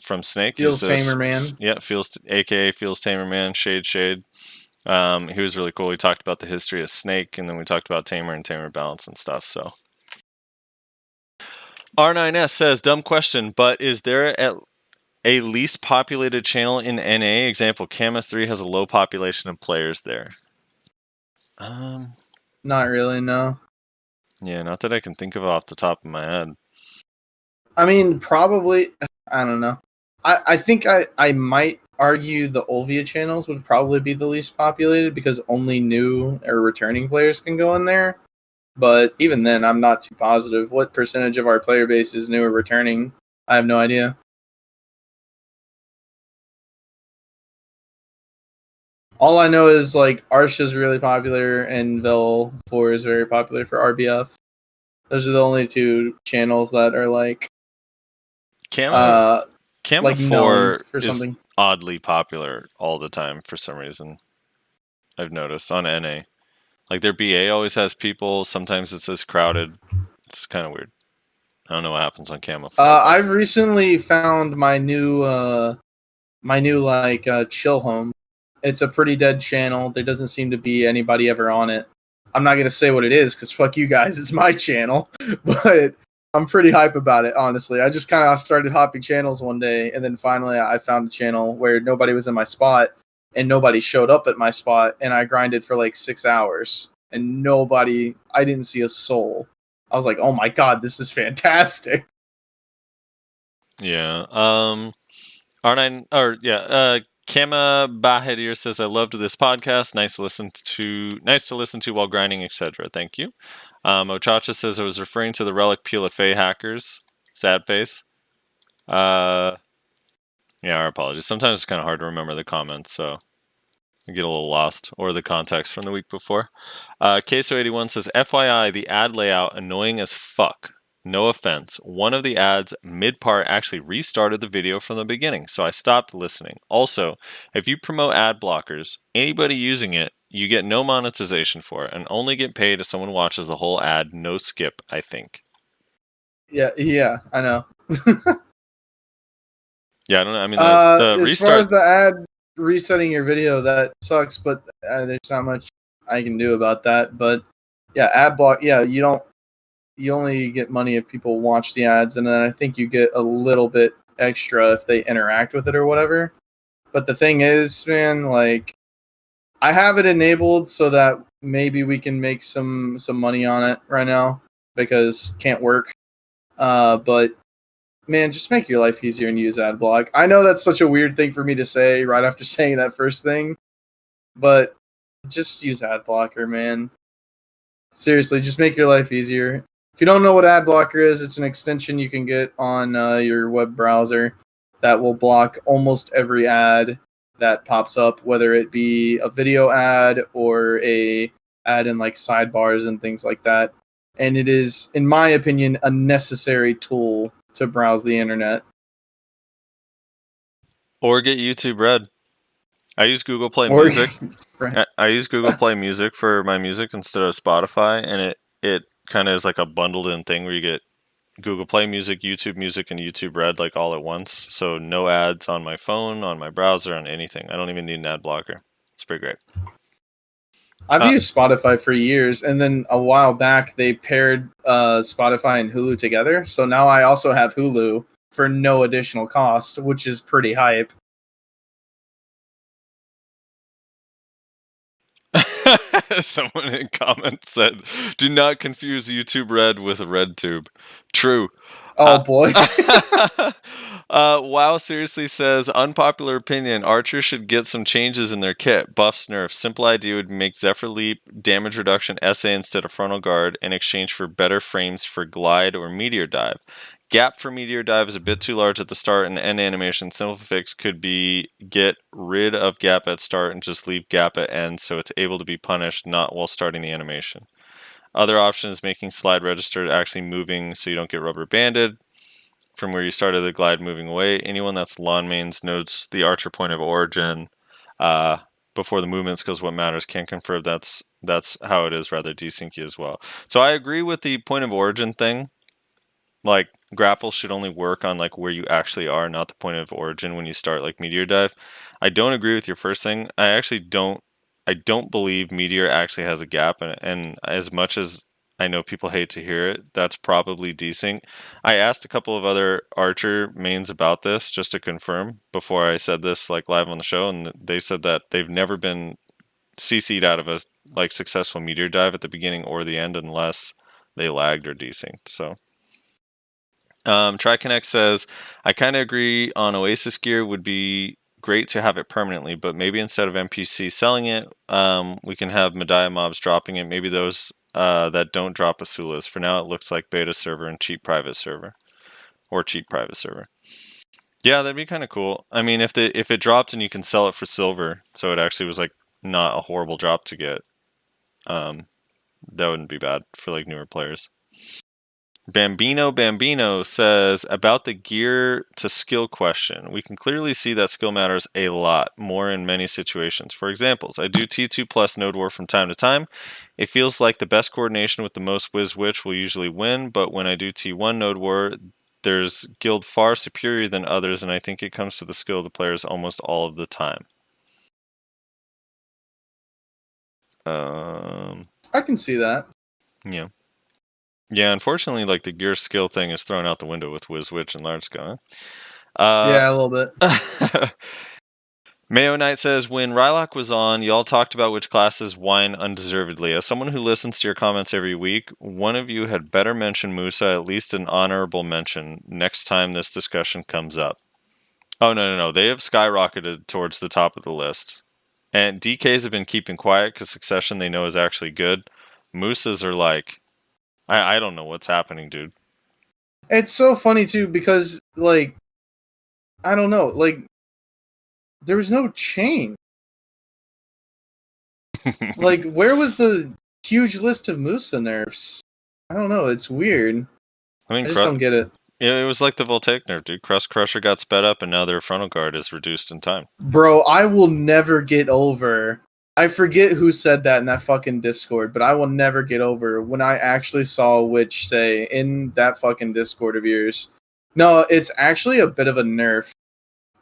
from Snake. Feels Tamer Man. Yeah, aka Feels Tamer Man. Shade. He was really cool. We talked about the history of Snake, and then we talked about Tamer and Tamer balance and stuff. So R9S says, dumb question, but is there a least populated channel in NA? Example, Kama 3 has a low population of players there. Not really, no. Yeah, not that I can think of off the top of my head. I mean, probably, I don't know. I think I might argue the Olvia channels would probably be the least populated because only new or returning players can go in there. But even then, I'm not too positive. What percentage of our player base is new or returning? I have no idea. All I know is like Arsha is really popular and Vel 4 is very popular for RBF. Those are the only two channels that are like Kama like 4 for is something. Oddly popular all the time for some reason. I've noticed on NA. Like their BA always has people. Sometimes it's this crowded. It's kind of weird. I don't know what happens on Kama 4. I've recently found my new chill home. It's a pretty dead channel. There doesn't seem to be anybody ever on it. I'm not gonna say what it is because fuck you guys. It's my channel, but I'm pretty hype about it, honestly. I just kind of started hopping channels one day, and then finally I found a channel where nobody was in my spot, and nobody showed up at my spot, and I grinded for like 6 hours, and I didn't see a soul. I was like, oh my god, this is fantastic. Yeah. R9 or yeah. Kama Bahadir says, "I loved this podcast. Nice to listen to while grinding, etc." Thank you. Ochacha says, "I was referring to the Relic PLFA hackers." Sad face. Yeah, our apologies. Sometimes it's kind of hard to remember the comments, so I get a little lost, or the context from the week before. Queso81 says, "FYI, the ad layout annoying as fuck. No offense. One of the ads mid-part actually restarted the video from the beginning, so I stopped listening. Also, if you promote ad blockers, anybody using it, you get no monetization for it, and only get paid if someone watches the whole ad, no skip, I think." Yeah, I know. Yeah, I don't know. I mean, the as restart... far as the ad resetting your video, that sucks, but there's not much I can do about that. But yeah, ad block. Yeah, you only get money if people watch the ads, and then I think you get a little bit extra if they interact with it or whatever. But the thing is, man, like, I have it enabled so that maybe we can make some money on it right now, because can't work. But man, just make your life easier and use ad block. I know that's such a weird thing for me to say right after saying that first thing, but just use ad blocker, man. Seriously, just make your life easier. If you don't know what ad blocker is, it's an extension you can get on your web browser that will block almost every ad that pops up, whether it be a video ad or a ad in like sidebars and things like that. And it is, in my opinion, a necessary tool to browse the internet. Or get YouTube Red. I use Google Play Music. I use Google Play Music for my music instead of Spotify, and it kind of is like a bundled in thing where you get Google Play Music, YouTube Music, and YouTube Red like all at once. So no ads on my phone, on my browser, on anything. I don't even need an ad blocker. It's pretty great. I've used Spotify for years, and then a while back they paired Spotify and Hulu together. So now I also have Hulu for no additional cost, which is pretty hype. Someone in comments said, "Do not confuse YouTube Red with RedTube." True. Oh boy. WoW seriously says, "Unpopular opinion, archers should get some changes in their kit. Buffs, nerfs. Simple idea would make Zephyr Leap damage reduction SA instead of frontal guard in exchange for better frames for glide or meteor dive. Gap for meteor dive is a bit too large at the start and end animation. Simple fix could be get rid of gap at start and just leave gap at end so it's able to be punished, not while starting the animation. Other option is making slide register actually moving so you don't get rubber banded from where you started the glide moving away. Anyone that's lawn mains knows the archer point of origin before the movements, because what matters can confirm that's how it is rather desyncy as well." So I agree with the point of origin thing. Like, grapple should only work on like where you actually are, not the point of origin when you start like meteor dive. I don't agree with your first thing. I don't believe meteor actually has a gap, and as much as I know people hate to hear it, that's probably desync. I asked a couple of other archer mains about this just to confirm before I said this like live on the show, and they said that they've never been CC'd out of a like successful meteor dive at the beginning or the end unless they lagged or desynced. So TriConnect says, "I kind of agree on Oasis gear would be great to have it permanently, but maybe instead of NPC selling it, we can have Medaya mobs dropping it. Maybe those that don't drop Asulas. For now, it looks like beta server and cheap private server. Or cheap private server." Yeah, that'd be kind of cool. I mean, if it dropped and you can sell it for silver, so it actually was like not a horrible drop to get, that wouldn't be bad for like newer players. Bambino says, "About the gear to skill question, we can clearly see that skill matters a lot more in many situations. For examples, I do T2 plus Node War from time to time. It feels like the best coordination with the most Wiz Witch will usually win, but when I do T1 Node War, there's guild far superior than others, and I think it comes to the skill of the players almost all of the time." I can see that. Yeah. Yeah, unfortunately, like the gear skill thing is thrown out the window with Wiz Witch and large scale. Yeah, a little bit. Mayo Knight says, when Rylock was on, y'all talked about which classes whine undeservedly. As someone who listens to your comments every week, one of you had better mention Musa, at least an honorable mention, next time this discussion comes up. Oh, no. They have skyrocketed towards the top of the list. And DKs have been keeping quiet because Succession they know is actually good. Musas are like, I don't know what's happening, dude. It's so funny too because like I don't know, like there was no chain. Like where was the huge list of Musa nerfs? I don't know. It's weird. I just don't get it. Yeah, it was like the Voltaic nerf, dude. Crust Crusher got sped up, and now their frontal guard is reduced in time. Bro, I will never get over. I forget who said that in that fucking Discord, but I will never get over when I actually saw Witch say in that fucking Discord of yours, no, it's actually a bit of a nerf.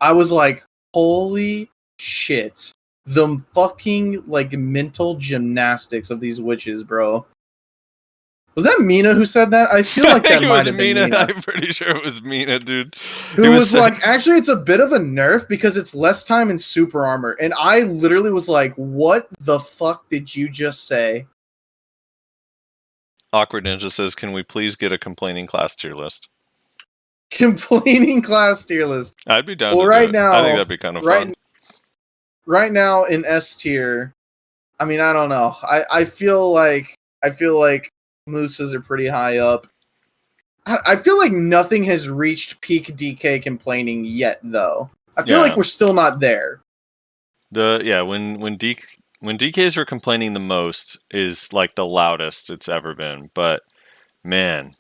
I was like, holy shit. The fucking, like, mental gymnastics of these witches, bro. Was that Mina who said that? I feel like that might have been Mina. I'm pretty sure it was Mina, dude. Who was like, actually, it's a bit of a nerf because it's less time in super armor. And I literally was like, what the fuck did you just say? Awkward Ninja says, can we please get a complaining class tier list? Complaining class tier list. I'd be down well, to right do it. now, I think that'd be kind of fun. Right now in S tier, I mean, I don't know. I feel like Mooses are pretty high up. I feel like nothing has reached peak DK complaining yet, though. I feel like we're still not there. When DKs were complaining the most is like the loudest it's ever been. But man,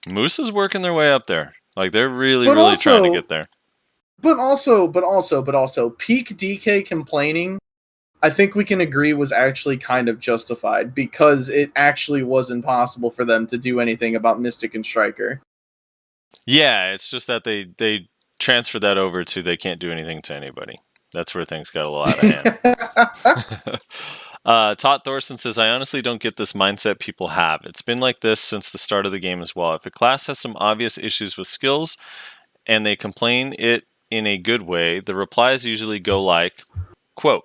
Moose is working their way up there. Like they're really trying to get there. But also, peak DK complaining, I think we can agree was actually kind of justified because it actually was impossible for them to do anything about Mystic and Striker. Yeah, it's just that they transferred that over to they can't do anything to anybody. That's where things got a little out of hand. Todd Thorson says, I honestly don't get this mindset people have. It's been like this since the start of the game as well. If a class has some obvious issues with skills and they complain it in a good way, the replies usually go like, quote,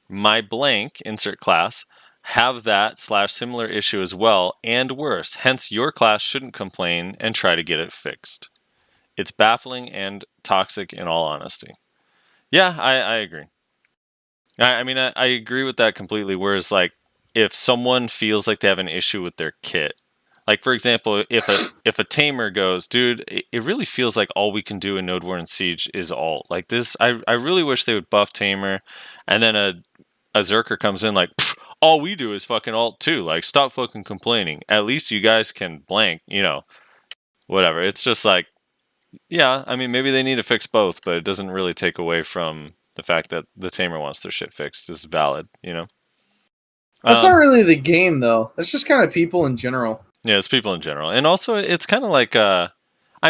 my blank, insert class, have that / similar issue as well, and worse. Hence, your class shouldn't complain and try to get it fixed. It's baffling and toxic in all honesty. Yeah, I agree. I mean, I agree with that completely. Whereas, like, if someone feels like they have an issue with their kit, like, for example, if a tamer goes, dude, it really feels like all we can do in Node War and Siege is alt. Like this, I really wish they would buff tamer, and then a Zerker comes in like, all we do is fucking alt too. Like, stop fucking complaining. At least you guys can blank, whatever. It's just like, yeah, I mean, maybe they need to fix both, but it doesn't really take away from the fact that the tamer wants their shit fixed is valid, That's not really the game, though. That's just kind of people in general. Yeah, it's people in general. And also, it's kind of like, I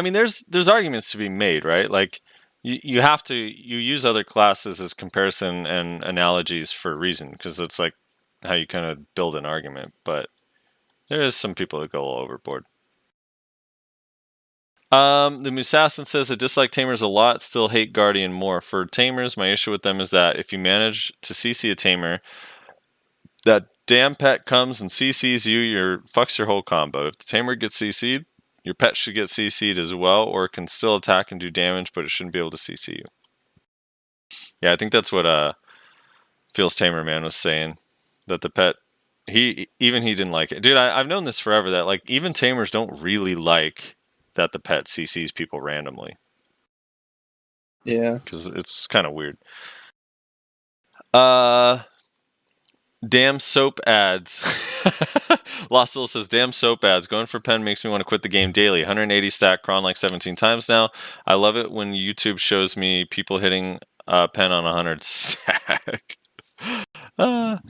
mean, there's arguments to be made, right? Like, you have to, you use other classes as comparison and analogies for a reason, because it's like how you kind of build an argument. But there is some people that go all overboard. The Musassin says, I dislike Tamers a lot, still hate Guardian more. For Tamers, my issue with them is that if you manage to CC a Tamer, that damn pet comes and CCs you, fucks your whole combo. If the Tamer gets CC'd, your pet should get CC'd as well, or it can still attack and do damage, but it shouldn't be able to CC you. Yeah, I think that's what Feels Tamer Man was saying. That the pet, he didn't like it. Dude, I've known this forever, that like even Tamers don't really like that the pet CCs people randomly. Yeah. Because it's kind of weird. Damn soap ads. Lost Soul says, damn soap ads. Going for pen makes me want to quit the game daily. 180 stack cron like 17 times now. I love it when YouTube shows me people hitting pen on 100 stack. The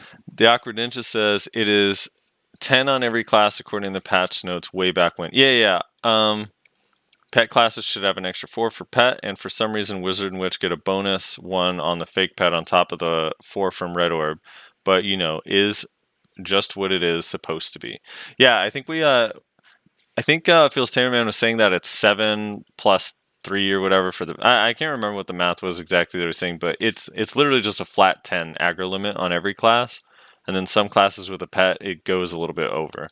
Awkward Ninja says, it is 10 on every class according to the patch notes way back when. Yeah. Pet classes should have an extra 4 for pet, and for some reason Wizard and Witch get a bonus 1 on the fake pet on top of the 4 from Red Orb. But, is just what it is supposed to be. Yeah, I think Feels Tamerman was saying that it's 7 plus 3 or whatever for the. I can't remember what the math was exactly they were saying, but it's literally just a flat 10 aggro limit on every class, and then some classes with a pet it goes a little bit over.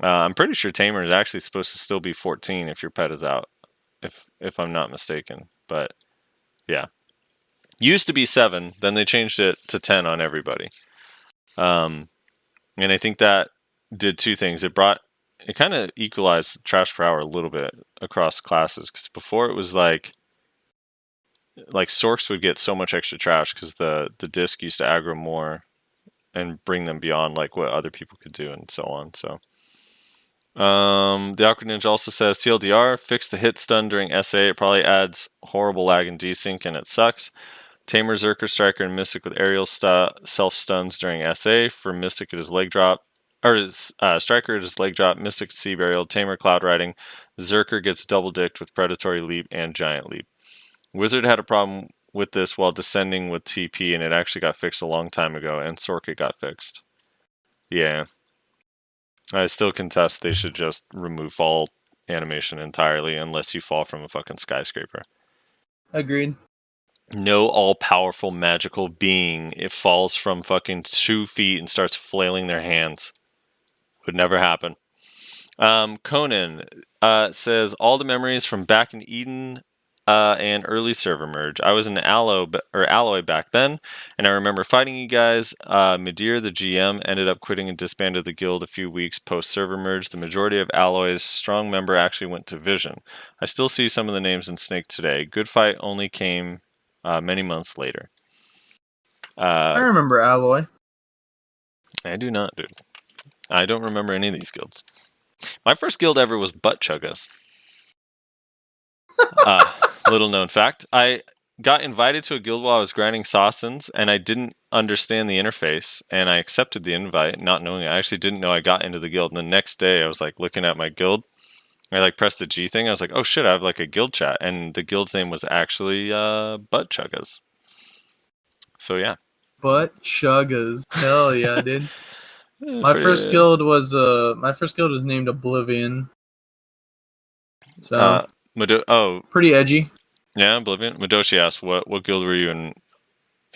I'm pretty sure Tamer is actually supposed to still be 14 if your pet is out, if I'm not mistaken. But yeah, used to be 7, then they changed it to 10 on everybody. And I think that did 2 things. It kind of equalized trash per hour a little bit across classes, because before it was like Sorks would get so much extra trash because the disc used to aggro more and bring them beyond like what other people could do and so on. So the Awkward Ninja also says TLDR, fix the hit stun during SA. It probably adds horrible lag and desync and it sucks. Tamer, Zerker, Striker, and Mystic with aerial self stuns during SA. For Mystic, it is leg drop. Or Striker, it is leg drop. Mystic, sea burial. Tamer, cloud riding. Zerker gets double dicked with predatory leap and giant leap. Wizard had a problem with this while descending with TP, and it actually got fixed a long time ago, and Sork got fixed. Yeah. I still contest they should just remove fall animation entirely unless you fall from a fucking skyscraper. Agreed. No all-powerful magical being, it falls from fucking 2 feet and starts flailing their hands. Would never happen. Conan says, all the memories from back in Eden and early server merge. I was an Alloy back then, and I remember fighting you guys. Midir, the GM, ended up quitting and disbanded the guild a few weeks post-server merge. The majority of Alloy's strong member actually went to Vision. I still see some of the names in Snake today. Good Fight only came many months later. I remember Alloy. I do not, dude. I don't remember any of these guilds. My first guild ever was Butt Chuggas. Little known fact. I got invited to a guild while I was grinding Sawsons, and I didn't understand the interface, and I accepted the invite, not knowing. I actually didn't know I got into the guild, and the next day I was like looking at my guild. I like pressed the G thing. I was like, oh shit, I have like a guild chat, and the guild's name was actually Butt Chuggas. So yeah. Butt Chuggas. Hell yeah, dude. My first guild was named Oblivion. So pretty edgy. Yeah, Oblivion. Madoshi asked, "What guild were you in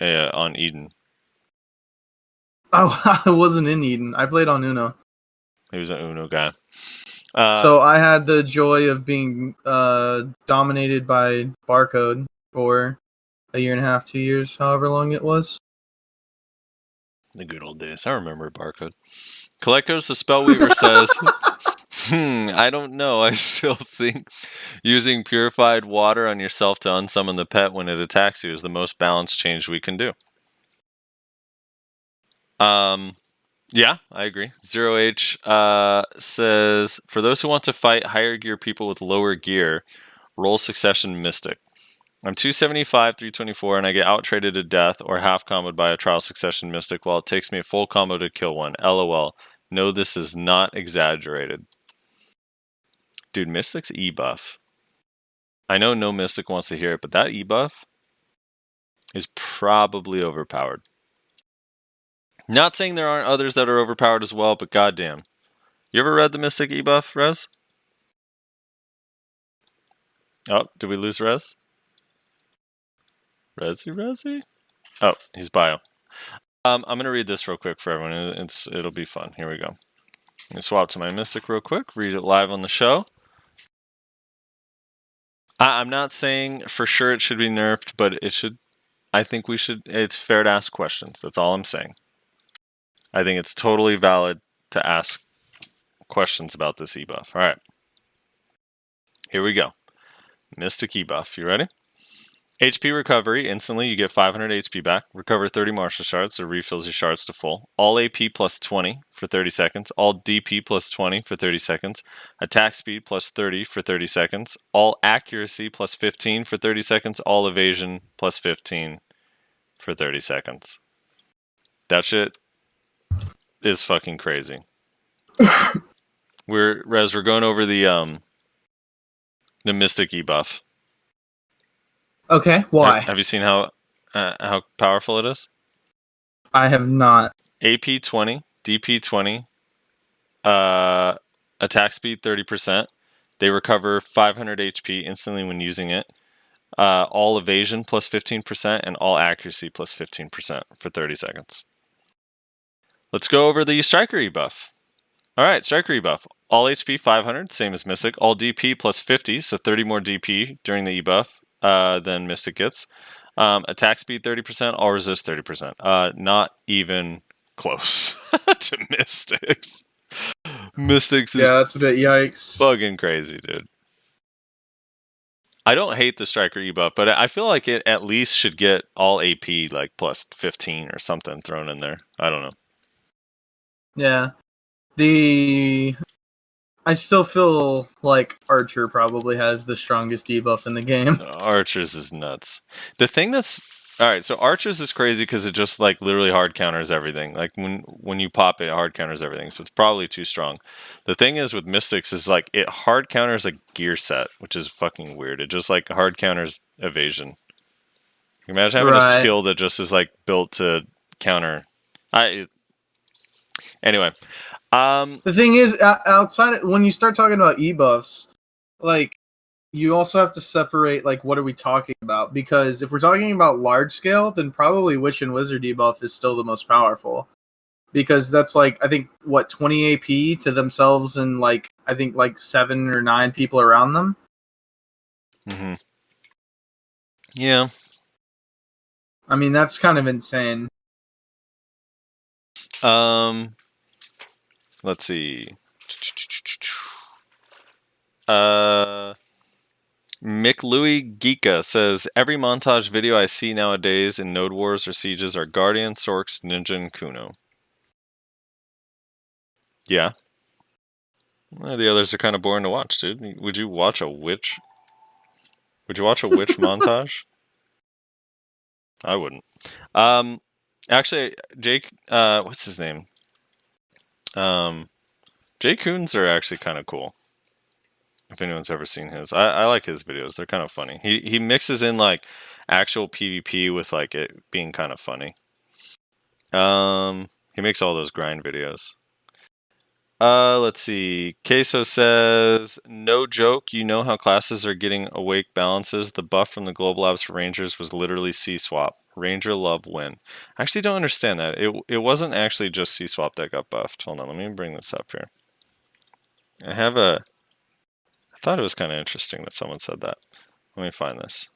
on Eden?" I wasn't in Eden. I played on Uno. He was an Uno guy. So I had the joy of being dominated by Barcode for a year and a half, 2 years, however long it was. The good old days. I remember Barcode. Colecos the Spellweaver says, I don't know. I still think using purified water on yourself to unsummon the pet when it attacks you is the most balanced change we can do. Yeah, I agree. 0H says, for those who want to fight higher gear people with lower gear, roll Succession Mystic. I'm 275, 324, and I get out-traded to death or half-comboed by a Trial Succession Mystic while it takes me a full combo to kill one. LOL. No, this is not exaggerated. Dude, Mystic's E-buff. I know no Mystic wants to hear it, but that E-buff is probably overpowered. Not saying there aren't others that are overpowered as well, but goddamn. You ever read the Mystic E-buff, Rez? Oh, did we lose Rez? Rezi? Oh, he's bio. I'm going to read this real quick for everyone. It'll be fun. Here we go. Let me swap to my Mystic real quick. Read it live on the show. I'm not saying for sure it should be nerfed, but it should. I think we should. It's fair to ask questions. That's all I'm saying. I think it's totally valid to ask questions about this E-buff. All right. Here we go. Mystic E-buff. You ready? HP recovery. Instantly, you get 500 HP back. Recover 30 martial shards, so refills your shards to full. All AP plus 20 for 30 seconds. All DP plus 20 for 30 seconds. Attack speed plus 30 for 30 seconds. All accuracy plus 15 for 30 seconds. All evasion plus 15 for 30 seconds. That shit is fucking crazy. We're going over the Mystic E-buff. Okay, why? Have you seen how powerful it is? I have not. AP 20, DP 20, attack speed 30%, They recover 500 HP instantly when using it. All evasion plus 15% and all accuracy plus 15% for 30 seconds. Let's go over the Striker rebuff. Alright, Striker rebuff. All HP 500, same as Mystic. All DP plus 50, so 30 more DP during the buff than Mystic gets. Attack speed 30%, all resist 30%. Not even close to Mystics. Mystics is that's a bit yikes. fucking crazy, dude. I don't hate the Striker buff, but I feel like it at least should get all AP like plus 15 or something thrown in there. I don't know. Yeah. I still feel like Archer probably has the strongest debuff in the game. Archers is nuts. The thing that's alright, so Archers is crazy because it just like literally hard counters everything. Like when you pop it hard counters everything, so it's probably too strong. The thing is with Mystics is like it hard counters a gear set, which is fucking weird. It just like hard counters evasion. You imagine having a skill that just is like built to counter. Anyway. The thing is, outside when you start talking about e-buffs, like you also have to separate like what are we talking about? Because if we're talking about large scale, then probably Witch and Wizard debuff is still the most powerful. Because that's like I think what 20 AP to themselves and like I think like 7 or 9 people around them. Mm-hmm. Yeah. I mean that's kind of insane. Let's see. Mick Louis Geeka says every montage video I see nowadays in Node Wars or Sieges are Guardian, Sorks, Ninja, and Kuno. Yeah. Well, the others are kind of boring to watch, dude. Would you watch a witch? Would you watch a witch montage? I wouldn't. Actually, Jake, what's his name? Jay Coons are actually kind of cool. If anyone's ever seen his, I like his videos. They're kind of funny. He mixes in like actual PvP with like it being kind of funny. He makes all those grind videos. Let's see. Queso says, no joke, you know how classes are getting awake balances. The buff from the Global Labs for Rangers was literally C-Swap. Ranger love win. I actually don't understand that. It wasn't actually just C-Swap that got buffed. Hold on, let me bring this up here. I thought it was kind of interesting that someone said that. Let me find this.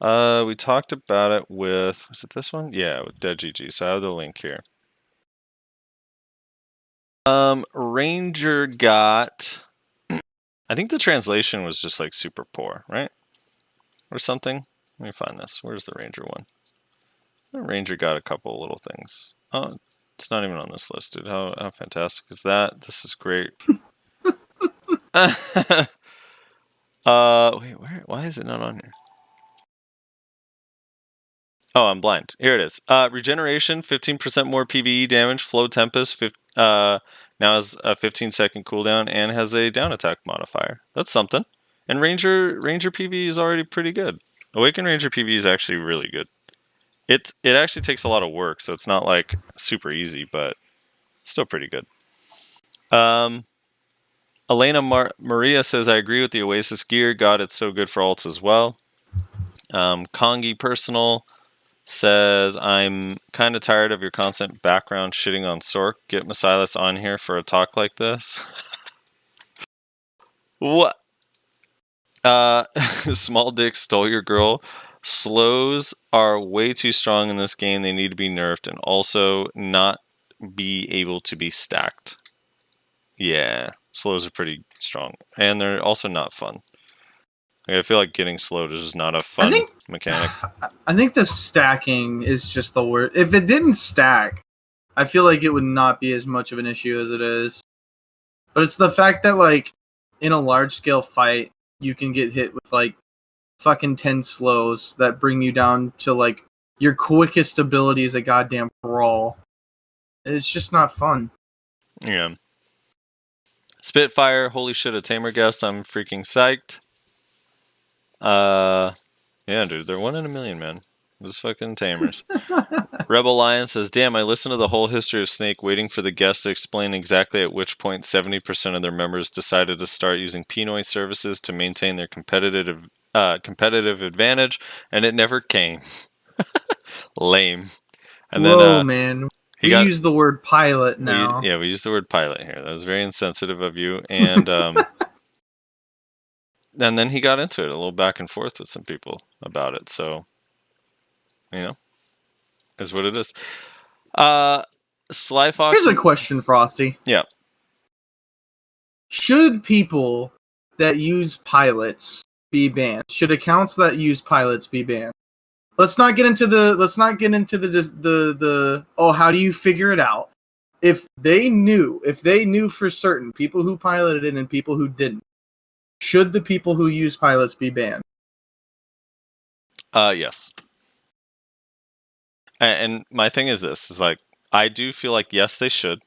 We talked about it with, was it this one? Yeah, with DeadGG. So I have the link here. Ranger got, I think the translation was just like super poor, right? Or something. Let me find this. Where's the Ranger one? The Ranger got a couple little things. Oh, it's not even on this list, dude. How fantastic is that? This is great. Wait, why is it not on here? Oh, I'm blind. Here it is. Regeneration, 15% more PvE damage. Flow Tempest, now has a 15-second cooldown and has a down attack modifier. That's something. And Ranger PvE is already pretty good. Awakened Ranger PvE is actually really good. It actually takes a lot of work, so it's not like super easy, but still pretty good. Elena Maria says, I agree with the Oasis gear. God, it's so good for alts as well. Kongi Personal says, I'm kind of tired of your constant background shitting on Sork. Get Masilas on here for a talk like this. What? Small Dick stole your girl. Slows are way too strong in this game. They need to be nerfed and also not be able to be stacked. Yeah, slows are pretty strong. And they're also not fun. I feel like getting slowed is just not a fun mechanic. I think the stacking is just the worst. If it didn't stack, I feel like it would not be as much of an issue as it is. But it's the fact that, like, in a large-scale fight, you can get hit with, like, fucking 10 slows that bring you down to, like, your quickest ability is a goddamn brawl. It's just not fun. Yeah. Spitfire, holy shit, a Tamer guest. I'm freaking psyched. Yeah, dude, they're 1 in a million, man. Just fucking tamers. Rebel Lion says, damn, I listened to the whole history of Snake waiting for the guest to explain exactly at which point 70% of their members decided to start using Pinoy services to maintain their competitive advantage, and it never came. Lame. And Whoa, then man. he We got- use the word pilot now. we used the word pilot here. That was very insensitive of you. And and then he got into it a little back and forth with some people about it. So, is what it is. Sly Fox. Here's a question, Frosty. Yeah. Should people that use pilots be banned? Should accounts that use pilots be banned? Let's not get into the how do you figure it out? If they knew for certain people who piloted it and people who didn't, should the people who use pilots be banned? Yes. And my thing is this, is like, I do feel like, yes, they should.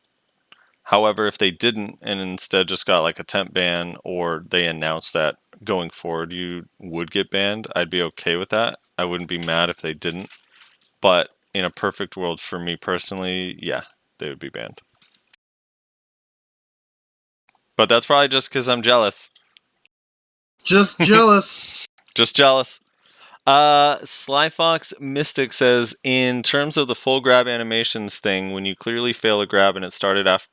However, if they didn't and instead just got like a temp ban, or they announced that going forward you would get banned, I'd be okay with that. I wouldn't be mad if they didn't. But in a perfect world for me personally, yeah, they would be banned. But that's probably just because I'm jealous. Just jealous. Just jealous. Sly Fox Mystic says, in terms of the full grab animations thing, when you clearly fail a grab and it started after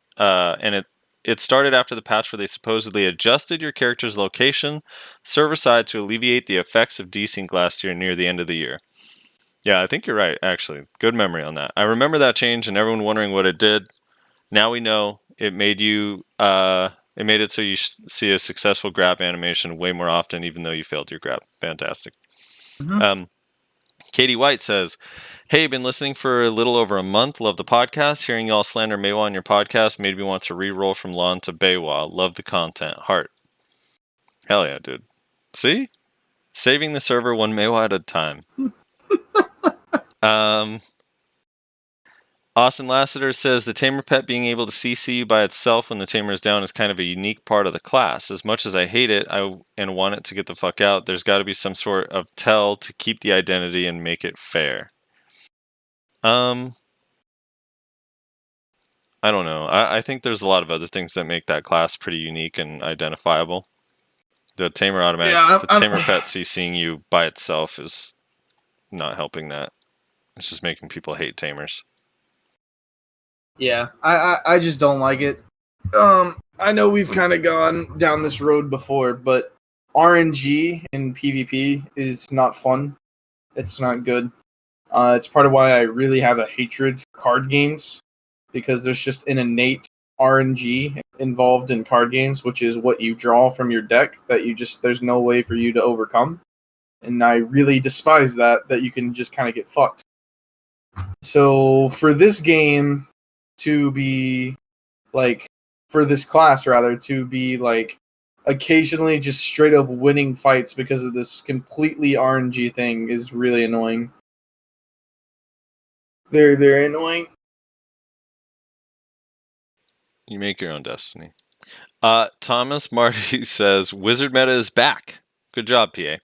it started after the patch where they supposedly adjusted your character's location server side to alleviate the effects of desync last year near the end of the year. Yeah, I think you're right, actually. Good memory on that. I remember that change and everyone wondering what it did. Now we know it made it so you see a successful grab animation way more often, even though you failed your grab. Fantastic. Mm-hmm. Katie White says, hey, been listening for a little over a month. Love the podcast. Hearing y'all slander Maywa on your podcast made me want to re-roll from Lawn to Baywa. Love the content. Heart. Hell yeah, dude. See? Saving the server one Maywa at a time. Austin Lassiter says, the Tamer pet being able to CC you by itself when the Tamer is down is kind of a unique part of the class. As much as I hate it and want it to get the fuck out, there's got to be some sort of tell to keep the identity and make it fair. I don't know. I think there's a lot of other things that make that class pretty unique and identifiable. The Tamer Tamer pet CCing you by itself is not helping that. It's just making people hate Tamers. Yeah, I just don't like it. I know we've kind of gone down this road before, but RNG in PvP is not fun. It's not good. It's part of why I really have a hatred for card games, because there's just an innate RNG involved in card games, which is what you draw from your deck that there's no way for you to overcome. And I really despise that you can just kind of get fucked. So for this game to be like, for this class rather, to be like occasionally just straight up winning fights because of this completely RNG thing is really annoying. Very, very annoying. You make your own destiny. Thomas Marty says, Wizard meta is back. Good job, PA.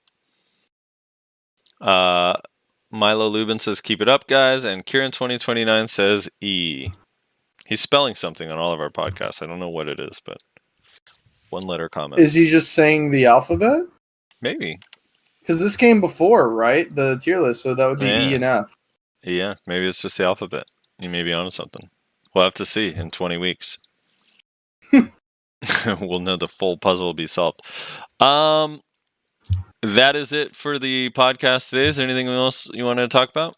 Milo Lubin says, keep it up, guys. And Kieran2029 says, E. He's spelling something on all of our podcasts. I don't know what it is, but one letter comment. Is he just saying the alphabet? Maybe. Because this came before, right? The tier list, so that would be E and F. Yeah, maybe it's just the alphabet. You may be onto something. We'll have to see in 20 weeks. We'll know the full puzzle will be solved. That is it for the podcast today. Is there anything else you wanted to talk about?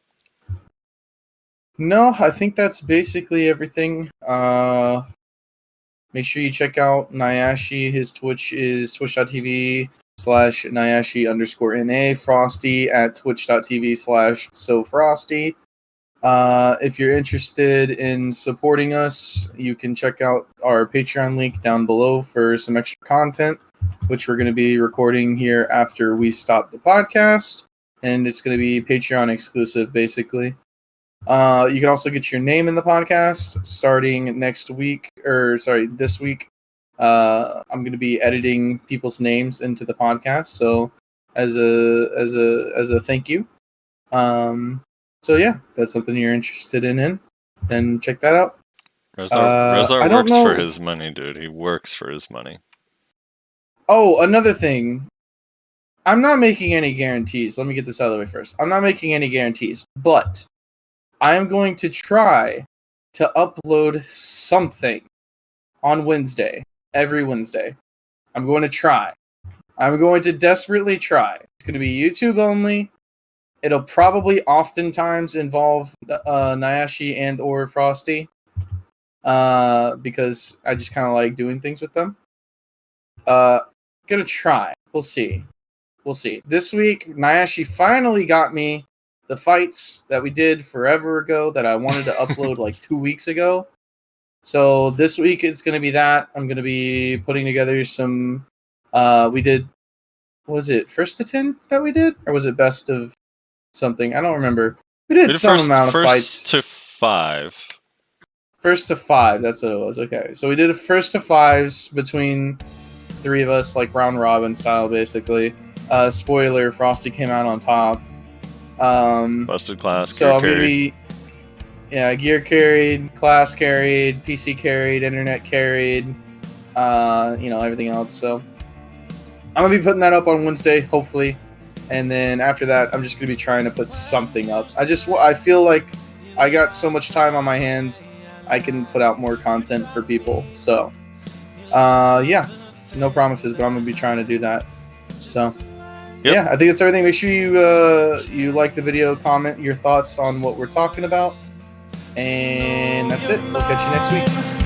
No, I think that's basically everything. Make sure you check out Nayashe. His Twitch is twitch.tv/Nayashe_NA. Frosty at twitch.tv/SoFrosty. If you're interested in supporting us, you can check out our Patreon link down below for some extra content, which we're going to be recording here after we stop the podcast. And it's going to be Patreon exclusive, basically. You can also get your name in the podcast starting this week. I'm going to be editing people's names into the podcast. So as a thank you, So yeah, that's something you're interested in, then check that out. Rezar I don't works for know- his money, dude. He works for his money. Oh, another thing. I'm not making any guarantees. Let me get this out of the way first. I'm not making any guarantees, but I am going to try to upload something on Wednesday, every Wednesday. I'm going to try. I'm going to desperately try. It's going to be YouTube only. It'll probably oftentimes involve Nayashe and or Frosty, because I just kind of like doing things with them. Gonna try. We'll see. We'll see. This week, Nayashe finally got me the fights that we did forever ago that I wanted to upload like 2 weeks ago. So this week it's going to be that. I'm going to be putting together some... we did... Was it first to 10 that we did? Or was it best of something? I don't remember. We did some amount of fights. First to 5. First to 5, that's what it was. Okay, so we did a first to 5s between 3 of us, like round robin style, basically. Spoiler: Frosty came out on top. Busted class. So I'm gonna be, gear carried, class carried, PC carried, internet carried, everything else. So I'm gonna be putting that up on Wednesday, hopefully, and then after that, I'm just gonna be trying to put something up. I feel like I got so much time on my hands, I can put out more content for people. So, no promises, but I'm gonna be trying to do that. So. Yep. Yeah, I think that's everything. Make sure you like the video, comment your thoughts on what we're talking about, and that's it. We'll catch you next week.